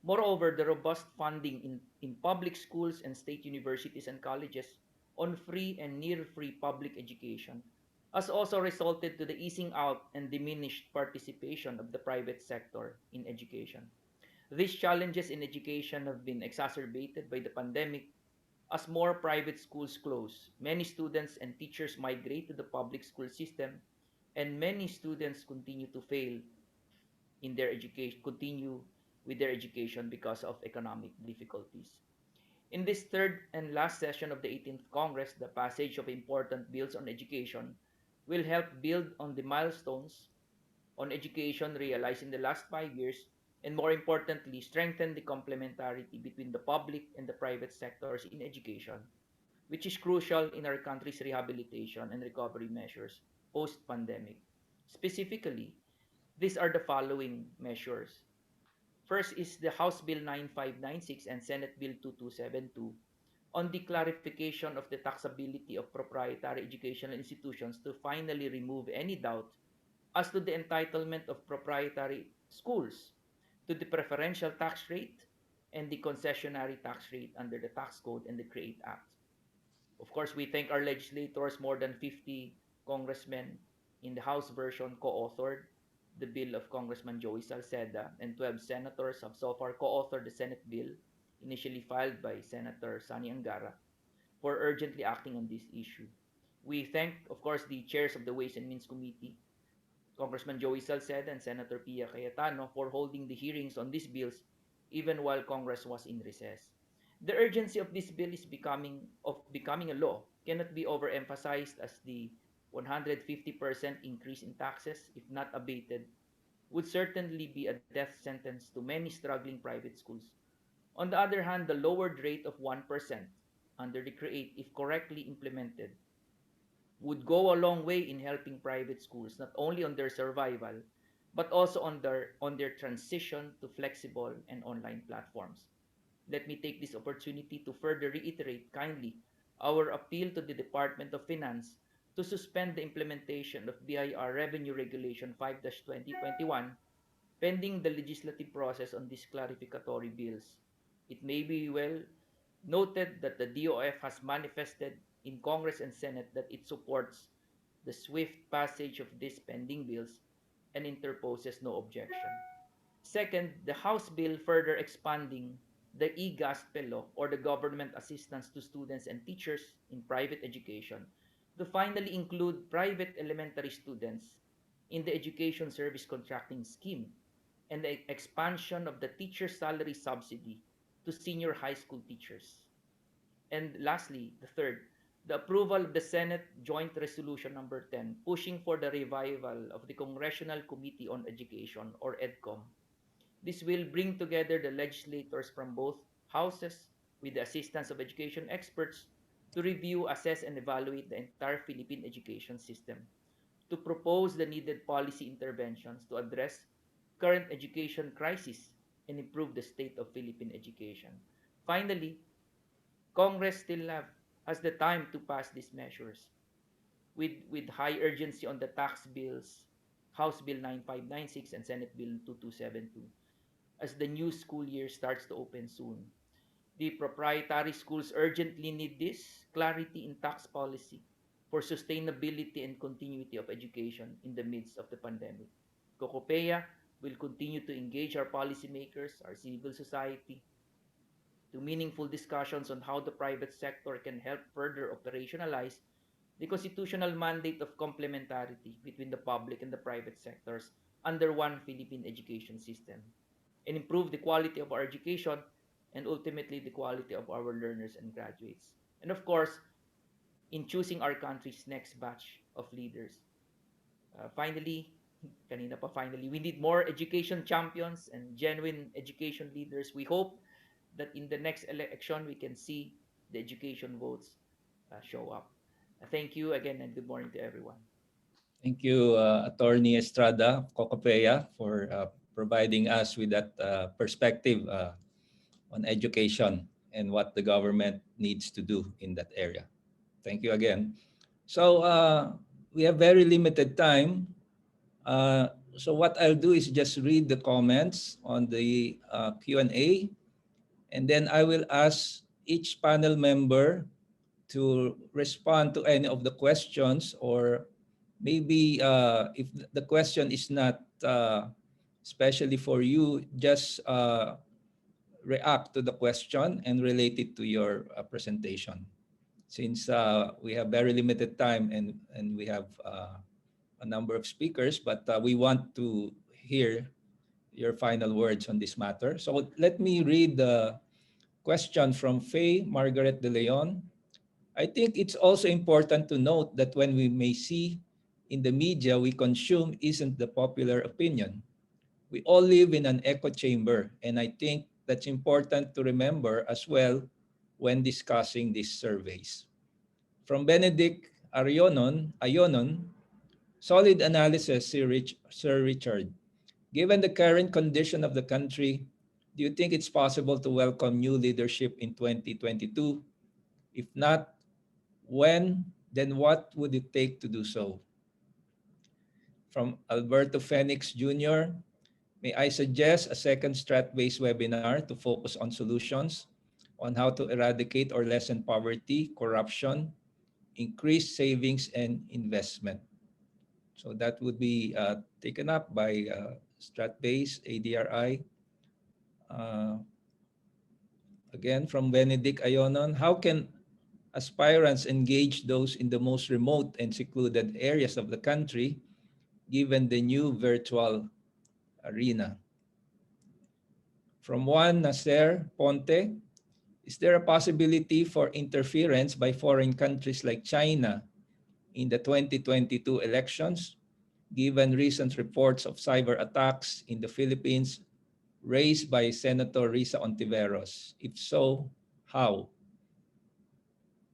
Moreover, the robust funding in public schools and state universities and colleges on free and near free public education has also resulted to the easing out and diminished participation of the private sector in education. These challenges in education have been exacerbated by the pandemic as more private schools close. Many students and teachers migrate to the public school system, and many students continue to fail in their education, continue with their education because of economic difficulties. In this third and last session of the 18th Congress, the passage of important bills on education will help build on the milestones on education realized in the last 5 years, and more importantly, strengthen the complementarity between the public and the private sectors in education, which is crucial in our country's rehabilitation and recovery measures post-pandemic. Specifically, these are the following measures. First is the House Bill 9596 and Senate Bill 2272 on the clarification of the taxability of proprietary educational institutions to finally remove any doubt as to the entitlement of proprietary schools to the preferential tax rate and the concessionary tax rate under the Tax Code and the CREATE Act. Of course, we thank our legislators, more than 50 congressmen in the House version co-authored the bill of Congressman Joey Salceda, and 12 senators have so far co-authored the Senate bill, initially filed by Senator Sani Angara, for urgently acting on this issue. We thank, of course, the chairs of the Ways and Means Committee, Congressman Joey Salceda and Senator Pia Cayetano, for holding the hearings on these bills even while Congress was in recess. The urgency of this bill is becoming a law cannot be overemphasized, as the 150% increase in taxes, if not abated, would certainly be a death sentence to many struggling private schools. On the other hand, the lowered rate of 1% under the CREATE, if correctly implemented, would go a long way in helping private schools not only on their survival but also on their transition to flexible and online platforms. Let me take this opportunity to further reiterate kindly our appeal to the Department of Finance to suspend the implementation of BIR Revenue Regulation 5-2021 pending the legislative process on these clarificatory bills. It may be well noted that the DOF has manifested in Congress and Senate that it supports the swift passage of these pending bills and interposes no objection. Second, the House bill further expanding the e-gospel law, or the government assistance to students and teachers in private education, to finally include private elementary students in the education service contracting scheme, and the expansion of the teacher salary subsidy to senior high school teachers. And lastly, the third, the approval of the Senate Joint Resolution number 10, pushing for the revival of the Congressional Committee on Education, or EDCOM. This will bring together the legislators from both houses with the assistance of education experts to review, assess, and evaluate the entire Philippine education system, to propose the needed policy interventions to address current education crisis and improve the state of Philippine education. Finally, Congress still has the time to pass these measures with high urgency on the tax bills, House Bill 9596 and Senate Bill 2272, as the new school year starts to open soon. The proprietary schools urgently need this clarity in tax policy for sustainability and continuity of education in the midst of the pandemic. Cocopeya will continue to engage our policymakers, our civil society, to meaningful discussions on how the private sector can help further operationalize the constitutional mandate of complementarity between the public and the private sectors under one Philippine education system, and improve the quality of our education and ultimately the quality of our learners and graduates. And of course, in choosing our country's next batch of leaders. Finally, we need more education champions and genuine education leaders. We hope that in the next election, we can see the education votes show up. Thank you again, and good morning to everyone. Thank you, Attorney Estrada Cocopea, for providing us with that perspective on education and what the government needs to do in that area. Thank you again. So we have very limited time. So what I'll do is just read the comments on the Q&A, and then I will ask each panel member to respond to any of the questions, or maybe if the question is not especially for you, just react to the question and relate it to your presentation. Since we have very limited time and we have a number of speakers, but we want to hear your final words on this matter. So let me read the question from Faye Margaret de Leon. I think it's also important to note that when we may see in the media we consume isn't the popular opinion. We all live in an echo chamber, and I think that's important to remember as well when discussing these surveys. From Benedict Ayonon, solid analysis, Sir Richard. Given the current condition of the country, do you think it's possible to welcome new leadership in 2022? If not, when, then what would it take to do so? From Alberto Phoenix Jr., may I suggest a second strat-based webinar to focus on solutions on how to eradicate or lessen poverty, corruption, increase savings and investment. So that would be taken up by strat-based ADRi. Again, from Benedict Ayonon, how can aspirants engage those in the most remote and secluded areas of the country given the new virtual arena? From Juan Nasser Ponte, is there a possibility for interference by foreign countries like China in the 2022 elections, given recent reports of cyber attacks in the Philippines raised by Senator Risa Ontiveros? If so, how?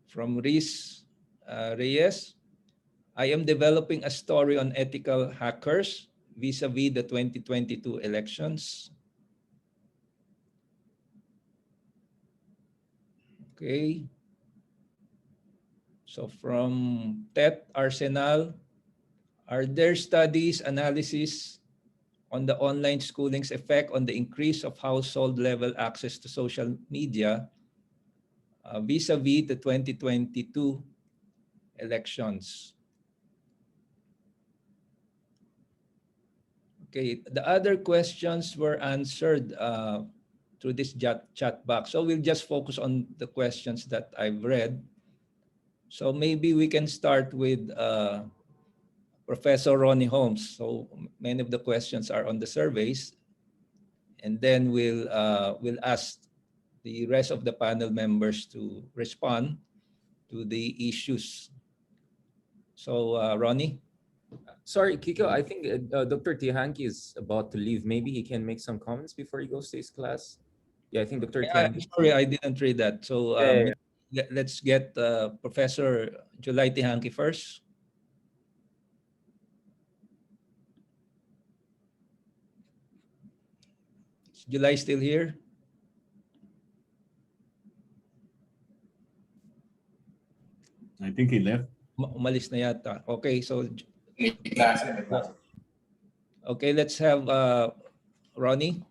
From Reyes, I am developing a story on ethical hackers vis-a-vis the 2022 elections. Okay. So from Tet Arsenal, are there studies, analysis on the online schooling's effect on the increase of household level access to social media vis-a-vis the 2022 elections. Okay, the other questions were answered through this chat box. So we'll just focus on the questions that I've read. So maybe we can start with Professor Ronnie Holmes. So many of the questions are on the surveys. And then we'll ask the rest of the panel members to respond to the issues. So Ronnie? Sorry, Kiko, I think Dr. Tihanki is about to leave. Maybe he can make some comments before he goes to his class. Yeah, I think Dr. Tihanki. Sorry, I didn't read that. So let's get Professor July Tihanki first. Is July still here? I think he left. Umalis na yata. Okay, so okay, let's have Ronnie.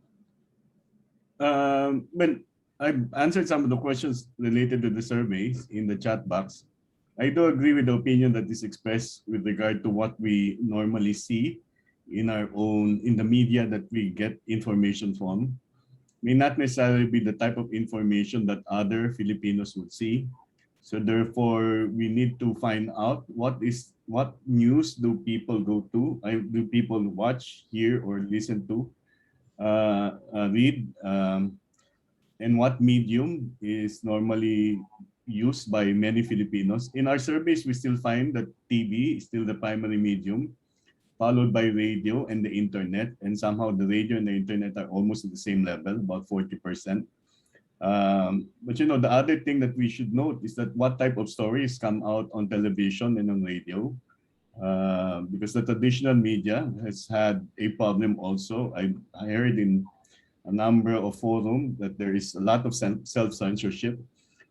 Well, I've answered some of the questions related to the surveys in the chat box. I do agree with the opinion that is expressed with regard to what we normally see in the media that we get information from. May not necessarily be the type of information that other Filipinos would see. So therefore, we need to find out what news do people go to, do people watch, hear, or listen to, read, and what medium is normally used by many Filipinos. In our surveys, we still find that TV is still the primary medium, followed by radio and the internet. And somehow the radio and the internet are almost at the same level, about 40%. But the other thing that we should note is that what type of stories come out on television and on radio, because the traditional media has had a problem also. I heard in a number of forums that there is a lot of self-censorship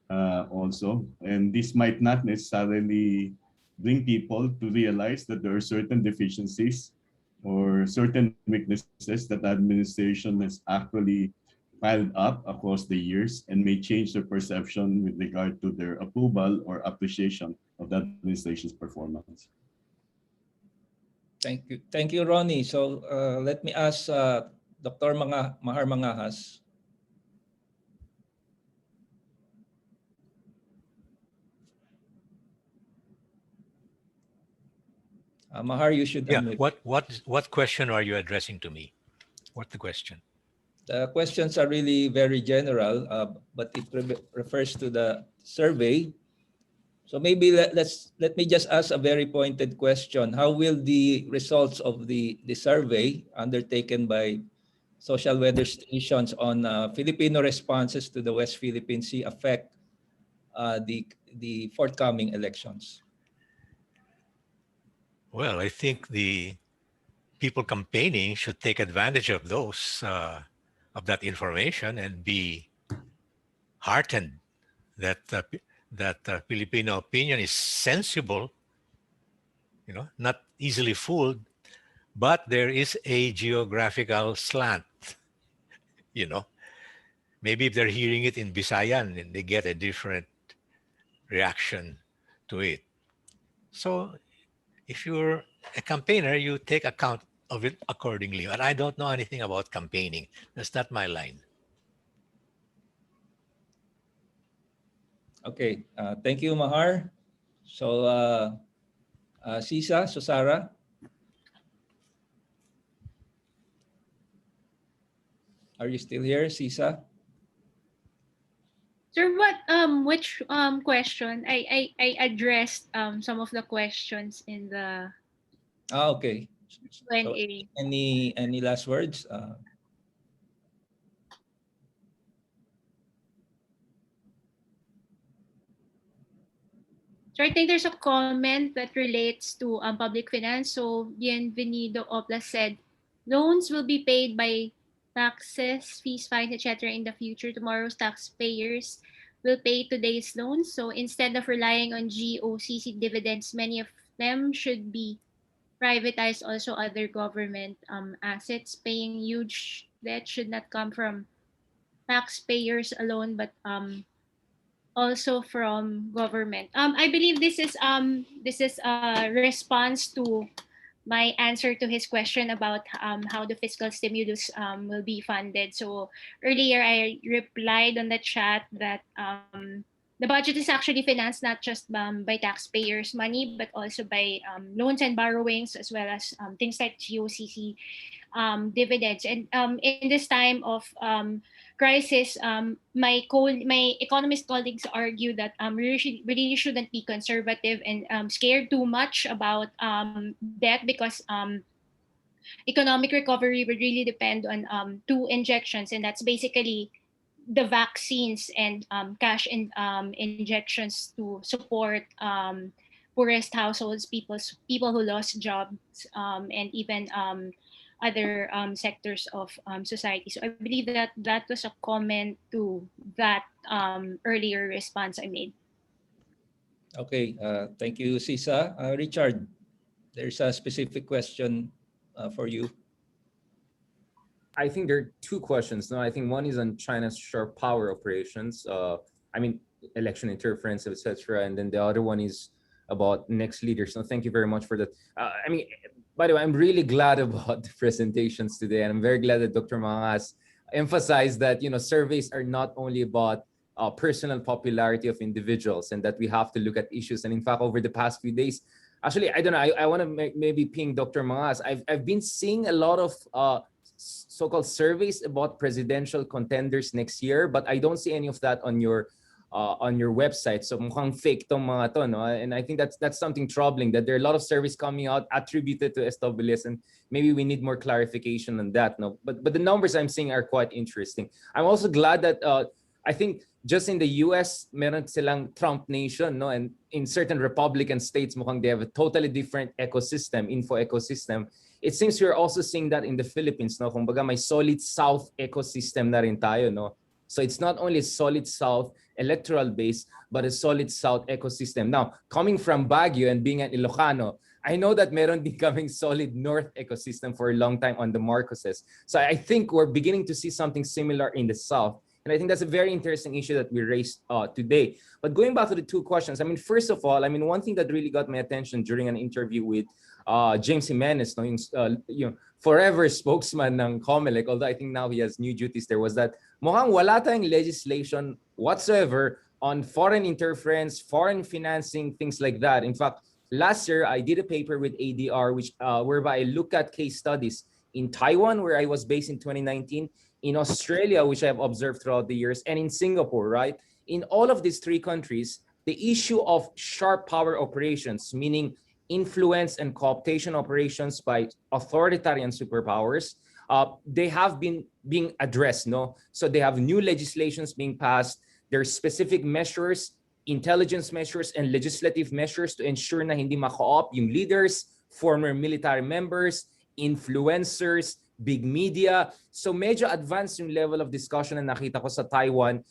also, and this might not necessarily bring people to realize that there are certain deficiencies or certain weaknesses that the administration has actually piled up across the years and may change their perception with regard to their approval or appreciation of that administration's performance. Thank you, Ronnie. So let me ask Dr. Mahar Mangahas. Mahar, you should unmute. What question are you addressing to me? What's the question? The questions are really very general, but it refers to the survey. So maybe let me just ask a very pointed question. How will the results of the survey undertaken by social weather stations on Filipino responses to the West Philippine Sea affect the forthcoming elections? Well, I think the people campaigning should take advantage of of that information and be heartened that Filipino opinion is sensible, not easily fooled, but there is a geographical slant. Maybe if they're hearing it in Visayan, they get a different reaction to it. So if you're a campaigner, you take account of it accordingly. And I don't know anything about campaigning. That's not my line. Okay, thank you, Mahar. So, Sisa, Susara. Are you still here, Sisa? Sir, which question? I addressed some of the questions in the Okay. Q&A. So any last words? So I think there's a comment that relates to public finance. So Bienvenido Opla said, loans will be paid by taxes, fees, fines, etc. in the future. Tomorrow's taxpayers will pay today's loans. So instead of relying on GOCC dividends, many of them should be privatized. Also, other government assets. Paying huge debt should not come from taxpayers alone, but also from government. I believe this is a response to my answer to his question about how the fiscal stimulus will be funded. So earlier I replied on the chat that the budget is actually financed not just by taxpayers' money, but also by loans and borrowings, as well as things like GOCC dividends. And in this time of crisis, my economist colleagues argue that we really shouldn't be conservative and scared too much about debt, because economic recovery would really depend on two injections, and that's basically the vaccines and cash injections to support poorest households, people who lost jobs, and even other sectors of society. So I believe that that was a comment to that earlier response I made. Okay, thank you, Sisa. Richard, there's a specific question for you. I think there are two questions. No, I think one is on China's sharp power operations. I mean, election interference, etc. And then the other one is about next leaders. So thank you very much for that. I mean, by the way, I'm really glad about the presentations today, and I'm very glad that Dr. Mangas emphasized that surveys are not only about personal popularity of individuals, and that we have to look at issues. And in fact, over the past few days, actually, I don't know, I want to maybe ping Dr. Mangas. I've been seeing a lot of so-called surveys about presidential contenders next year, but I don't see any of that on your website. So mukhang fake tong mga to, no? And I think that's something troubling, that there are a lot of surveys coming out attributed to SWS, and maybe we need more clarification on that, no? But the numbers I'm seeing are quite interesting. I'm also glad that I think just in the US, meron silang Trump nation, no? And in certain Republican states, mukhang they have a totally different ecosystem, info ecosystem. It seems we're also seeing that in the Philippines, no? Kumbaga may solid South ecosystem na rin tayo, no? So it's not only a solid South electoral base, but a solid South ecosystem. Now, coming from Baguio and being an Ilocano, I know that meron din kaming solid North ecosystem for a long time on the Marcoses. So I think we're beginning to see something similar in the South. And I think that's a very interesting issue that we raised today. But going back to the two questions, I mean, first of all, I mean, one thing that really got my attention during an interview with James Jimenez, no, yung forever spokesman ng COMELEC, although I think now he has new duties there, was that mukhang wala tayong legislation whatsoever on foreign interference, foreign financing, things like that. In fact, last year, I did a paper with ADR, which whereby I look at case studies in Taiwan, where I was based in 2019, in Australia, which I've observed throughout the years, and in Singapore, right? In all of these three countries, the issue of sharp power operations, meaning influence and cooptation operations by authoritarian superpowers, they have been being addressed, no? So they have new legislations being passed. There's specific measures, intelligence measures, and legislative measures to ensure na hindi ma-co-opt yung leaders, former military members, influencers, big media. So medyo advanced yung level of discussion na nakita ko sa Taiwan.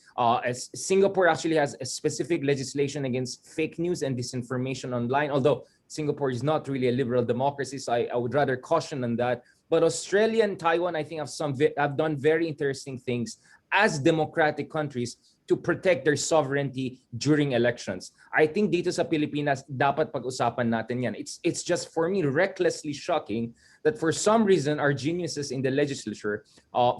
As Singapore actually has a specific legislation against fake news and disinformation online, although Singapore is not really a liberal democracy, so I would rather caution on that. But Australia and Taiwan, I think, have done very interesting things as democratic countries to protect their sovereignty during elections. I think dito sa Pilipinas, dapat pag-usapan natin yan. It's just, for me, recklessly shocking that for some reason, our geniuses in the legislature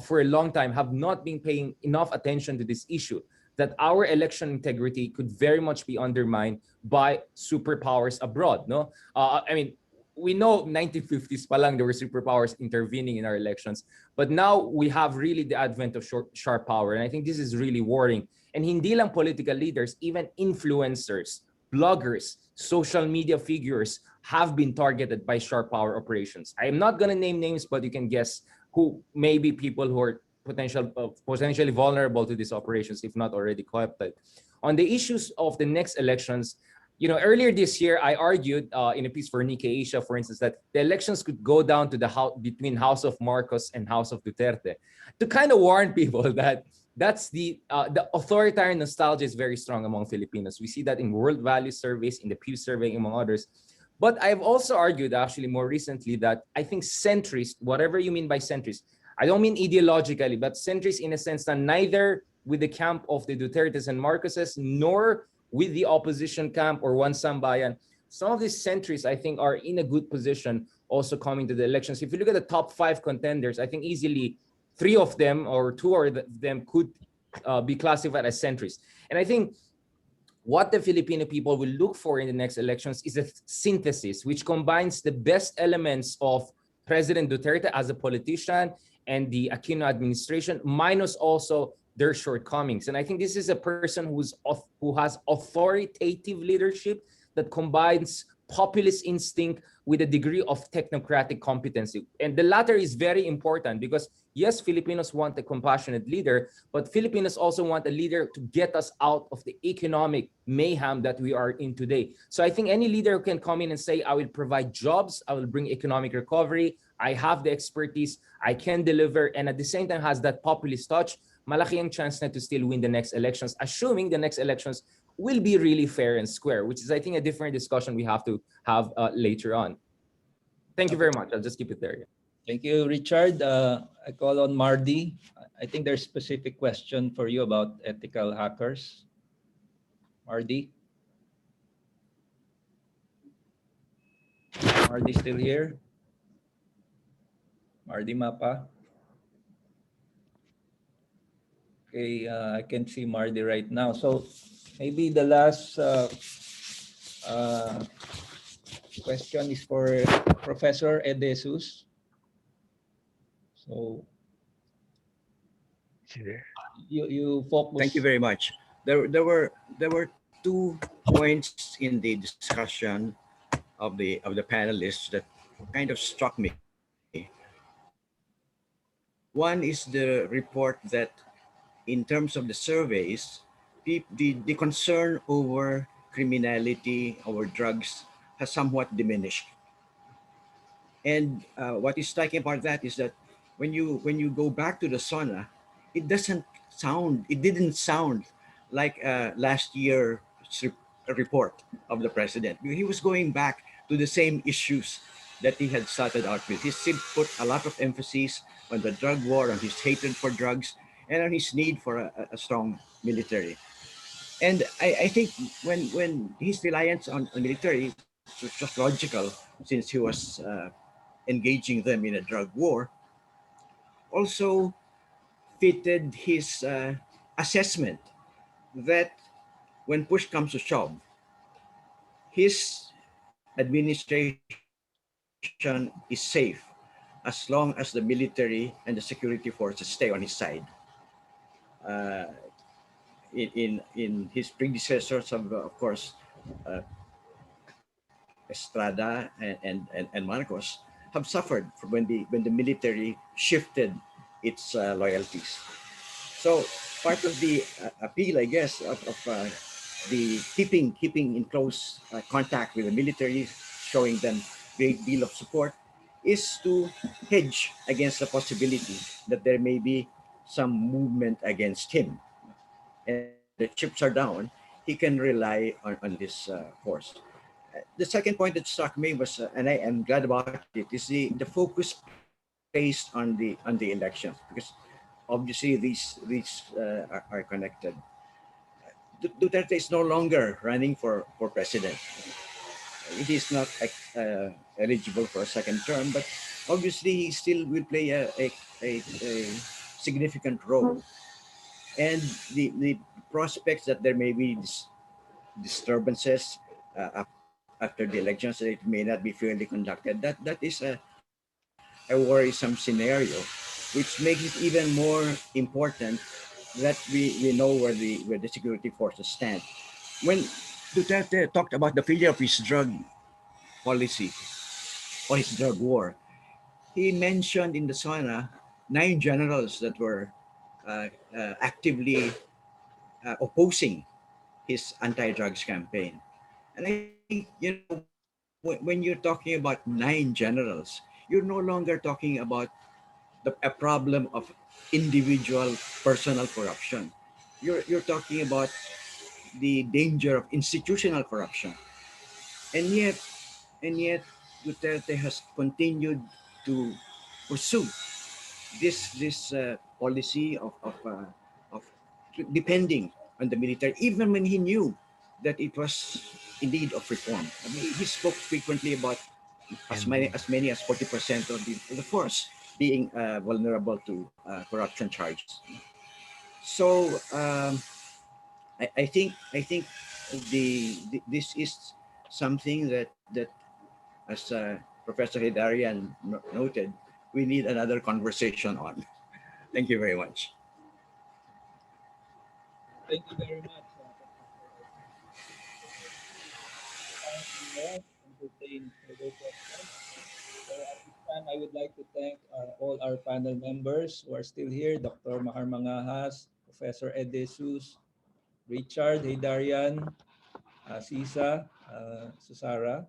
for a long time have not been paying enough attention to this issue, that our election integrity could very much be undermined by superpowers abroad, no? I mean, we know 1950s pa lang there were superpowers intervening in our elections, but now we have really the advent of sharp power, and I think this is really worrying. And hindi lang political leaders, even influencers, bloggers, social media figures have been targeted by sharp power operations. I am not going to name names, but you can guess who may be people who are potentially vulnerable to these operations, if not already co-opted. On the issues of the next elections, earlier this year, I argued in a piece for Nikkei Asia, for instance, that the elections could go down to the between House of Marcos and House of Duterte, to kind of warn people that that's the authoritarian nostalgia is very strong among Filipinos. We see that in World Value surveys, in the Pew survey, among others. But I've also argued, actually, more recently, that I think centrist, whatever you mean by centrist, I don't mean ideologically, but centrist in a sense that neither with the camp of the Dutertes and Marcoses, nor with the opposition camp or one Sambayan. Some of these centrists, I think, are in a good position also coming to the elections. If you look at the top 5 contenders, I think easily 3 of them or 2 of them could be classified as centrists. And I think what the Filipino people will look for in the next elections is a synthesis which combines the best elements of President Duterte as a politician and the Aquino administration, minus also their shortcomings. And I think this is a person who has authoritative leadership that combines populist instinct with a degree of technocratic competency. And the latter is very important because, yes, Filipinos want a compassionate leader, but Filipinos also want a leader to get us out of the economic mayhem that we are in today. So I think any leader who can come in and say, I will provide jobs, I will bring economic recovery, I have the expertise, I can deliver, and at the same time has that populist touch, malaki ang chance na to still win the next elections, assuming the next elections will be really fair and square, which is, I think, a different discussion we have to have later on. Thank you very much. I'll just keep it there. Thank you, Richard. I call on Mardy. I think there's a specific question for you about ethical hackers. Mardy? Mardy still here? Mardy Mapa? Okay, I can see Mardy right now. So maybe the last question is for Professor Ed Jesus. So you focus. Thank you very much. There were 2 points in the discussion of the panelists that kind of struck me. One is the report that in terms of the surveys, the concern over criminality, over drugs has somewhat diminished. And what is striking about that is that when you go back to the SONA, it didn't sound like last year's report of the president. He was going back to the same issues that he had started out with. He still put a lot of emphasis on the drug war, on his hatred for drugs, and on his need for a strong military. And I think when his reliance on military was just logical, since he was engaging them in a drug war, also fitted his assessment that when push comes to shove, his administration is safe as long as the military and the security forces stay on his side. In his predecessors, of course, Estrada and Marcos have suffered from when the military shifted its loyalties. So part of the appeal, I guess, of the keeping in close contact with the military, showing them great deal of support, is to hedge against the possibility that there may be some movement against him. And the chips are down, he can rely on this force. The second point that struck me was, and I am glad about it, is the focus placed on the elections, because obviously these are connected. Duterte is no longer running for president. He is not eligible for a second term, but obviously he still will play a significant role. And the prospects that there may be disturbances after the elections, that it may not be fairly conducted, that is a worrisome scenario, which makes it even more important that we know where the security forces stand. When Duterte talked about the failure of his drug policy or his drug war, he mentioned in the SONA 9 generals that were actively opposing his anti-drugs campaign. And I think, when you're talking about 9 generals, you're no longer talking about a problem of individual personal corruption. You're talking about the danger of institutional corruption. And yet Duterte has continued to pursue this policy of depending on the military, even when he knew that it was in need of reform. I mean, he spoke frequently about as many as 40% of the force being vulnerable to corruption charges. So I think this is something that as Professor Hidarian noted, we need another conversation on. Thank you very much. Thank you very much. Time to entertain further questions. So at this time, I would like to thank all our panel members who are still here: Dr. Mahar Mangahas, Professor Ed De Jesus, Richard Hidarian, Sisa, Susara.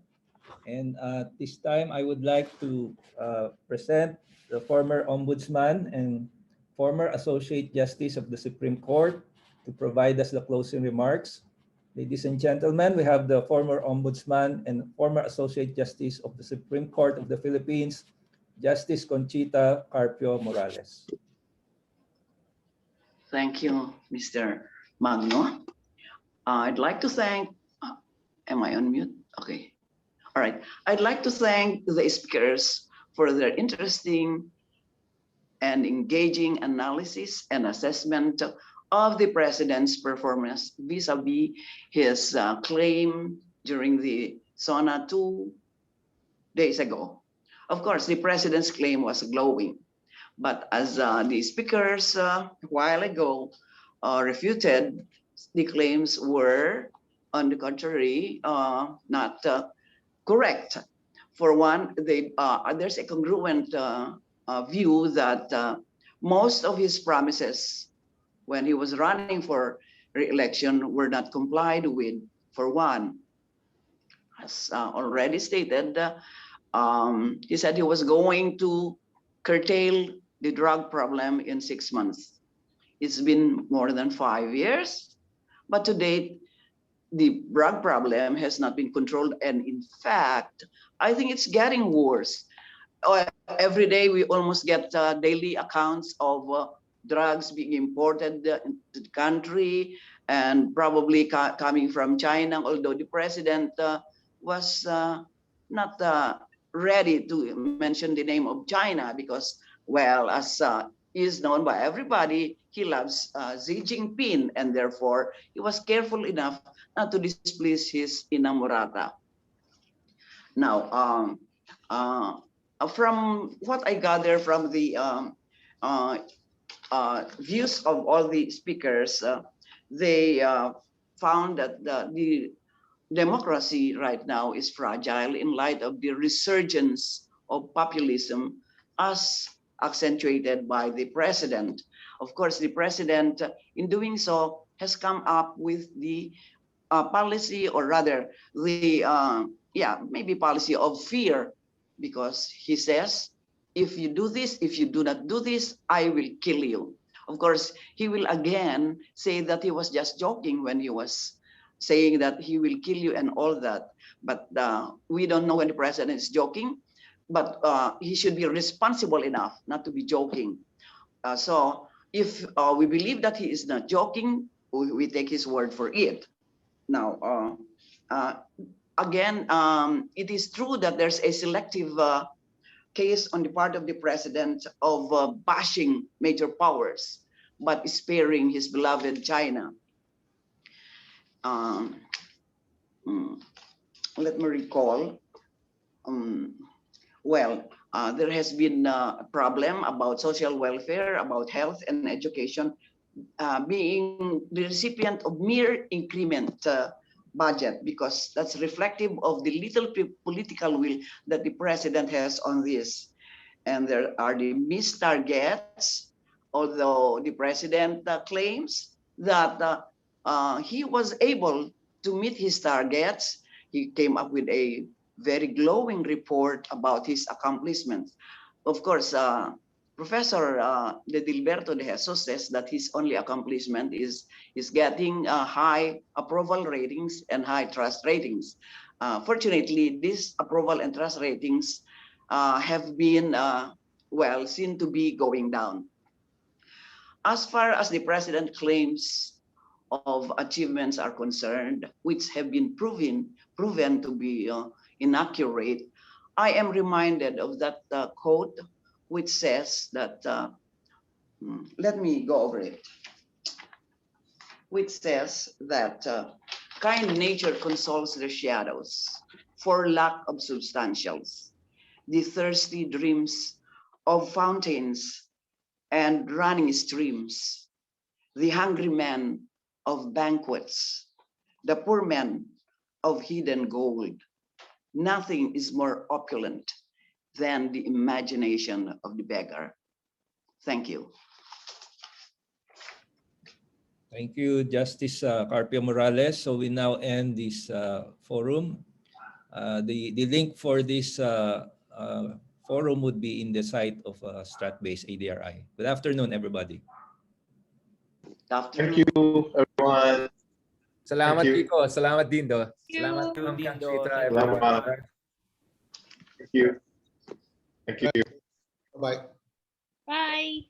And at this time, I would like to present the former Ombudsman and former Associate Justice of the Supreme Court to provide us the closing remarks. Ladies and gentlemen, we have the former Ombudsman and former Associate Justice of the Supreme Court of the Philippines, Justice Conchita Carpio Morales. Thank you, Mr. Magno. I'd like to thank, am I on mute? Okay. All right. I'd like to thank the speakers for their interesting and engaging analysis and assessment of the president's performance vis-a-vis his claim during the SONA 2 days ago. Of course, the president's claim was glowing, but as the speakers a while ago refuted, the claims were, on the contrary, not correct. For one, there's a congruent view that most of his promises when he was running for re-election were not complied with. For one, as already stated, he said he was going to curtail the drug problem in 6 months. It's been more than 5 years, but to date, the drug problem has not been controlled. And in fact, I think it's getting worse. Every day, we almost get daily accounts of drugs being imported into the country and probably coming from China, although the president was not ready to mention the name of China because, well, as is known by everybody, he loves Xi Jinping, and therefore he was careful enough not to displease his inamorata. Now, from what I gather from the views of all the speakers, they found that the democracy right now is fragile in light of the resurgence of populism as accentuated by the president. Of course, the president, in doing so, has come up with the policy, or rather the, maybe policy of fear, because he says, if you do this, if you do not do this, I will kill you. Of course, he will again say that he was just joking when he was saying that he will kill you and all that. But we don't know when the president is joking, but he should be responsible enough not to be joking. So if we believe that he is not joking, we take his word for it. Now, again, it is true that there's a selective case on the part of the president of bashing major powers, but sparing his beloved China. Let me recall. There has been a problem about social welfare, about health and education, being the recipient of mere increment budget, because that's reflective of the little political will that the president has on this. And there are the missed targets, although the president claims that he was able to meet his targets. He came up with a very glowing report about his accomplishments. Of course, Professor De Dilberto de Jesus says that his only accomplishment is getting high approval ratings and high trust ratings. Fortunately, these approval and trust ratings have been, seen to be going down. as far as the president claims of achievements are concerned, which have been proven to be inaccurate, I am reminded of that quote which says that, let me go over it, which says that kind nature consoles the shadows for lack of substantials. The thirsty dreams of fountains and running streams, the hungry man of banquets, the poor man of hidden gold. Nothing is more opulent than the imagination of the beggar. Thank you. Thank you, Justice Carpio Morales. So we now end this forum. The link for this forum would be in the site of Strat-based ADRi. Good afternoon, everybody. Thank you, everyone. Salamat, Thank you. Kiko. Salamat, Dindo. Salamat, you, Ma'am Dindo. Conchita, Thank you. everyone. Thank you. Thank you. Bye. Bye.